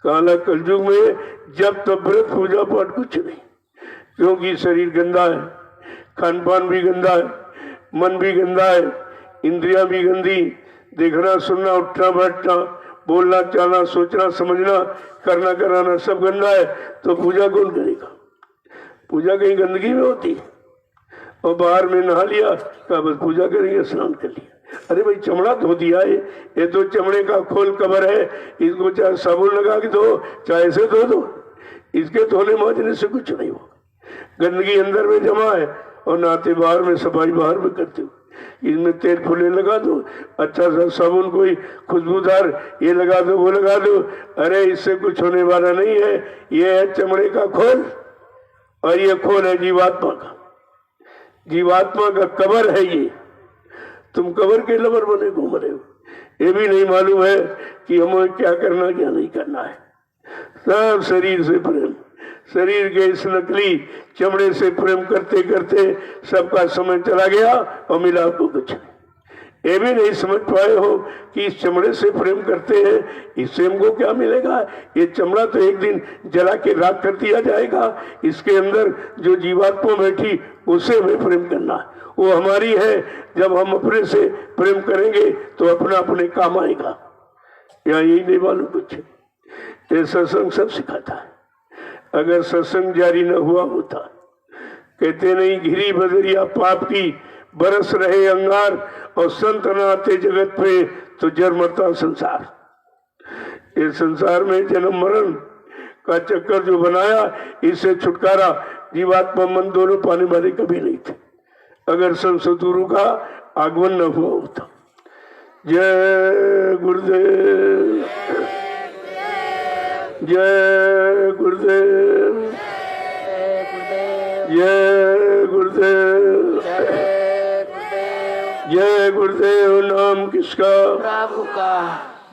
काला कलयुग में जब तब व्रत पूजा पाठ कुछ नहीं, क्योंकि शरीर गंदा है, खान पान भी गंदा है, मन भी गंदा है, इंद्रियां भी गंदी, देखना सुनना उठना बैठना बोलना चालना सोचना समझना करना कराना सब गंदा है। तो पूजा कौन करेगा? पूजा कहीं गंदगी में होती है? और बाहर में नहा लिया तो बस पूजा करेंगे, स्नान कर लिया। अरे भाई चमड़ा धो दिया है, ये तो चमड़े का खोल कवर है, इसको चाहे साबुन लगा के धो चाहे ऐसे धो दो, इसके धोने मांजने से कुछ नहीं हो। गंदगी अंदर में जमा है और नहाते बाहर में, सफाई बाहर में करते हो। इसमें तेल फुले लगा दो, अच्छा सा साबुन कोई खुशबूदार ये लगा दो वो लगा दो, अरे इससे कुछ होने वाला नहीं है। ये है चमड़े का खोल और ये खोल है जीवात्मा का, जीवात्मा का कवर है ये। तुम कवर के लवर बने घूम रहे हो, ये भी नहीं मालूम है कि हमें क्या करना क्या नहीं करना है। सब शरीर से प्रेम, शरीर के इस नकली चमड़े से प्रेम करते करते सबका समय चला गया और मिला आपको कुछ नहीं। ये भी नहीं समझ पाए हो कि इस चमड़े से प्रेम करते हैं, इससे हमको क्या मिलेगा। ये चमड़ा तो एक दिन जला के राख कर दिया जाएगा, इसके अंदर जो जीवात्मा बैठी उससे हमें प्रेम करना है, वो हमारी है। जब हम अपने से प्रेम करेंगे तो अपना अपने काम आएगा। या यही नहीं मालूम कुछ, ये सत्संग सब सिखाता है। अगर सत्संग जारी न हुआ होता, कहते नहीं घिरी बदरिया पाप की बरस रहे अंगार, और संत न आते जगत पे तो जर मरता संसार। ये संसार में जन्म मरण का चक्कर जो बनाया, इससे छुटकारा जीवात्मा मन दोनों पाने वाले कभी नहीं थे अगर संत सतगुरु का आगमन न हुआ होता। जय गुरुदेव, जय गुरुदेव, जय गुरुदेव, जय गुरुदेव। नाम किसका? प्रभु का।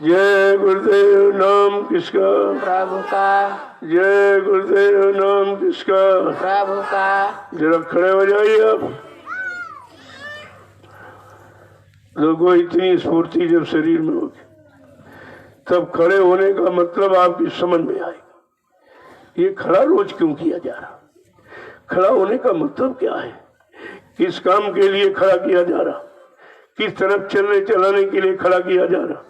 जय गुरुदेव। नाम किसका? प्रभु का। जय गुरुदेव। नाम किसका? प्रभु का। जरा खड़े हो जाइए आप। लोगों इतनी स्फूर्ति जब शरीर में होगी तब खड़े होने का मतलब आपकी समझ में आएगा। ये खड़ा रोज क्यों किया जा रहा, खड़ा होने का मतलब क्या है, किस काम के लिए खड़ा किया जा रहा, किस तरफ चलने चलाने के लिए खड़ा किया जा रहा।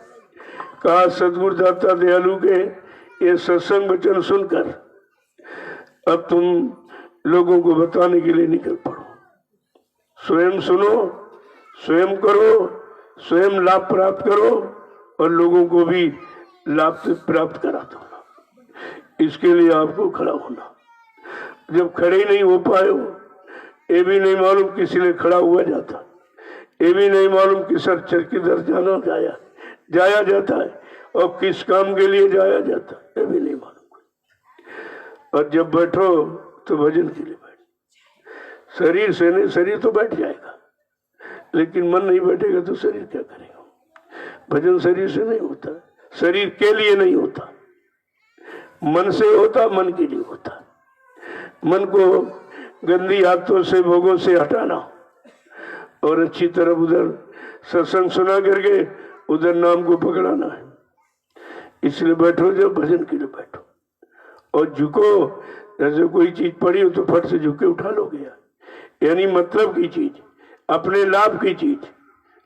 कहा सदगुरु दाता दयालु के ये सत्संग वचन सुनकर अब तुम लोगों को बताने के लिए निकल पड़ो। स्वयं सुनो, स्वयं करो, स्वयं लाभ प्राप्त करो और लोगों को भी लाभ से प्राप्त करा दो। इसके लिए आपको खड़ा होना। जब खड़े ही नहीं हो पाए हो, ये भी नहीं मालूम किसी ने खड़ा हुआ जाता, ये भी नहीं मालूम किस अक्षर किधर जाना जाया जाता है और किस काम के लिए जाया जाता है, ये भी नहीं मालूम। और जब बैठो तो भजन के लिए बैठ, शरीर से नहीं, शरीर तो बैठ जाएगा लेकिन मन नहीं बैठेगा तो शरीर क्या करेगा। भजन शरीर से नहीं होता, शरीर के लिए नहीं होता, मन से होता, मन के लिए होता। मन को गंदी आदतों से, भोगों से हटाना और अच्छी तरह उधर सत्संग सुना करके उधर नाम को पकड़ाना है। इसलिए बैठो, जब भजन के लिए बैठो और झुको। जैसे कोई चीज पड़ी हो तो फट से झुक के उठा लोगे, यानी मतलब की चीज, अपने लाभ की चीज,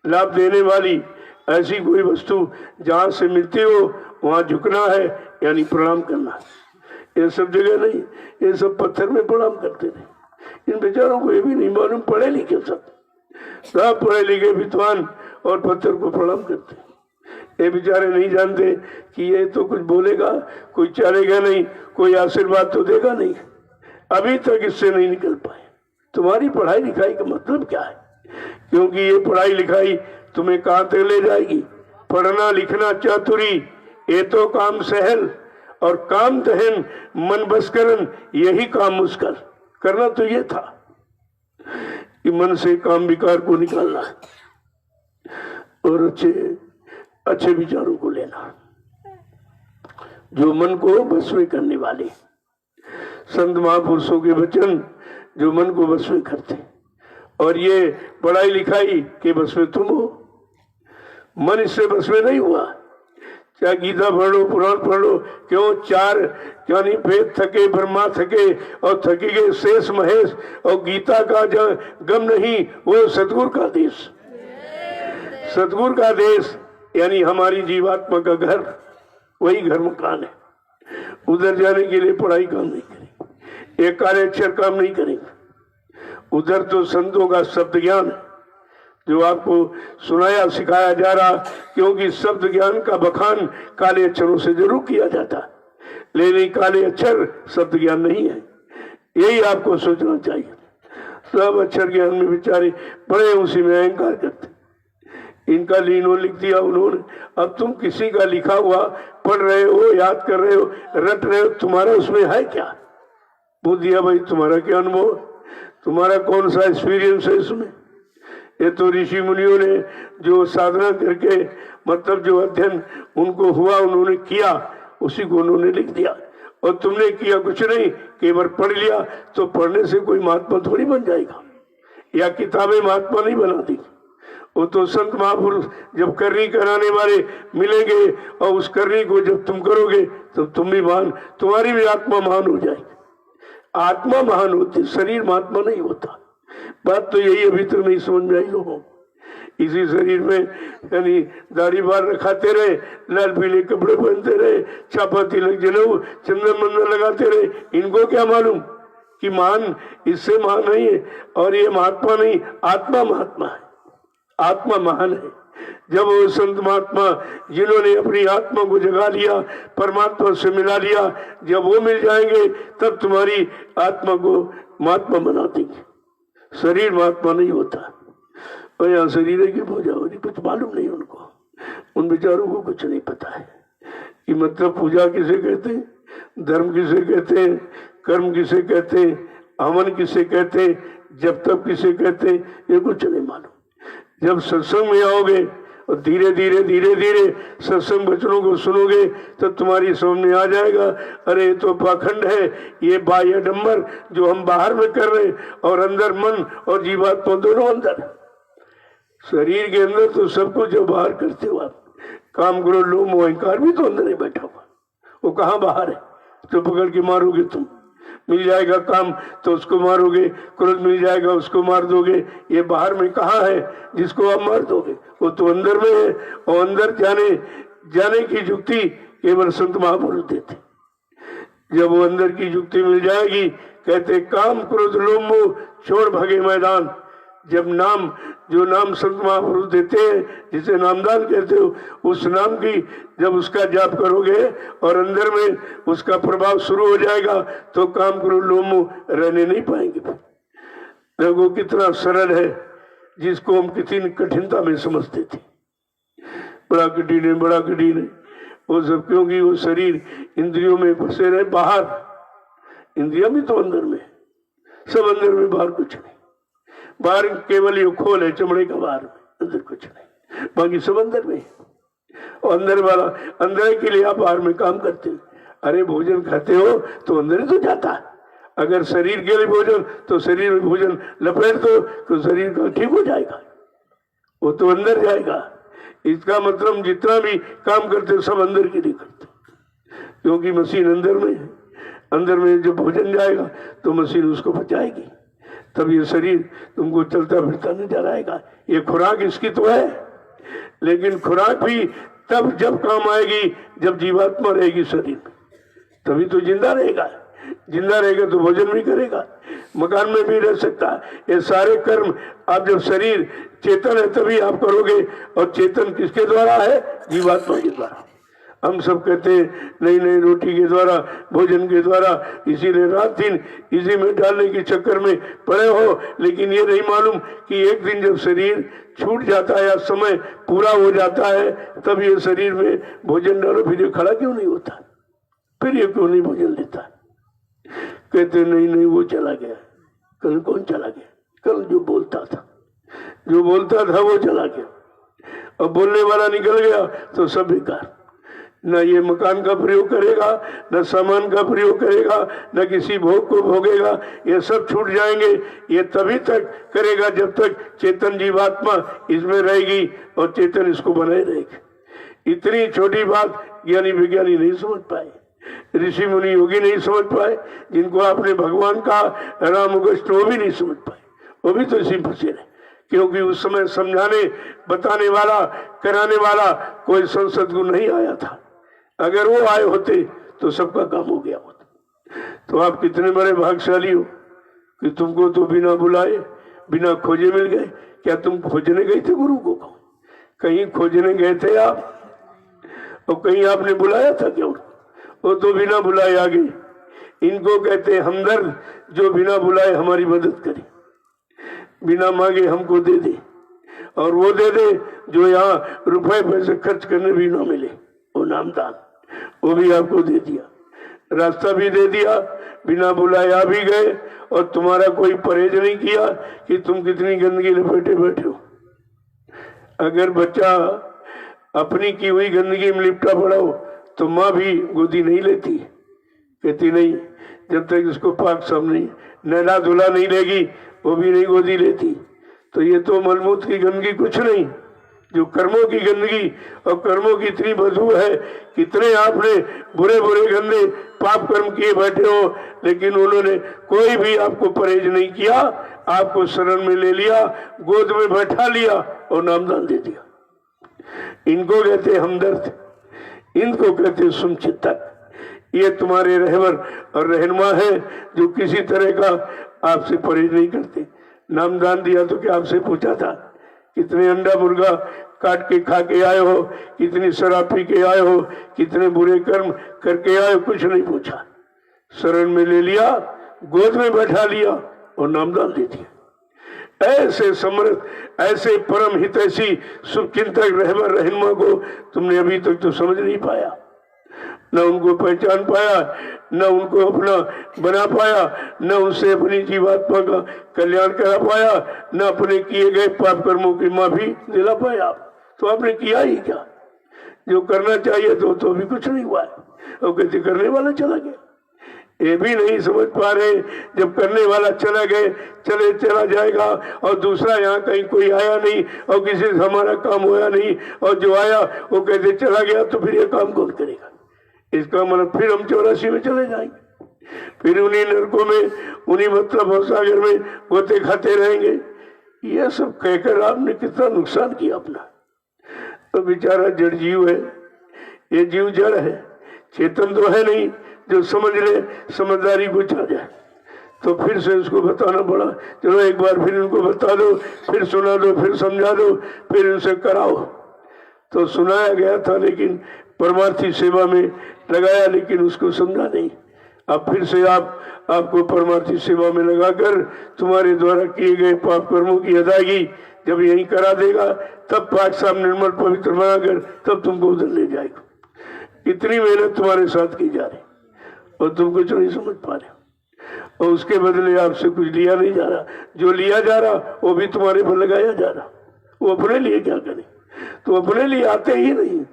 लाभ देने वाली ऐसी कोई वस्तु जहां से मिलती हो वहां झुकना है, यानी प्रणाम करना है। ये सब जगह नहीं, ये सब पत्थर में प्रणाम करते थे। इन बेचारों को ये भी नहीं मालूम, पढ़े लिखे सब पढ़े लिखे विद्वान और पत्थर को प्रणाम करते। ये बेचारे नहीं जानते कि ये तो कुछ बोलेगा, कोई चलेगा नहीं, कोई आशीर्वाद तो देगा नहीं। अभी तक इससे नहीं निकल पाए। तुम्हारी पढ़ाई लिखाई का मतलब क्या है, क्योंकि ये पढ़ाई लिखाई तुम्हें कहां तक ले जाएगी। पढ़ना लिखना चातुरी ये तो काम सहल और काम दहन मन बस करन, यही काम मुश्किल। करना तो ये था कि मन से काम विकार को निकालना और अच्छे विचारों को लेना जो मन को बस में करने वाले। संत महापुरुषों के वचन जो मन को बस में करते, और ये पढ़ाई लिखाई के बस में तुम हो। मन इससे बस में नहीं हुआ। चाहे गीता पढ़ लो, पुराण पढ़ लो, क्यों चार यानी वेद थके, ब्रह्मा थके और थके गए शेष महेश, और गीता का जो गम नहीं वो सतगुरु का देश। सतगुरु का देश यानी हमारी जीवात्मा का घर, वही घर मकान है। उधर जाने के लिए पढ़ाई काम नहीं करेंगे, एक कार्य अक्षर काम नहीं करेंगे। उधर तो संतों का शब्द ज्ञान है जो आपको सुनाया सिखाया जा रहा, क्योंकि शब्द ज्ञान का बखान काले अक्षरों से जरूर किया जाता है, लेकिन काले अक्षर शब्द ज्ञान नहीं है। यही आपको सोचना चाहिए। सब अक्षर ज्ञान में बेचारे पढ़े, उसी में अहंकार करते। इनका लीनो लिख दिया उन्होंने, अब तुम किसी का लिखा हुआ पढ़ रहे हो, याद कर रहे हो, रट रहे हो, तुम्हारा उसमें है क्या? पूछ दिया भाई तुम्हारा क्या अनुभव, तुम्हारा कौन सा एक्सपीरियंस है इसमें? ये तो ऋषि मुनियों ने जो साधना करके मतलब जो अध्ययन उनको हुआ, उन्होंने किया, उसी को उन्होंने लिख दिया। और तुमने किया कुछ नहीं, केवल पढ़ लिया। तो पढ़ने से कोई महात्मा थोड़ी बन जाएगा, या किताबें महात्मा नहीं बनाती। वो तो संत महापुरुष जब करनी कराने वाले मिलेंगे और उस करनी को जब तुम करोगे तो तुम भी महान, तुम्हारी भी आत्मा महान हो जाएगी। आत्मा महान होती, शरीर महात्मा नहीं होता। बात तो यही अभी तक नहीं समझ में आई लोगों। इसी शरीर में यानी दाढ़ी बाल रखाते रहे, लाल पीले कपड़े पहनते रहे, छापा तिलक जनेऊ चंदन मंदन लगाते रहे। इनको क्या मालूम कि महान इससे महान नहीं है, और ये महात्मा नहीं, आत्मा महात्मा है, आत्मा महान है। जब वो संत महात्मा जिन्होंने अपनी आत्मा को जगा लिया, परमात्मा से मिला लिया, जब वो मिल जाएंगे तब तुम्हारी आत्मा को महात्मा बना देंगे। शरीर महात्मा नहीं होता। और यहाँ शरीर की पूजा हो रही, कुछ मालूम नहीं उनको, उन बेचारों को कुछ नहीं पता है कि मतलब पूजा किसे कहते हैं, धर्म किसे कहते हैं, कर्म किसे कहते हैं, हवन किसे कहते हैं, जब तक किसे कहते हैं, ये कुछ नहीं मालूम। जब सत्संग में आओगे और धीरे धीरे धीरे धीरे सत्संग वचनों को सुनोगे तो तुम्हारी समझ में आ जाएगा, अरे ये तो पाखंड है, ये बाह्य डंबर जो हम बाहर में कर रहे हैं, और अंदर मन और जीवात्मा दोनों अंदर। शरीर के अंदर तो सब कुछ जो बाहर करते हो आप, काम करो, लोभ मोह अहंकार भी तो अंदर ही बैठा हुआ, वो कहाँ बाहर है? तो पकड़ के मारोगे तुम, मिल जाएगा काम तो उसको मारोगे, क्रोध मिल जाएगा उसको मार दोगे, ये बाहर में कहाँ है जिसको आप मार दोगे? वो तो अंदर में है। और अंदर जाने की युक्ति केवल संत महापुरुष देते। जब वो अंदर की युक्ति मिल जाएगी, कहते काम क्रोध लोभ मोह छोड़ भागे मैदान। जब जो नाम संत महापुरुष देते हैं, जिसे नामदान कहते हो, उस नाम की जब उसका जाप करोगे और अंदर में उसका प्रभाव शुरू हो जाएगा तो काम क्रोध लोभ मोह रहने नहीं पाएंगे। देखो कितना सरल है, जिसको हम कितनी कठिनता में समझते थे, बड़ा कठिन है, बड़ा कठिन है। वो सब क्योंकि वो शरीर इंद्रियों में फंसे रहे। बाहर इंद्रिया भी तो अंदर में, सब अंदर में, बाहर कुछ नहीं। बाहर केवल ये खोल है चमड़े का, बाहर में, अंदर कुछ नहीं, बाकी सब अंदर में। और अंदर वाला अंदर के लिए आप बाहर में काम करते हो। अरे भोजन खाते हो तो अंदर ही तो जाता। अगर शरीर के लिए भोजन तो शरीर में भोजन लपेट दो तो शरीर का ठीक हो जाएगा, वो तो अंदर जाएगा। इसका मतलब जितना भी काम करते हो सब अंदर के लिए करते, क्योंकि मशीन अंदर में है। अंदर में जब भोजन जाएगा तो मशीन उसको पचाएगी, तब ये शरीर तुमको चलता फिरता नजर आएगा। ये खुराक इसकी तो है, लेकिन खुराक भी तब जब काम आएगी जब जीवात्मा रहेगी शरीर में, तभी तो जिंदा रहेगा। जिंदा रहेगा तो भोजन भी करेगा, मकान में भी रह सकता है। ये सारे कर्म आप जब शरीर चेतन है तभी आप करोगे, और चेतन किसके द्वारा है? जीवात्मा के द्वारा। हम सब कहते हैं नई नई रोटी के द्वारा, भोजन के द्वारा, इसीलिए रात दिन इसी में डालने के चक्कर में पड़े हो। लेकिन ये नहीं मालूम कि एक दिन जब शरीर छूट जाता है या समय पूरा हो जाता है, तब ये शरीर में भोजन डालो, फिर ये खड़ा क्यों नहीं होता, फिर ये क्यों नहीं भोजन लेता? कहते नहीं वो चला गया। कल कौन चला गया? कल जो बोलता था वो चला गया, और बोलने वाला निकल गया तो सब बेकार। न ये मकान का प्रयोग करेगा, न सामान का प्रयोग करेगा, न किसी भोग को भोगेगा, ये सब छूट जाएंगे। ये तभी तक करेगा जब तक चेतन जीवात्मा इसमें रहेगी और चेतन इसको बनाए रहेगी। इतनी छोटी बात ज्ञानी विज्ञानी नहीं समझ पाए, ऋषि मुनि योगी नहीं समझ पाए, जिनको आपने भगवान का राम उगस्ट वो भी नहीं समझ पाए, वो भी तो इसी फंसे रहे। क्योंकि उस समय समझाने बताने वाला कराने वाला कोई संसद को नहीं आया था। अगर वो आए होते तो सबका काम हो गया होता। तो आप कितने बड़े भाग्यशाली हो कि तुमको तो बिना बुलाए बिना खोजे मिल गए। क्या तुम खोजने गए थे गुरु को? कहीं खोजने गए थे आप? और कहीं आपने बुलाया था क्या? वो तो बिना बुलाए आ गए। इनको कहते हैं हमदर्द, जो बिना बुलाए हमारी मदद करे, बिना मांगे हमको दे दे। और वो दे दे जो यहाँ रुपए पैसे खर्च करने भी ना मिले, वो नामदान, वो भी आपको दे दिया, रास्ता भी दे दिया, बिना बुलाए आ भी गए। और तुम्हारा कोई परहेज नहीं किया कि तुम कितनी गंदगी लपेटे बैठे हो। अगर बच्चा अपनी की हुई गंदगी में लिपटा पड़ा हो तो माँ भी गोदी नहीं लेती, कहती नहीं, जब तक इसको पाक सामने नहला धुला नहीं लेगी वो भी नहीं गोदी लेती। तो ये तो मलमूत्र की गंदगी कुछ नहीं, जो कर्मों की गंदगी और कर्मों की इतनी बदबू है। कितने आपने बुरे बुरे गंदे पाप कर्म किए बैठे हो, लेकिन उन्होंने कोई भी आपको परहेज नहीं किया, आपको शरण में ले लिया, गोद में बैठा लिया और नामदान दे दिया। इनको कहते हमदर्द, इनको कहते सुमचिंतक। ये तुम्हारे रहबर और रहनुमा है, जो किसी तरह का आपसे परहेज नहीं करते। नामदान दिया तो क्या आपसे पूछा था कितने अंडा मुर्गा काट के खा के आए हो, कितनी शराब पी के आए हो, कितने बुरे कर्म करके आए हो? कुछ नहीं पूछा, शरण में ले लिया, गोद में बैठा लिया और नामदान दे दिया। ऐसे समर्थ, ऐसे परम हितैषी शुभचिंतक रहबर रहनुमा को तुमने अभी तक तो समझ नहीं पाया, न उनको पहचान पाया, न उनको अपना बना पाया, न उनसे अपनी जीवात्मा का कल्याण करा पाया, न अपने किए गए पाप कर्मों की माफी दिला पाया। तो आपने किया ही क्या? जो करना चाहिए तो भी कुछ नहीं हुआ है, और कहते करने वाला चला गया। ये भी नहीं समझ पा रहे। जब करने वाला चला जाएगा और दूसरा यहाँ कहीं कोई आया नहीं और किसी से हमारा काम होया नहीं और जो आया वो कहते चला गया, तो फिर ये काम कौन करेगा? इसका मतलब फिर हम 84 में चले जाएंगे, फिर उन्हीं नरकों में, उन्हीं मतलब भवसागर में गोते खाते रहेंगे। ये सब कहकर आपने कितना नुकसान किया अपना। तो बेचारा जड़ जीव है, ये जीव जड़ है, चेतन तो है नहीं जो समझ ले, समझदारी को आ जाए। तो फिर से उसको बताना पड़ा, चलो एक बार फिर इनको बता दो, फिर सुना दो, फिर समझा दो, फिर इनसे कराओ। तो सुनाया गया था, लेकिन परमार्थी सेवा में लगाया, लेकिन उसको समझा नहीं। अब फिर से आपको परमार्थी सेवा में लगाकर तुम्हारे द्वारा किए गए पाप कर्मों की अदायगी जब यही करा देगा, तब पाक साहब निर्मल पवित्र बनाकर तब तुमको उधर ले जाएगा। इतनी मेहनत तुम्हारे साथ की जा रही और तुम कुछ नहीं समझ पा रहे, और उसके बदले आपसे कुछ लिया नहीं जा रहा। जो लिया जा रहा वो भी तुम्हारे पर लगाया जा रहा। वो अपने लिए क्या करे? तो अपने लिए आते ही नहीं।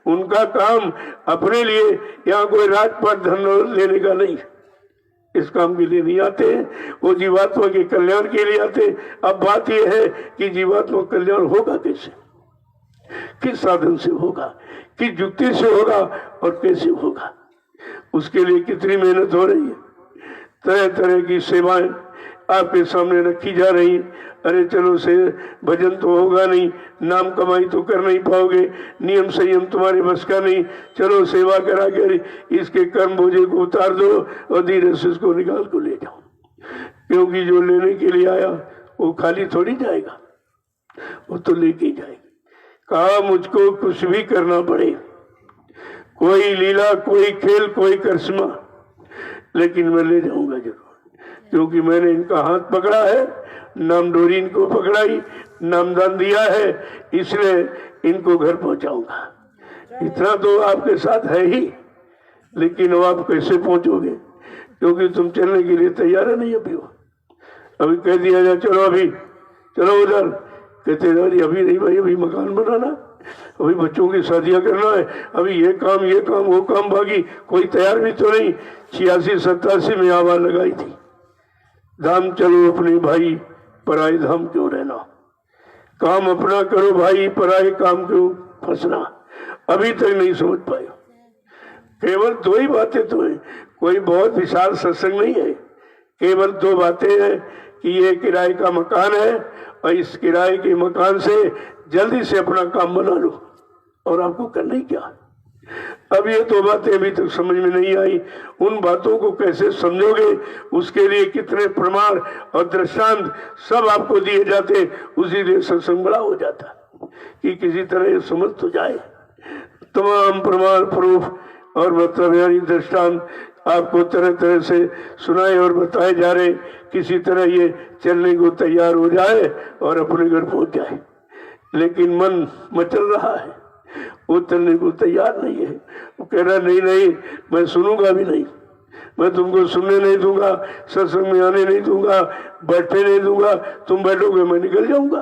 उनका काम अपने लिए, यहाँ कोई राजपाट धन लेने का नहीं, इस काम के लिए नहीं आते हैं। वो जीवात्मा के कल्याण के लिए आते। अब बात यह है कि जीवात्मा कल्याण होगा कैसे, किस साधन से होगा, किस युक्ति से होगा और कैसे होगा, उसके लिए कितनी मेहनत हो रही है। तरह तरह की सेवाएं आपके सामने रखी जा रही। अरे चलो से भजन तो होगा नहीं, नाम कमाई तो कर नहीं पाओगे, नियम संयम तुम्हारे बस का नहीं, चलो सेवा करा कर इसके कर्म बोझे को उतार दो और धीरे से इसको निकाल को ले जाओ। क्योंकि जो लेने के लिए आया वो खाली थोड़ी जाएगा, वो तो लेके जाएगा। कहा मुझको कुछ भी करना पड़े, कोई लीला, कोई खेल, कोई करिश्मा, लेकिन मैं ले जाऊंगा जरूर, क्योंकि मैंने इनका हाथ पकड़ा है, नाम डोरी इनको पकड़ाई, नामदान दिया है, इसलिए इनको घर पहुंचाऊंगा। इतना तो आपके साथ है ही, लेकिन अब आप कैसे पहुंचोगे? क्योंकि तुम चलने के लिए तैयार है नहीं। अभी कह दिया जाए चलो अभी चलो उधर, कहते अभी नहीं भाई, अभी मकान बनाना, अभी बच्चों की शादियां करना है, अभी ये काम वो काम, बाकी कोई तैयार भी तो नहीं। 86-87 में आवाज लगाई थी, धाम चलो अपने भाई, पराए धाम क्यों रहना, काम अपना करो भाई, पराए काम क्यों फंसना। अभी तक नहीं समझ पाए। केवल 2 ही बातें तो है, कोई बहुत विशाल सत्संग नहीं है। केवल 2 बातें हैं कि ये किराए का मकान है और इस किराए के मकान से जल्दी से अपना काम बना लो, और आपको करना ही क्या। अब ये 2 बातें अभी तक समझ में नहीं आई। उन बातों को कैसे समझोगे, उसके लिए कितने प्रमाण और दृष्टांत सब आपको दिए जाते, उसी लिए सत्संग बड़ा हो जाता कि किसी तरह ये समझ तो जाए। तमाम प्रमाण प्रूफ और मतलब यानी दृष्टांत आपको तरह तरह से सुनाए और बताए जा रहे, किसी तरह ये चलने को तैयार हो जाए और अपने घर पहुंच जाए। लेकिन मन मचल रहा है, वो चलने को तैयार नहीं है। वो कह रहा नहीं, मैं सुनूंगा भी नहीं, मैं तुमको सुनने नहीं दूंगा, सत्संग में आने नहीं दूंगा, बैठने नहीं दूंगा। तुम बैठोगे मैं निकल जाऊंगा,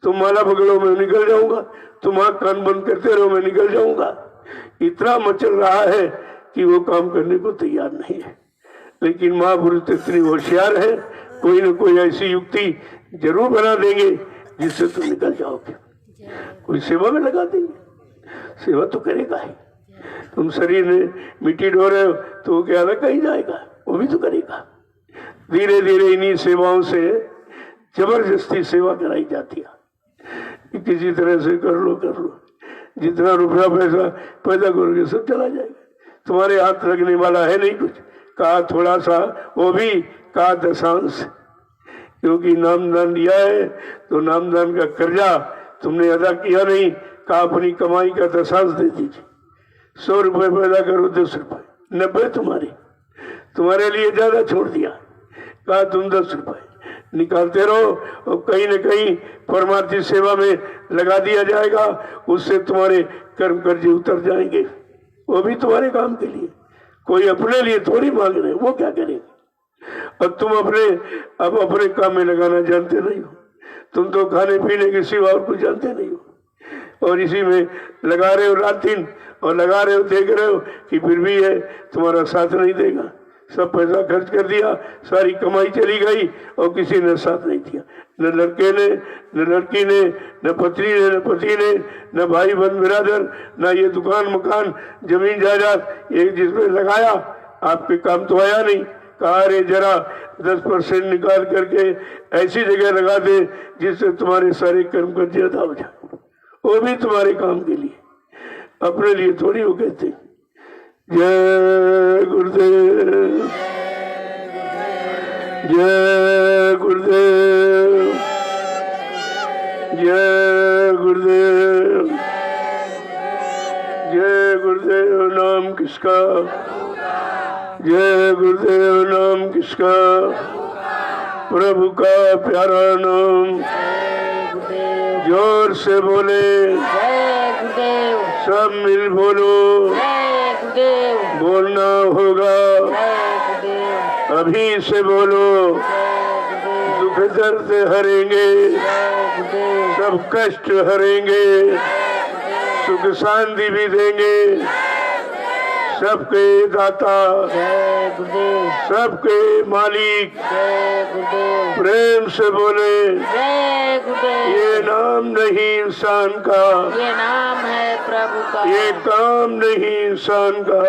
तुम माला पकड़ो मैं निकल जाऊंगा, तुम आँख कान बंद करते रहो मैं निकल जाऊंगा। इतना मचल रहा है कि वो काम करने को तैयार नहीं है। लेकिन महापुरुष इतनी होशियार है, कोई न कोई ऐसी युक्ति जरूर बना देंगे जिससे तुम निकल जाओगे। कोई सेवा में लगा देंगे, सेवा तो करेगा ही। तुम शरीर में मिट्टी ढो रहे हो तो वो क्या अलग कहीं जाएगा, वो भी तो करेगा। धीरे धीरे इन्हीं सेवाओं से जबरदस्ती सेवा कराई जाती है। किसी तरह से कर लो, जितना रुपया पैसा पैदा करोगे सब चला जाएगा। तुम्हारे हाथ लगने वाला है नहीं कुछ, कहा थोड़ा सा, वो भी कहा 10 क्योंकि नामदान दिया है तो नामदान का कर्जा तुमने अदा किया नहीं, कहा अपनी कमाई का 10 दे दीजिए। 100 रुपये पैदा करो, 10 रुपये, 90 तुम्हारे लिए ज्यादा छोड़ दिया, कहा तुम 10 रुपये निकालते रहो और कहीं न कहीं परमार्थी सेवा में लगा दिया जाएगा। उससे तुम्हारे कर्म कर्जे उतर जाएंगे, वो भी तुम्हारे काम के लिए। कोई अपने लिए थोड़ी मांग रहे, वो क्या करेंगे। और तुम अपने काम में लगाना जानते नहीं हो, तुम तो खाने पीने के सिवा और कुछ जानते नहीं हो, और इसी में लगा रहे हो रात दिन, और लगा रहे हो, देख रहे हो कि फिर भी है तुम्हारा साथ नहीं देगा। सब पैसा खर्च कर दिया, सारी कमाई चली गई और किसी ने साथ नहीं दिया, न लड़के ने, न लड़की ने, न पत्नी ने, न पति ने, न भाई बहन बिरादर, न ये दुकान मकान जमीन जायदाद एक जिसमें लगाया, आपके काम तो आया नहीं। कहा अरे जरा 10% निकाल करके ऐसी जगह लगा दे जिससे तुम्हारे सारे कर्म का ज्यादा हो जाए, वो भी तुम्हारे काम के लिए, अपने लिए थोड़ी वो कहते। जय गुरुदेव, जय गुरुदेव, जय गुरुदेव, जय गुरुदेव। नाम किसका, जय गुरुदेव। नाम किसका, प्रभु का प्यारा नाम। जोर से बोले, जय गुरुदेव, सब मिल बोलो, जय गुरुदेव, बोलना होगा, जय गुरुदेव, अभी से बोलो। दुख दर्द हरेंगे, सब कष्ट हरेंगे, सुख शांति भी देंगे, सबके दाता, जय गुरुदेव, सबके मालिक। जय गुरुदेव, प्रेम से बोले, जय गुरुदेव। ये नाम नहीं इंसान का, ये नाम है प्रभु का, ये काम नहीं इंसान का।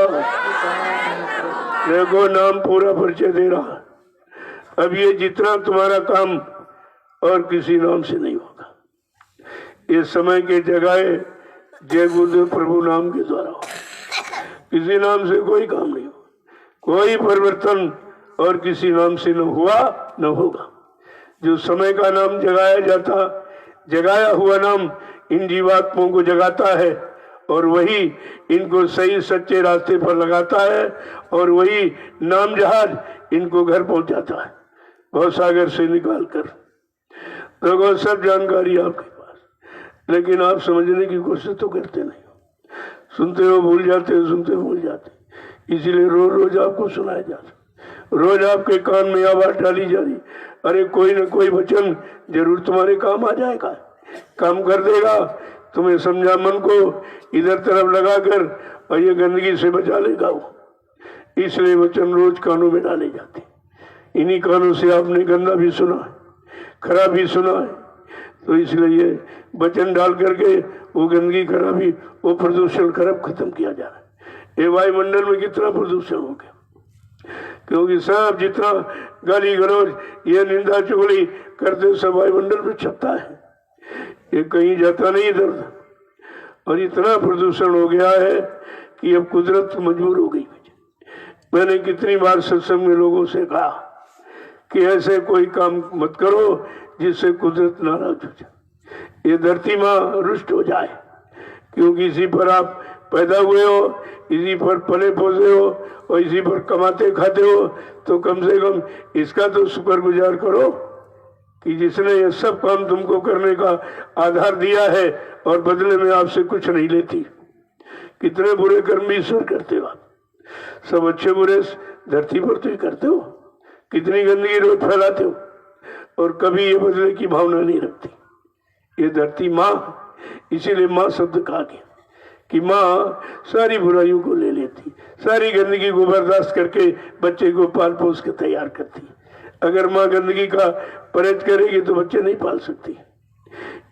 देखो नाम पूरा परिचय दे रहा। अब ये जितना तुम्हारा काम और किसी नाम से नहीं होगा, ये समय के जगह जय गुरुदेव प्रभु नाम के द्वारा हो, किसी नाम से कोई काम नहीं हो, कोई परिवर्तन और किसी नाम से न हुआ न होगा। जो समय का नाम जगाया जाता, जगाया हुआ नाम इन जीवात्माओं को जगाता है और वही इनको सही सच्चे रास्ते पर लगाता है और वही नाम जहाज इनको घर पहुंचाता है भव सागर से निकाल कर। तो सब जानकारी आपके पास, लेकिन आप समझने की कोशिश तो करते नहीं हो, सुनते हो भूल जाते हो, सुनते हो भूल जाते, इसीलिए रोज रोज आपको सुनाया जाता, रोज आपके कान में आवाज डाली जा रही, अरे कोई न कोई वचन जरूर तुम्हारे काम आ जाएगा, काम कर देगा, तुम्हें समझा मन को इधर तरफ लगाकर और ये गंदगी से बचा लेगा वो। इसलिए वचन रोज कानों में डाले जाते, इन्हीं कानों से आपने गंदा भी सुना है, खराब भी सुना है, तो इसलिए ये वचन डाल करके वो गंदगी खराबी, वो प्रदूषण खराब खत्म किया जा रहा है। ये वायुमंडल में कितना प्रदूषण हो गया, क्योंकि सब जितना गाली गलौज ये निंदा चुगली करते सब वायुमंडल में छपता है, ये कहीं जाता नहीं इधर। और इतना प्रदूषण हो गया है कि अब कुदरत मजबूर हो गई। मैंने कितनी बार सत्संग में लोगों से कहा कि ऐसे कोई काम मत करो जिससे कुदरत नाराज हो जाए, ये धरती माँ रुष्ट हो जाए, क्योंकि इसी पर आप पैदा हुए हो, इसी पर पले पोसे हो और इसी पर कमाते खाते हो, तो कम से कम इसका तो शुक्रगुजार करो कि जिसने ये सब काम तुमको करने का आधार दिया है और बदले में आपसे कुछ नहीं लेती। कितने बुरे कर्म भी ईश्वर करते हो आप, सब अच्छे बुरे धरती पर तो ही करते हो, कितनी गंदगी रोज फैलाते हो और कभी ये बदले की भावना नहीं रखती। ये धरती माँ, इसीलिए माँ शब्द कहा गया कि माँ सारी बुराइयों को ले लेती, सारी गंदगी को बर्दाश्त करके बच्चे को पाल पोस के तैयार करती। अगर माँ गंदगी का परहेज करेगी तो बच्चे नहीं पाल सकती।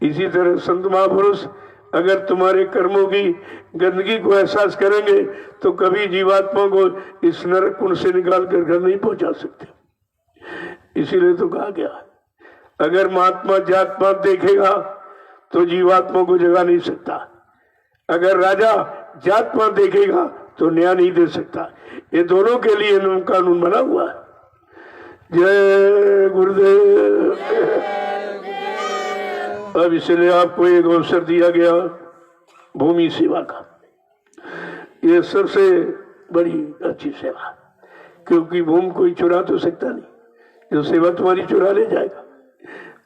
इसी तरह संत महापुरुष अगर तुम्हारे कर्मों की गंदगी को एहसास करेंगे तो कभी जीवात्मा को इस नरक कुंड से निकाल कर घर नहीं पहुंचा सकते। इसीलिए तो कहा गया, अगर महात्मा जात पात देखेगा तो जीवात्मा को जगा नहीं सकता, अगर राजा जात पात देखेगा तो न्याय नहीं दे सकता। ये दोनों के लिए नियम कानून बना हुआ है। जय गुरुदेव। अब इसलिए आपको एक अवसर दिया गया भूमि सेवा का, ये सबसे बड़ी अच्छी सेवा, क्योंकि भूमि कोई चुरा तो सकता नहीं, जो सेवा तुम्हारी चुरा ले जाएगा।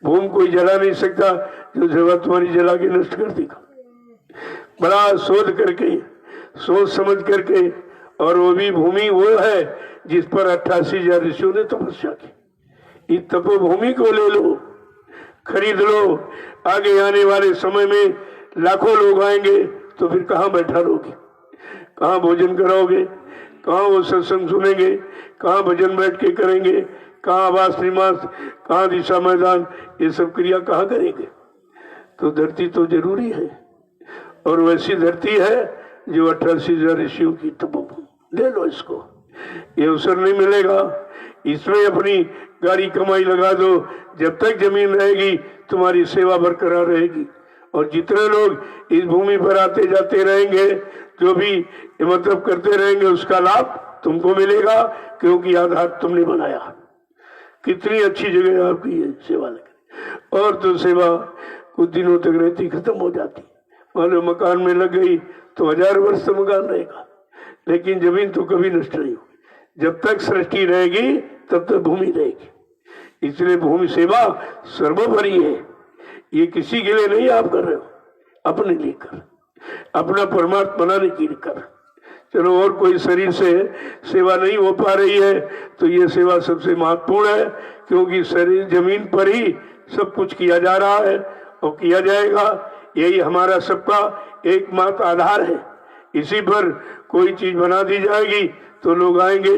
भूमि कोई जला नहीं सकता, जो सेवा तुम्हारी जला के नष्ट कर देगा। बड़ा शोध करके, सोच समझ करके, और वो भी भूमि वो है जिस पर 88,000 ऋषियों ने तपस्या की। इस तपोभूमि को ले लो, खरीद लो, आगे आने वाले समय में लाखों लोग आएंगे तो फिर कहाँ बैठा रहोगे, कहाँ भोजन कराओगे, कहाँ वो सत्संग सुनेंगे, कहाँ भजन बैठ के करेंगे, कहाँ आवास निवास, कहाँ दिशा मैदान, ये सब क्रिया कहाँ करेंगे। तो धरती तो जरूरी है, और वैसी धरती है जो 88,000 ऋषियों की तपोभूमि। ले लो इसको, ये अवसर नहीं मिलेगा। इसमें अपनी गाड़ी कमाई लगा दो, जब तक जमीन रहेगी तुम्हारी सेवा बरकरार रहेगी। और जितने लोग इस भूमि पर आते जाते रहेंगे, जो भी मतलब करते रहेंगे, उसका लाभ तुमको मिलेगा, क्योंकि आधार तुमने बनाया। कितनी अच्छी जगह आपकी ये सेवा लगे। और तो सेवा कुछ दिनों तक रहती, खत्म हो जाती। मान लो मकान में लग गई तो 1000 वर्ष तो मकान रहेगा, लेकिन जमीन तो कभी नष्ट नहीं होगी। जब तक सृष्टि रहेगी तब तक भूमि रहेगी। इसलिए भूमि सेवा सर्वोपरि है। ये किसी के लिए नहीं आप कर रहे हो, अपने लिए कर, अपना परमार्थ बनाने के लिए कर। चलो, और कोई शरीर से सेवा नहीं हो पा रही है तो ये सेवा सबसे महत्वपूर्ण है, क्योंकि शरीर जमीन पर ही सब कुछ किया जा रहा है और किया जाएगा। यही हमारा सबका एकमात्र आधार है। इसी पर कोई चीज बना दी जाएगी तो लोग आएंगे,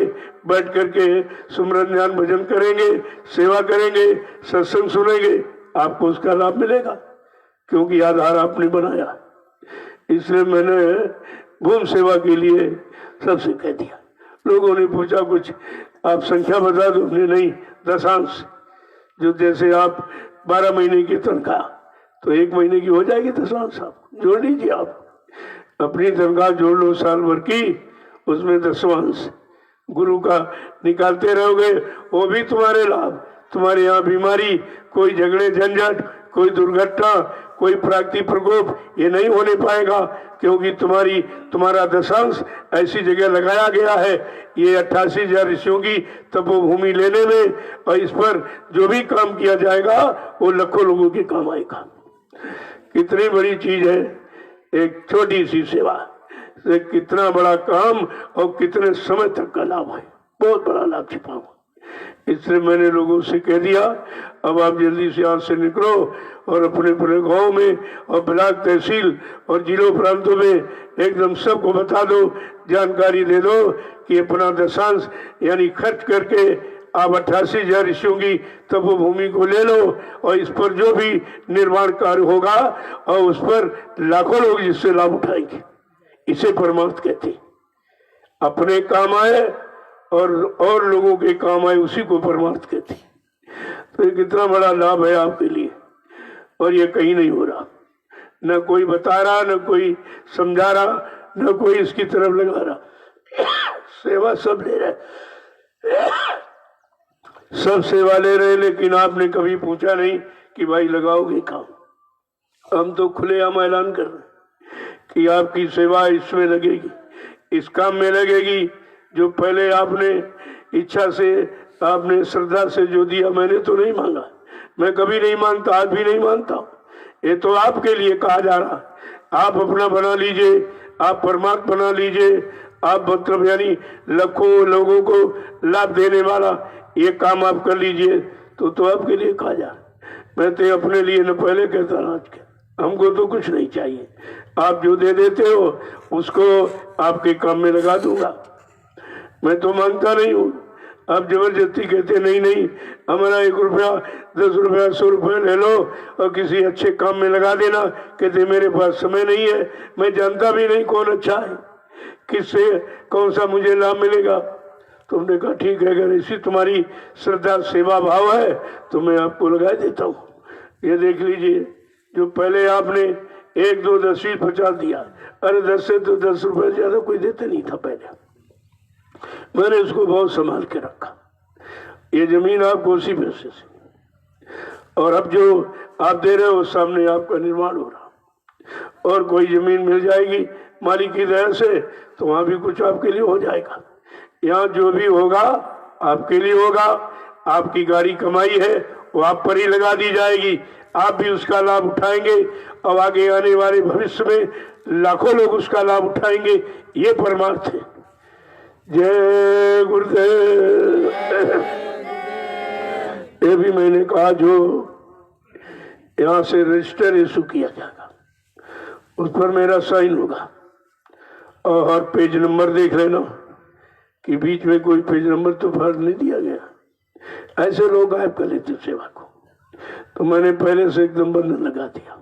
बैठ करके सुमरन ध्यान भजन करेंगे, सेवा करेंगे, सत्संग सुनेंगे, आपको उसका लाभ मिलेगा, क्योंकि आधार आपने बनाया। इसलिए मैंने भूमि सेवा के लिए सबसे कह दिया। लोगों ने पूछा कुछ आप संख्या बता दो, नहीं, दशांश। जो जैसे आप 12 महीने की तनख्वाह, तो 1 महीने की हो जाएगी दशांश। आप जोड़ लीजिए, आप अपनी तनख्वाह जोड़ लो साल भर की, उसमें दशमांश गुरु का निकालते रहोगे, वो भी तुम्हारे लाभ। तुम्हारे यहाँ बीमारी, कोई झगड़े झंझट, कोई दुर्घटना, कोई प्राकृतिक प्रकोप, ये नहीं होने पाएगा, क्योंकि तुम्हारा दशांश ऐसी जगह लगाया गया है, ये 88,000 ऋषियों की तपोभूमि लेने में। और इस पर जो भी काम किया जाएगा वो लाखों लोगों के काम आएगा। कितनी बड़ी चीज है एक छोटी सी सेवा से, कितना बड़ा काम और कितने समय तक का लाभ है, बहुत बड़ा लाभ छिपा हुआ। इसलिए मैंने लोगों से कह दिया, अब आप जल्दी से यहाँ से निकलो और अपने अपने गांव में और ब्लॉक तहसील और जिलों प्रांतों में एकदम सबको बता दो, जानकारी दे दो कि अपना दशांश यानी खर्च करके आप 88,000 ऋषियों की तपोभूमि को ले लो, और इस पर जो भी निर्माण कार्य होगा और उस पर लाखों लोग जिससे लाभ उठाएंगे। इसे परमार्थ कहते हैं। अपने काम आए और लोगों के काम आए, उसी को परमार्थ कहते हैं। तो ये कितना बड़ा लाभ है आपके लिए, और ये कहीं नहीं हो रहा, न कोई बता रहा, न कोई समझा रहा, न कोई इसकी तरफ लगा रहा। सेवा सब ले रहे, सब सेवा ले रहे, लेकिन आपने कभी पूछा नहीं कि भाई लगाओगे काम। हम तो खुलेआम ऐलान कर रहे कि आपकी सेवा इसमें लगेगी, इस काम में लगेगी। जो पहले आपने इच्छा से, आपने श्रद्धा से जो दिया, मैंने तो नहीं मांगा, मैं कभी नहीं मांगता, आज भी नहीं मांगता। ये तो आपके लिए कहा जा रहा, आप अपना बना लीजिए, आप परमात्मा बना लीजिए, आप मतलब यानी लाखों लोगों को लाभ देने वाला ये काम आप कर लीजिए। तो आपके लिए कहा जा रहा। मैं तो अपने लिए न पहले कहता ना आज के, हमको तो कुछ नहीं चाहिए, आप जो दे देते हो उसको आपके काम में लगा दूंगा। मैं तो मांगता नहीं हूँ। आप जबरदस्ती कहते नहीं, हमारा 1 रुपया 10 रुपया 100 रुपया ले लो और किसी अच्छे काम में लगा देना। कहते मेरे पास समय नहीं है, मैं जानता भी नहीं कौन अच्छा है, किससे कौन सा मुझे लाभ मिलेगा। तुमने कहा ठीक है, अगर ऐसी तुम्हारी श्रद्धा सेवा भाव है तो मैं आपको लगा देता हूँ। ये देख लीजिए, जो पहले आपने 1 2 10 20 50 दिया, अरे 10 से तो 10 रुपये ज्यादा कोई देते नहीं था पहले। मैंने उसको बहुत संभाल के रखा। ये जमीन आपको उसी पैसे से, और अब जो आप दे रहे हो सामने आपका निर्माण हो रहा, और कोई जमीन मिल जाएगी मालिक की दया से तो वहां भी कुछ आपके लिए हो जाएगा। यहाँ जो भी होगा आपके लिए होगा। आपकी गाड़ी कमाई है वो आप पर ही लगा दी जाएगी, आप भी उसका लाभ उठाएंगे, और आगे आने वाले भविष्य में लाखों लोग उसका लाभ उठाएंगे। ये परमार्थ है। जय गुरुदेव। ये भी मैंने कहा, जो यहाँ से रजिस्टर इशू किया जाएगा उस पर मेरा साइन होगा, और पेज नंबर देख लेना, कि बीच में कोई पेज नंबर तो फाड़ नहीं दिया गया। ऐसे लोग गायब कर लेते सेवा को, तो मैंने पहले से एकदम बंधन लगा दिया।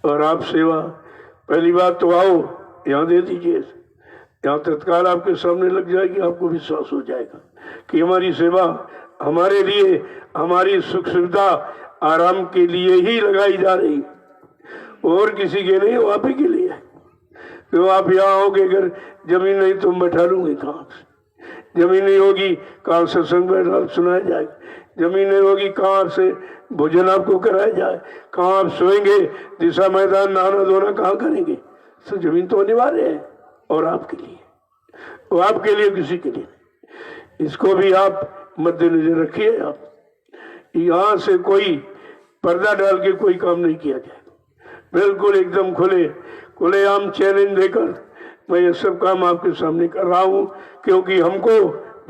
और आप सेवा पहली बात तो आओ यहाँ दे दीजिए, यहाँ तत्काल आपके सामने लग जाएगी, आपको विश्वास हो जाएगा कि हमारी सेवा हमारे लिए, हमारी सुख सुविधा आराम के लिए ही लगाई जा रही, और किसी के नहीं, वो आप ही के लिए। तो आप यहाँ आओगे, अगर जमीन नहीं तो बैठा लूंगी कहाँ से, जमीन नहीं होगी कहाँ से सत्संग बैठा सुनाया जाएगा, जमीन नहीं होगी कहाँ से भोजन आपको कराया जाए, कहाँ आप सोएंगे, दिशा मैदान नहाना धोना कहाँ करेंगे। तो जमीन तो अनिवार्य है, और आपके लिए, वो आपके लिए, किसी के लिए नहीं। इसको भी आप मद्देनजर रखिए। आप यहाँ से कोई पर्दा डाल के कोई काम नहीं किया जाएगा, बिल्कुल एकदम खुलेआम चैलेंज देकर मैं ये सब काम आपके सामने कर रहा हूँ, क्योंकि हमको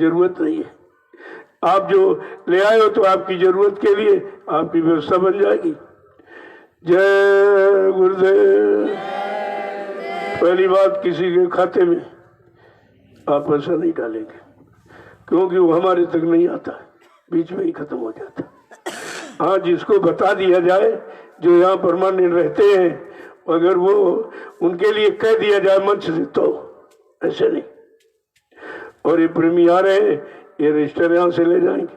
जरूरत नहीं है। आप जो ले आए हो तो आपकी जरूरत के लिए आपकी व्यवस्था बन जाएगी। जय गुरुदेव। पहली बात, किसी के खाते में आप पैसा नहीं डालेंगे, क्योंकि वो हमारे तक नहीं आता, बीच में ही खत्म हो जाता। हाँ, जिसको बता दिया जाए, जो यहाँ परमानेंट रहते हैं, अगर वो उनके लिए कह दिया जाए मंच से, तो ऐसे नहीं। और ये प्रेमी आ रहे हैं, ये रजिस्टर यहाँ से ले जाएंगे।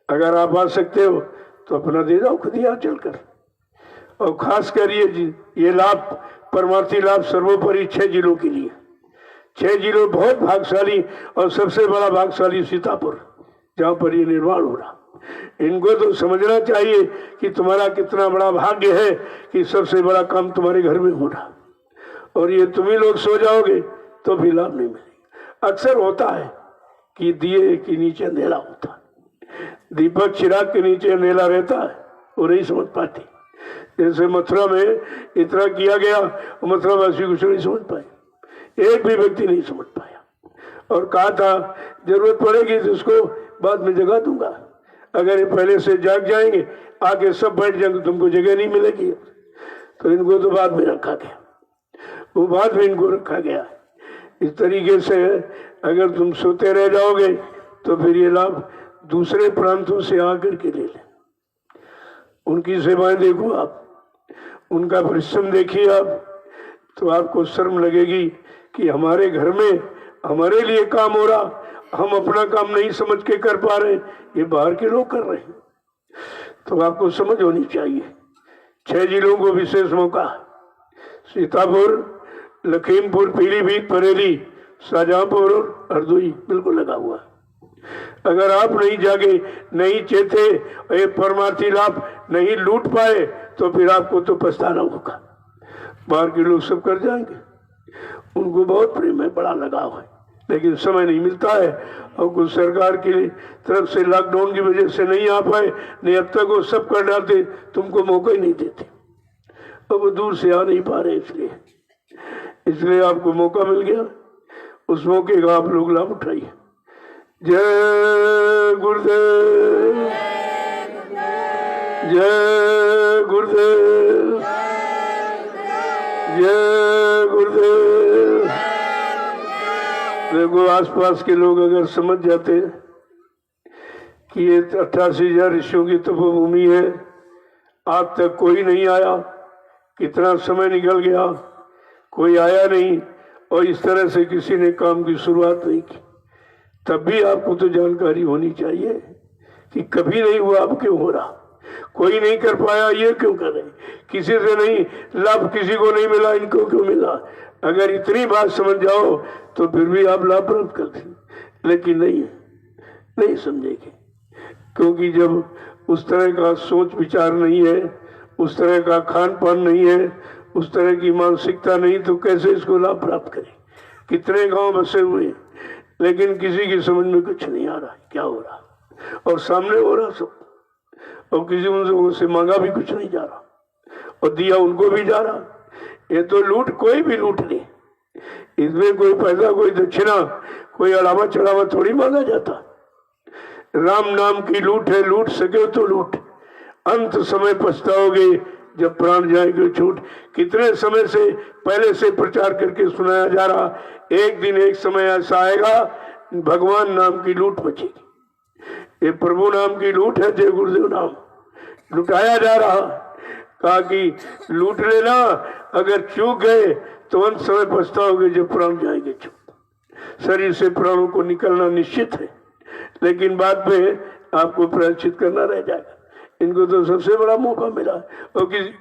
अगर आप आ सकते हो तो अपना दे जाओ खुद यहाँ चलकर। और खास कर ये लाभ, परमार्थी लाभ सर्वोपरि 6 जिलों के लिए। 6 जिलों बहुत भागशाली, और सबसे बड़ा भागशाली सीतापुर, जहाँ पर ये निर्माण हो रहा। इनको तो समझना चाहिए कि तुम्हारा कितना बड़ा भाग्य है कि सबसे बड़ा काम तुम्हारे घर में हो रहा, और ये तुम ही लोग सो जाओगे तो भी लाभ नहीं मिलेगा। अक्सर होता है कि दिए के नीचे अंधेरा होता है, दीपक चिराग के नीचे अंधेरा रहता है, वो नहीं समझ पाती। जैसे मथुरा में इतना किया गया, मथुरा वासी कुछ नहीं समझ पाए, एक भी व्यक्ति नहीं समझ पाया। और कहा था जरूरत पड़ेगी तो उसको बाद में जगह दूंगा, अगर ये पहले से जाग जाएंगे, आके सब बैठ जाएंगे, तुमको जगह नहीं मिलेगी। तो इनको तो बाद में रखा गया, वो बाद में इनको रखा गया। इस तरीके से अगर तुम सोते रह जाओगे तो फिर ये लाभ दूसरे प्रांतों से आकर के ले लें। उनकी सेवाएं देखो आप, उनका परिश्रम देखिए आप, तो आपको शर्म लगेगी कि हमारे घर में हमारे लिए काम हो रहा, हम अपना काम नहीं समझ के कर पा रहे, ये बाहर के लोग कर रहे हैं। तो आपको समझ होनी चाहिए। 6 जिलों को विशेष मौका, सीतापुर, लखीमपुर, पीलीभीत, बरेली, शाहजहांपुर और हरदोई बिल्कुल लगा हुआ। अगर आप नहीं जागे, नहीं चेते, ये परमार्थी लाभ नहीं लूट पाए, तो फिर आपको तो पछताना होगा। बाहर के लोग सब कर जाएंगे, उनको बहुत प्रेम है, बड़ा लगाव है, लेकिन समय नहीं मिलता है। और कुछ सरकार की तरफ से लॉकडाउन की वजह से नहीं आ पाए, नहीं अब तक वो सब कर डालते, तुमको मौका ही नहीं देते। अब वो दूर से आ नहीं पा रहे, इसलिए आपको मौका मिल गया, उस मौके का आप लोग लाभ उठाइए। जय गुरुदेव, जय गुरुदेव, जय गुरुदेव। देखो, आसपास के लोग अगर समझ जाते कि ये 88,000 ऋषियों की तपोभूमि है, आज तक कोई नहीं आया, कितना समय निकल गया, कोई आया नहीं, और इस तरह से किसी ने काम की शुरुआत नहीं की, तब भी आपको तो जानकारी होनी चाहिए कि कभी नहीं हुआ, अब क्यों हो रहा, कोई नहीं कर पाया, ये क्यों कर रहे, किसी से नहीं लाभ, किसी को नहीं मिला, इनको क्यों मिला। अगर इतनी बात समझ जाओ तो फिर भी आप लाभ प्राप्त करते, लेकिन नहीं समझेंगे, क्योंकि जब उस तरह का सोच विचार नहीं है, उस तरह का खान पान नहीं है, उस तरह की मानसिकता नहीं, तो कैसे इसको लाभ प्राप्त करें। कितने गांव बसे हुए हैं, लेकिन किसी की समझ में कुछ नहीं आ रहा क्या हो रहा, और सामने हो रहा सब, और किसी उनसे मांगा भी कुछ नहीं जा रहा, और दिया उनको भी जा रहा। ये तो लूट, कोई भी लूट ले, इसमें कोई पैसा, कोई दक्षिणा, कोई अलावा चढ़ावा थोड़ी मांगा जाता। राम नाम की लूट है, लूट सके तो लूट, अंत समय पछताओगे जब प्राण जाएंगे छूट। कितने समय से पहले से प्रचार करके सुनाया जा रहा, एक दिन एक समय ऐसा आएगा भगवान नाम की लूट मचेगी। ये प्रभु नाम की लूट है, जय गुरुदेव नाम लुटाया जा रहा। कहा कि लूट लेना, अगर चूक गए तो अंत समय पछताओगे जब प्राण जाएंगे छूट। शरीर से प्राणों को निकलना निश्चित है, लेकिन बाद में आपको प्रायश्चित करना रह जाएगा। इनको तो सबसे बड़ा मौका मिला और किसी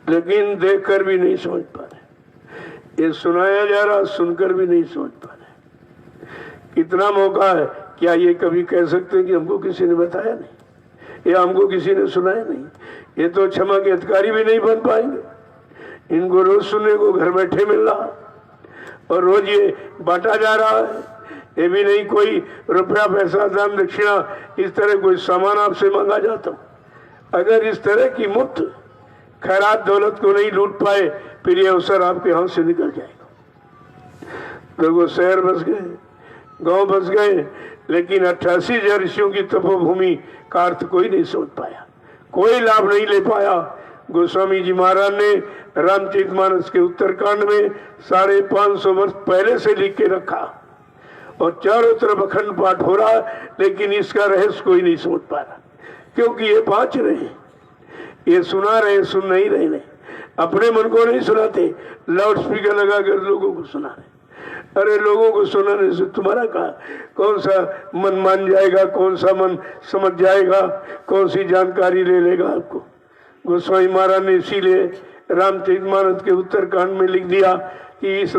लेकिन देखकर भी नहीं समझ पा रहे। ये सुनाया जा रहा, सुनकर भी नहीं समझ पा रहे। कितना मौका है, क्या ये कभी कह सकते हैं कि हमको किसी ने बताया नहीं, या हमको किसी ने सुनाया नहीं? ये तो क्षमा के अधिकारी भी नहीं बन पाएंगे। इनको रोज सुनने को घर बैठे मिल रहा और रोज ये बांटा जा रहा है। ये भी नहीं कोई रुपया पैसा दान दक्षिणा इस तरह कोई सामान आपसे मांगा जाता। अगर इस तरह की मुफ्त खैरात दौलत को नहीं लूट पाए, फिर ये अवसर आपके हाथ से निकल जाएगा। लोगों शहर बस गए, गांव बस गए, लेकिन 88,000 ऋषियों की तपोभूमि का अर्थ कोई नहीं सोच पाया, कोई लाभ नहीं ले पाया। गोस्वामी जी महाराज ने रामचरितमानस के उत्तरकांड में 550 वर्ष पहले से लिख के रखा और चारों तरफ अखंड पाठ हो रहा, लेकिन इसका रहस्य कोई नहीं समझ पा रहा, क्योंकि ये बाँच रहे हैं, ये सुना रहे, सुन नहीं रहे, अपने मन को नहीं सुनाते, लाउड स्पीकर लगा कर लोगों को सुना रहे। अरे लोगों को सुनाने से तुम्हारा कौन सा मन मान जाएगा, कौन सा मन समझ जाएगा, कौन सी जानकारी ले लेगा आपको? गोस्वामी महाराज ने इसीलिए रामचरितमानस के उत्तरकांड में लिख दिया कि इस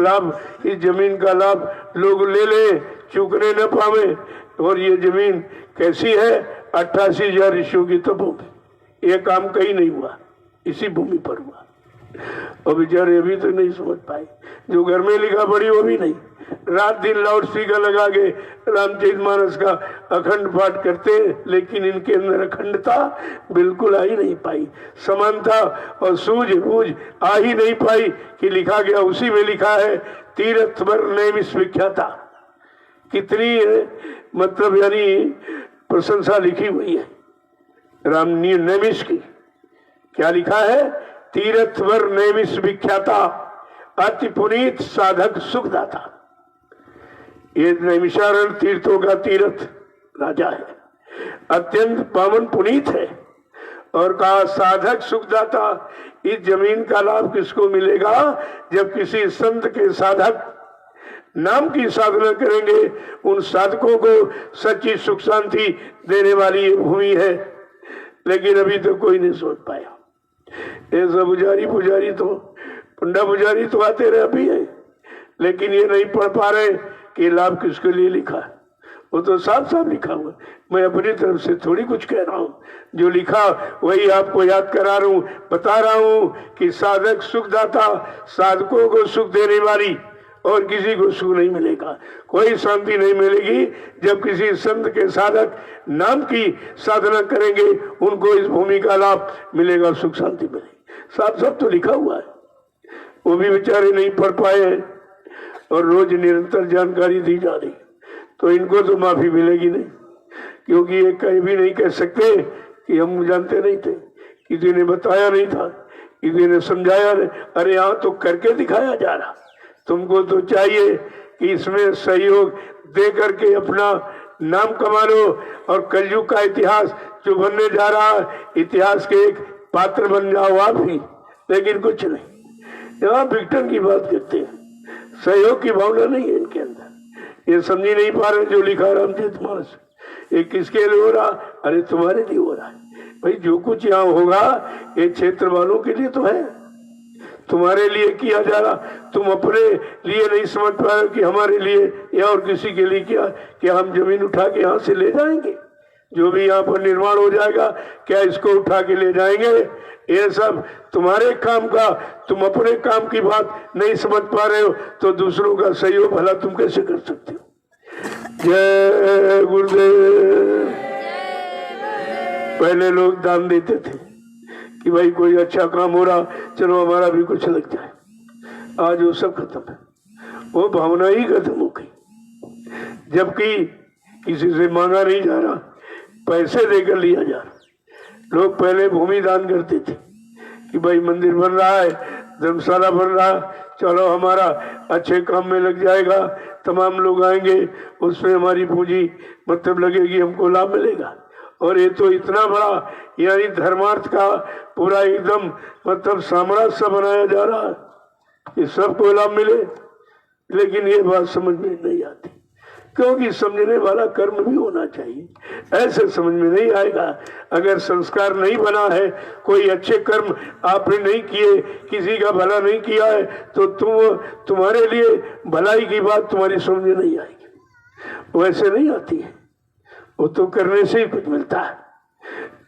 जमीन का लाभ लोग ले ले, चूकने न पावे। और ये जमीन कैसी है? 88,000 ऋषियों की तपोभूमि। ये काम कहीं नहीं हुआ, इसी भूमि पर हुआ। और बेचारे अभी तक नहीं समझ पाए, जो घर में लिखा पड़ी वो भी नहीं। रात दिन लाउड स्पीकर लगा के रामचरितमानस का अखंड पाठ करते, लेकिन इनके अंदर अखंडता बिल्कुल आ ही नहीं पाई, समानता और सूझबूझ आ ही नहीं पाई कि लिखा गया उसी में लिखा है तीर्थ भर नैमिष विख्याता। कितनी मतलब यानी प्रशंसा लिखी हुई है राम नैमिष की। क्या लिखा है? तीर्थवर नैमिष विख्याता, अति पुनीत साधक सुखदाता। ये नैमिषारण्य तीर्थों का तीर्थ राजा है, अत्यंत पावन पुनीत है। और कहा साधक सुखदाता। इस जमीन का लाभ किसको मिलेगा? जब किसी संत के साधक नाम की साधना करेंगे, उन साधकों को सच्ची सुख शांति देने वाली ये भूमि है। लेकिन अभी तो कोई नहीं सोच पाया। ऐसा पुजारी तो पंडा पुजारी तो आते रहे अभी है, लेकिन ये नहीं पढ़ पा रहे कि लाभ किसके लिए लिखा है। वो तो साफ साफ लिखा हुआ। मैं अपनी तरफ से थोड़ी कुछ कह रहा हूँ, जो लिखा वही आपको याद करा रहा हूँ, बता रहा हूँ कि साधक सुखदाता, साधकों को सुख देने वाली, और किसी को सुख नहीं मिलेगा, कोई शांति नहीं मिलेगी जब किसी संत के साधक नाम की साधना करेंगे, उनको इस भूमि का लाभ मिलेगा, सुख शांति मिलेगी। साफ साफ तो लिखा हुआ है, वो भी बेचारे नहीं पढ़ पाए हैं और रोज निरंतर जानकारी दी जा रही। तो इनको तो माफी मिलेगी नहीं, क्योंकि ये कहीं भी नहीं कह सकते कि हम जानते नहीं थे, किसी ने बताया नहीं था, किसी ने समझाया नहीं। अरे यहाँ तो करके दिखाया जा रहा। तुमको तो चाहिए कि इसमें सहयोग दे करके अपना नाम कमा लो और कलयुग का इतिहास जो बनने जा रहा है, इतिहास के एक पात्र बन जाओ आप ही। लेकिन कुछ नहीं, यहाँ विघटन की बात करते हैं, सहयोग की भावना नहीं है इनके अंदर। ये समझ नहीं पा रहे जो लिखा रामचरितमानस, ये किसके लिए हो रहा? अरे तुम्हारे लिए हो रहा है भाई। जो कुछ यहाँ होगा ये क्षेत्र वालों के लिए तो है, तुम्हारे लिए किया जा रहा। तुम अपने लिए नहीं समझ पाए कि हमारे लिए या और किसी के लिए क्या, क्या हम जमीन उठा के यहाँ से ले जाएंगे? जो भी यहाँ पर निर्माण हो जाएगा, क्या इसको उठा के ले जाएंगे? ये सब तुम्हारे काम का, तुम अपने काम की बात नहीं समझ पा रहे हो, तो दूसरों का सहयोग भला तुम कैसे कर सकते हो? जय गुरुदेव। पहले लोग दान देते थे कि भाई कोई अच्छा काम हो रहा, चलो हमारा भी कुछ लग जाए। आज वो सब खत्म है, वो भावना ही खत्म हो गई। जबकि किसी से मांगा नहीं जा रहा, पैसे देकर लिया जा रहा। लोग पहले भूमि दान करते थे कि भाई मंदिर बन रहा है, धर्मशाला बन रहा, चलो हमारा अच्छे काम में लग जाएगा, तमाम लोग आएंगे, उसमें हमारी पूंजी मतलब लगेगी, हमको लाभ मिलेगा। और ये तो इतना बड़ा यानी धर्मार्थ का पूरा एकदम मतलब साम्राज्य बनाया जा रहा है कि सबको लाभ मिले। लेकिन ये बात समझ में नहीं आती, क्योंकि समझने वाला कर्म भी होना चाहिए। ऐसे समझ में नहीं आएगा। अगर संस्कार नहीं बना है, कोई अच्छे कर्म आपने नहीं किए, किसी का भला नहीं किया है, तो तुम्हारे लिए भलाई की बात तुम्हारी समझ में नहीं आएगी। वैसे नहीं आती है, वो तो करने से ही कुछ मिलता है।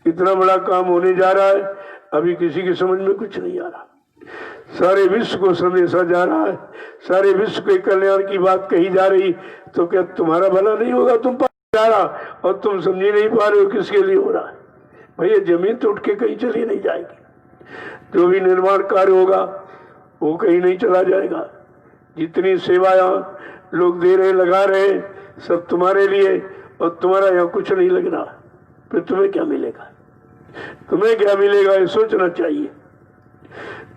इतना बड़ा काम होने जा रहा है, अभी किसी की समझ में कुछ नहीं आ रहा। सारे विश्व को संदेशा जा रहा है, सारे विश्व के कल्याण की बात कही जा रही, तो क्या तुम्हारा भला नहीं होगा? तुम जा रहा और तुम समझ नहीं पा रहे हो किसके लिए हो रहा है। भैया जमीन तो उठ के कहीं चली नहीं जाएगी। जो भी निर्माण कार्य होगा वो कहीं नहीं चला जाएगा। जितनी सेवा यहाँ लोग दे रहे, लगा रहे, सब तुम्हारे लिए, और तुम्हारा यहाँ कुछ नहीं लग रहा, फिर तुम्हें क्या मिलेगा? तुम्हें क्या मिलेगा ये सोचना चाहिए।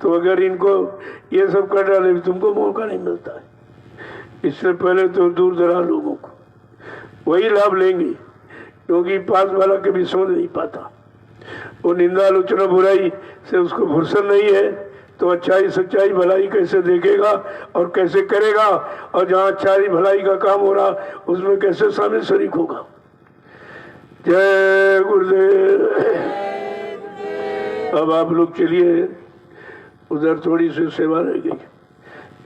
तो अगर इनको ये सब कर डाले, तुमको मौका नहीं मिलता है। इससे पहले तो दूर दराज लोगों को वही लाभ लेंगे, क्योंकि पास वाला कभी समझ नहीं पाता। वो निंदा आलोचना बुराई से उसको फुर्सत नहीं है, तो अच्छाई सच्चाई भलाई कैसे देखेगा और कैसे करेगा, और जहाँ अच्छाई भलाई का काम हो रहा उसमें कैसे शामिल शरीक होगा। जय गुरुदेव। अब आप लोग चलिए, उधर थोड़ी सी सेवा रह गई,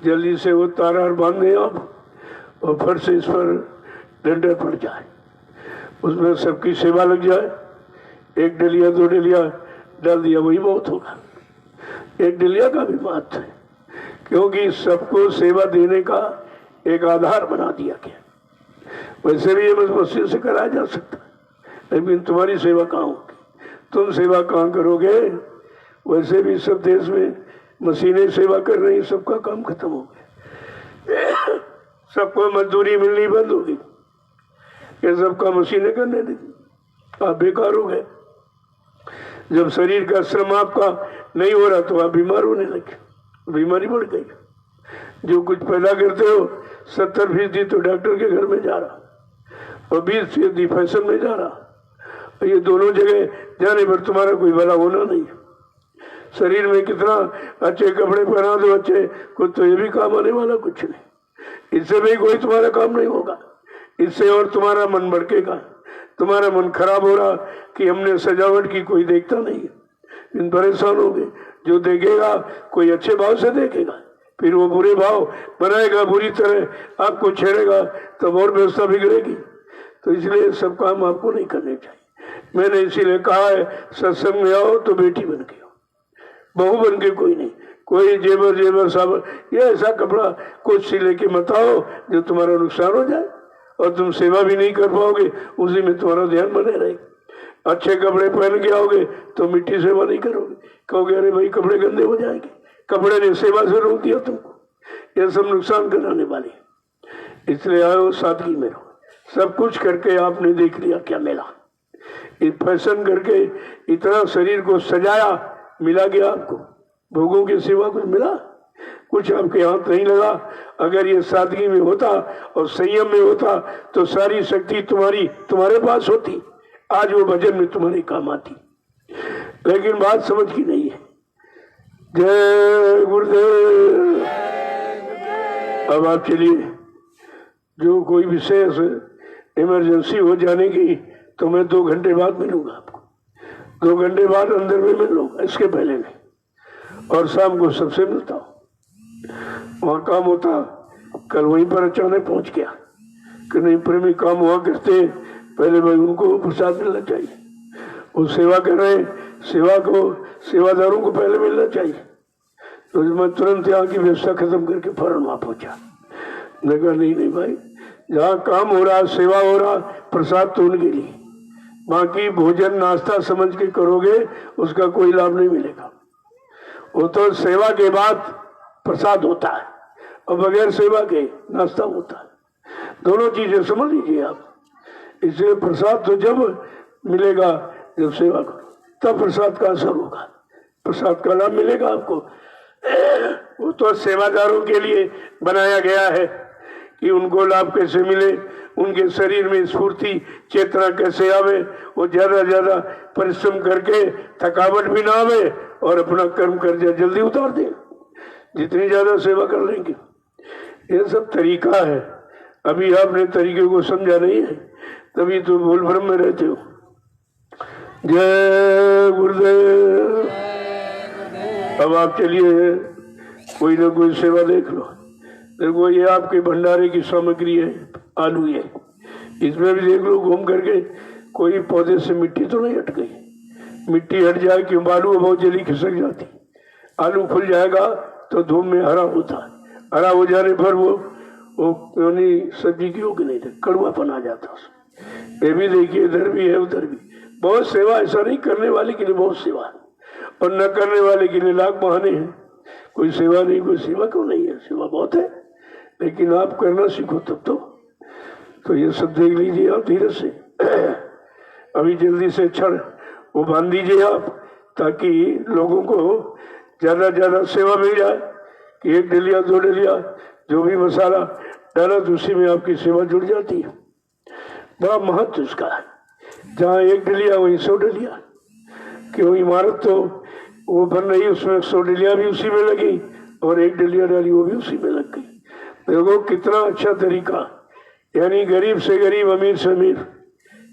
जल्दी से वो तार बांध दें आप, और फिर से इस पर डंडा पड़ जाए, उसमें सबकी सेवा लग जाए। एक डलिया दो डलिया डाल दिया वही बहुत होगा। एक डलिया का भी महत्व है, क्योंकि सबको सेवा देने का एक आधार बना दिया गया। वैसे भी ये मस्जिद से कराया जा सकता है, लेकिन तुम्हारी सेवा कहाँ होगी? तुम सेवा कहाँ करोगे? वैसे भी सब देश में मशीनें सेवा कर रही, सबका काम खत्म हो गया। सबको मजदूरी मिलनी बंद होगी, ये सबका मशीनें करने देगी, आप बेकार हो गए। जब शरीर का श्रम आपका नहीं हो रहा तो आप बीमार होने लगे, बीमारी बढ़ गई। जो कुछ पैदा करते हो 70% तो डॉक्टर के घर में जा रहा, और 20% फैशन में जा रहा। ये दोनों जगह जाने पर तुम्हारा कोई भला होना नहीं। शरीर में कितना अच्छे कपड़े पहना दो अच्छे कुछ, तो ये भी काम आने वाला कुछ नहीं। इससे भी कोई तुम्हारा काम नहीं होगा। इससे और तुम्हारा मन भड़केगा, तुम्हारा मन खराब हो रहा कि हमने सजावट की, कोई देखता नहीं है, इन परेशान हो गए। जो देखेगा कोई अच्छे भाव से देखेगा, फिर वो बुरे भाव बनाएगा, बुरी तरह आपको छेड़ेगा, तब और व्यवस्था बिगड़ेगी। तो इसलिए सब काम आपको नहीं करने चाहिए। मैंने इसीलिए कहा है, सत्संग में आओ तो बेटी बन के आओ, बहू बन के कोई नहीं। कोई जेबर साबर ये ऐसा कपड़ा कुछ सी लेके मत आओ जो तुम्हारा नुकसान हो जाए, और तुम सेवा भी नहीं कर पाओगे, उसी में तुम्हारा ध्यान बने रहेगा। अच्छे कपड़े पहन के आओगे तो मिट्टी सेवा नहीं करोगे, कहोगे अरे भाई कपड़े गंदे हो जाएंगे, कपड़े ने सेवा से रोक दिया तुमको। ये सब नुकसान कराने वाले, इसलिए आओ सादगी में रहो। सब कुछ करके आपने देख लिया क्या मिला। फैशन करके इतना शरीर को सजाया, मिला गया आपको? भोगों की सेवा कुछ मिला? कुछ आपके हाथ नहीं लगा। अगर ये सादगी में होता और संयम में होता तो सारी शक्ति तुम्हारे पास होती, आज वो भजन में तुम्हारे काम आती। लेकिन बात समझ की नहीं है। जय गुरुदेव। अब आप चलिए, जो कोई विशेष इमरजेंसी हो जाने की तो मैं 2 घंटे बाद मिलूंगा आपको। 2 घंटे बाद अंदर में मिल लूंगा, इसके पहले नहीं। और शाम को सबसे मिलता हूँ, वहाँ काम होता। कल वहीं पर अचानक पहुंच गया कि नहीं, प्रेमी काम हुआ करते, पहले भाई उनको प्रसाद मिलना चाहिए। वो सेवा कर रहे, सेवा को सेवादारों को पहले मिलना चाहिए। तो मैं तुरंत यहाँ की व्यवस्था खत्म करके फौरन वहाँ पहुंचा। मैं कहा नहीं भाई, जहाँ काम हो रहा, सेवा हो रहा, प्रसाद तो उनके लिए, बाकी भोजन नाश्ता समझ के करोगे उसका कोई लाभ नहीं मिलेगा। वो तो सेवा के बाद प्रसाद होता है और बगैर सेवा के नाश्ता होता है। दोनों चीजें समझ लीजिए आप। इसलिए प्रसाद तो जब मिलेगा जब सेवा करो, तब प्रसाद का असर होगा, प्रसाद का लाभ मिलेगा आपको। वो तो सेवादारों के लिए बनाया गया है कि उनको लाभ कैसे मिले, उनके शरीर में स्फूर्ति चेतना कैसे आवे, वो ज्यादा परिश्रम करके थकावट भी ना आवे और अपना कर्म कर्जा जल्दी उतार दे, जितनी ज्यादा सेवा कर लेंगे। ये सब तरीका है। अभी आपने तरीके को समझा नहीं है, तभी तो भूल भ्रम में रहते हो। जय गुरुदेव। अब आप चलिए कोई ना कोई सेवा देख लो। देखो ये आपके भंडारे की सामग्री है, आलू है, इसमें भी देख लो घूम करके कोई पौधे से मिट्टी तो नहीं हट गई। मिट्टी हट जाए क्यों, आलू बहुत जल्दी खिसक जाती। आलू खुल जाएगा तो धूप में हरा होता है, हरा हो जाने पर वो सब्जी की होगी नहीं, कड़वापन आ जाता उसमें। ये भी देखिए इधर भी है उधर भी बहुत सेवा। ऐसा नहीं, करने वाले के लिए बहुत सेवा है और न करने वाले के लिए लाख बहाने हैं। कोई सेवा नहीं, कोई सेवा क्यों नहीं है, सेवा बहुत है, लेकिन आप करना सीखो तब तो ये सब देख लीजिए आप धीरे से। अभी जल्दी से क्षण वो बांध दीजिए आप, ताकि लोगों को ज्यादा सेवा मिल जाए कि 1 डलिया 2 डलिया जो भी मसाला डाला तो उसी में आपकी सेवा जुड़ जाती है। बड़ा महत्व उसका है। जहाँ 1 डलिया वहीं 100 डलिया, क्यों इमारत तो वो बन रही, उसमें 100 डलिया भी उसी में लगी और 1 डलिया डाली वो भी उसी में लग गई। देखो कितना अच्छा तरीका, यानी गरीब से गरीब, अमीर से अमीर,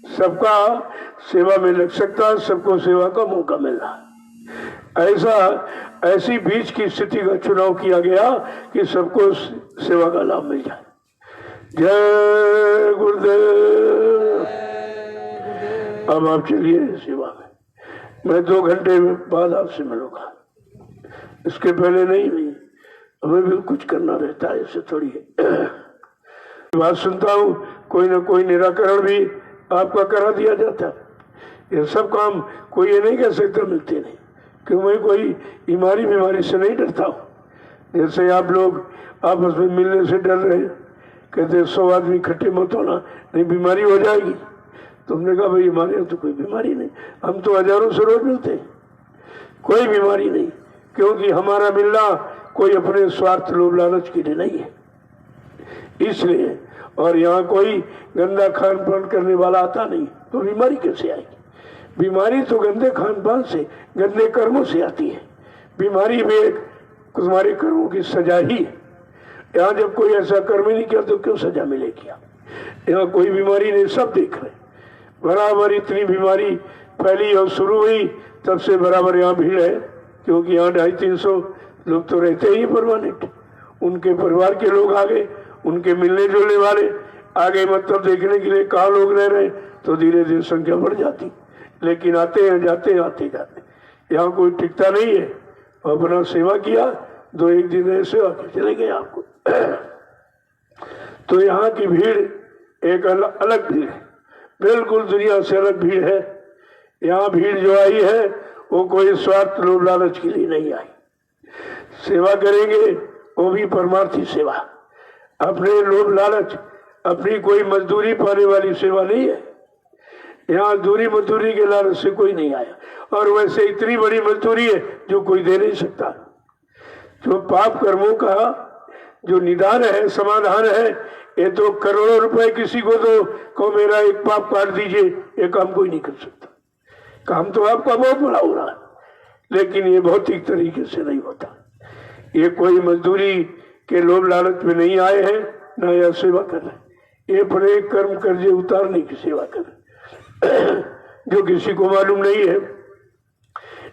सबका सेवा में लग सकता है, सबको सेवा का मौका मिल रहा है। ऐसी बीच की स्थिति का चुनाव किया गया कि सबको सेवा का लाभ मिल जाए। जय गुरुदेव। अब आप चलिए सेवा में, मैं 2 घंटे बाद आपसे मिलूंगा, इसके पहले नहीं हुई। हमें भी कुछ करना रहता है, इससे थोड़ी बात सुनता हूँ, कोई ना कोई निराकरण भी आपका करा दिया जाता है। ये सब काम कोई ये नहीं कह सकता मिलते नहीं, कि मैं कोई बीमारी से नहीं डरता हूँ। जैसे आप लोग आपस में मिलने से डर रहे, कहते 100 आदमी इकट्ठे मत होना, नहीं बीमारी हो जाएगी। तुमने कहा भाई हमारे यहाँ तो कोई बीमारी नहीं, हम तो हजारों से रोज मिलते हैं, कोई बीमारी नहीं, क्योंकि हमारा मिलना कोई अपने स्वार्थ लोभ लालच के लिए नहीं है, इसलिए। और यहाँ कोई गंदा खान पान करने वाला आता नहीं, तो बीमारी कैसे आएगी? बीमारी तो गंदे खान पान से, गंदे कर्मों से आती है। बीमारी में एक तुम्हारे कर्मों की सजा ही है। यहाँ जब कोई ऐसा कर्म ही नहीं किया तो क्यों सजा मिलेगी? यहाँ कोई बीमारी नहीं, सब देख रहे। बराबर इतनी बीमारी फैली और शुरू हुई तब से बराबर यहाँ भीड़ है, क्योंकि यहाँ 250-300 लोग तो रहते ही परमानेंट। उनके परिवार के लोग आ गए, उनके मिलने जुलने वाले आ गए, मतलब देखने के लिए कहाँ लोग रह रहे, तो धीरे धीरे संख्या बढ़ जाती। लेकिन आते हैं जाते हैं, आते जाते, यहाँ कोई टिकता नहीं है। अपना सेवा किया, 2-1 दिन रहे, सेवा के चले गए आपको। तो यहाँ की भीड़ एक अलग भीड़ है, बिल्कुल दुनिया से अलग भीड़ है। यहाँ भीड़ जो आई है वो कोई स्वार्थ लोभ लालच के लिए नहीं आई। सेवा करेंगे वो भी परमार्थी सेवा, अपने लोभ लालच, अपनी कोई मजदूरी पाने वाली सेवा नहीं है। यहाँ दूरी मजदूरी के लालच से कोई नहीं आया, और वैसे इतनी बड़ी मजदूरी है जो कोई दे नहीं सकता। जो पाप कर्मों का जो निदान है, समाधान है, ये तो करोड़ों रुपए किसी को दो, को मेरा एक पाप काट दीजिए, ये काम कोई नहीं कर सकता। काम तो आपका बहुत बड़ा हो रहा है, लेकिन ये भौतिक तरीके से नहीं होता। ये कोई मजदूरी के लोभ लालच में नहीं आए हैं, ना यह सेवा कर रहे, ये अपने कर्म कर्जे उतारने की सेवा कर रहे जो किसी को मालूम नहीं है।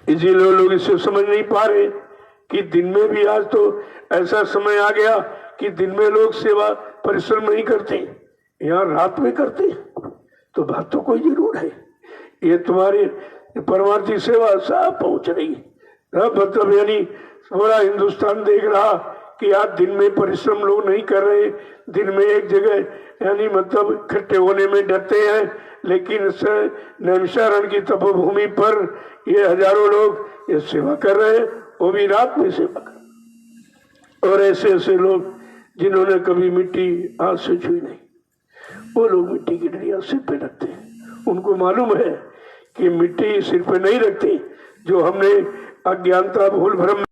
इसीलिए लोग इसे समझ नहीं पा रहे कि दिन में भी आज तो ऐसा समय आ गया कि दिन में लोग सेवा परिश्रम नहीं करते, यहाँ रात में करते। तो बात तो कोई जरूर है, ये तुम्हारी परमार्थी सेवा सब पहुंच रही है। मतलब यानी पूरा हिंदुस्तान देख रहा कि आज दिन में परिश्रम लोग नहीं कर रहे, दिन में एक जगह यानी मतलब इकट्ठे होने में डरते हैं, लेकिन नैमिषारण्य की तपोभूमि पर ये हजारों लोग ये सेवा कर रहे हैं, वो भी रात में सेवा कर। और ऐसे ऐसे लोग जिन्होंने कभी मिट्टी हाथ से छुई नहीं, वो लोग मिट्टी की डलियां सिर पे रखते हैं। उनको मालूम है कि मिट्टी सिर पे नहीं रखती, जो हमने अज्ञानता भूल भ्रम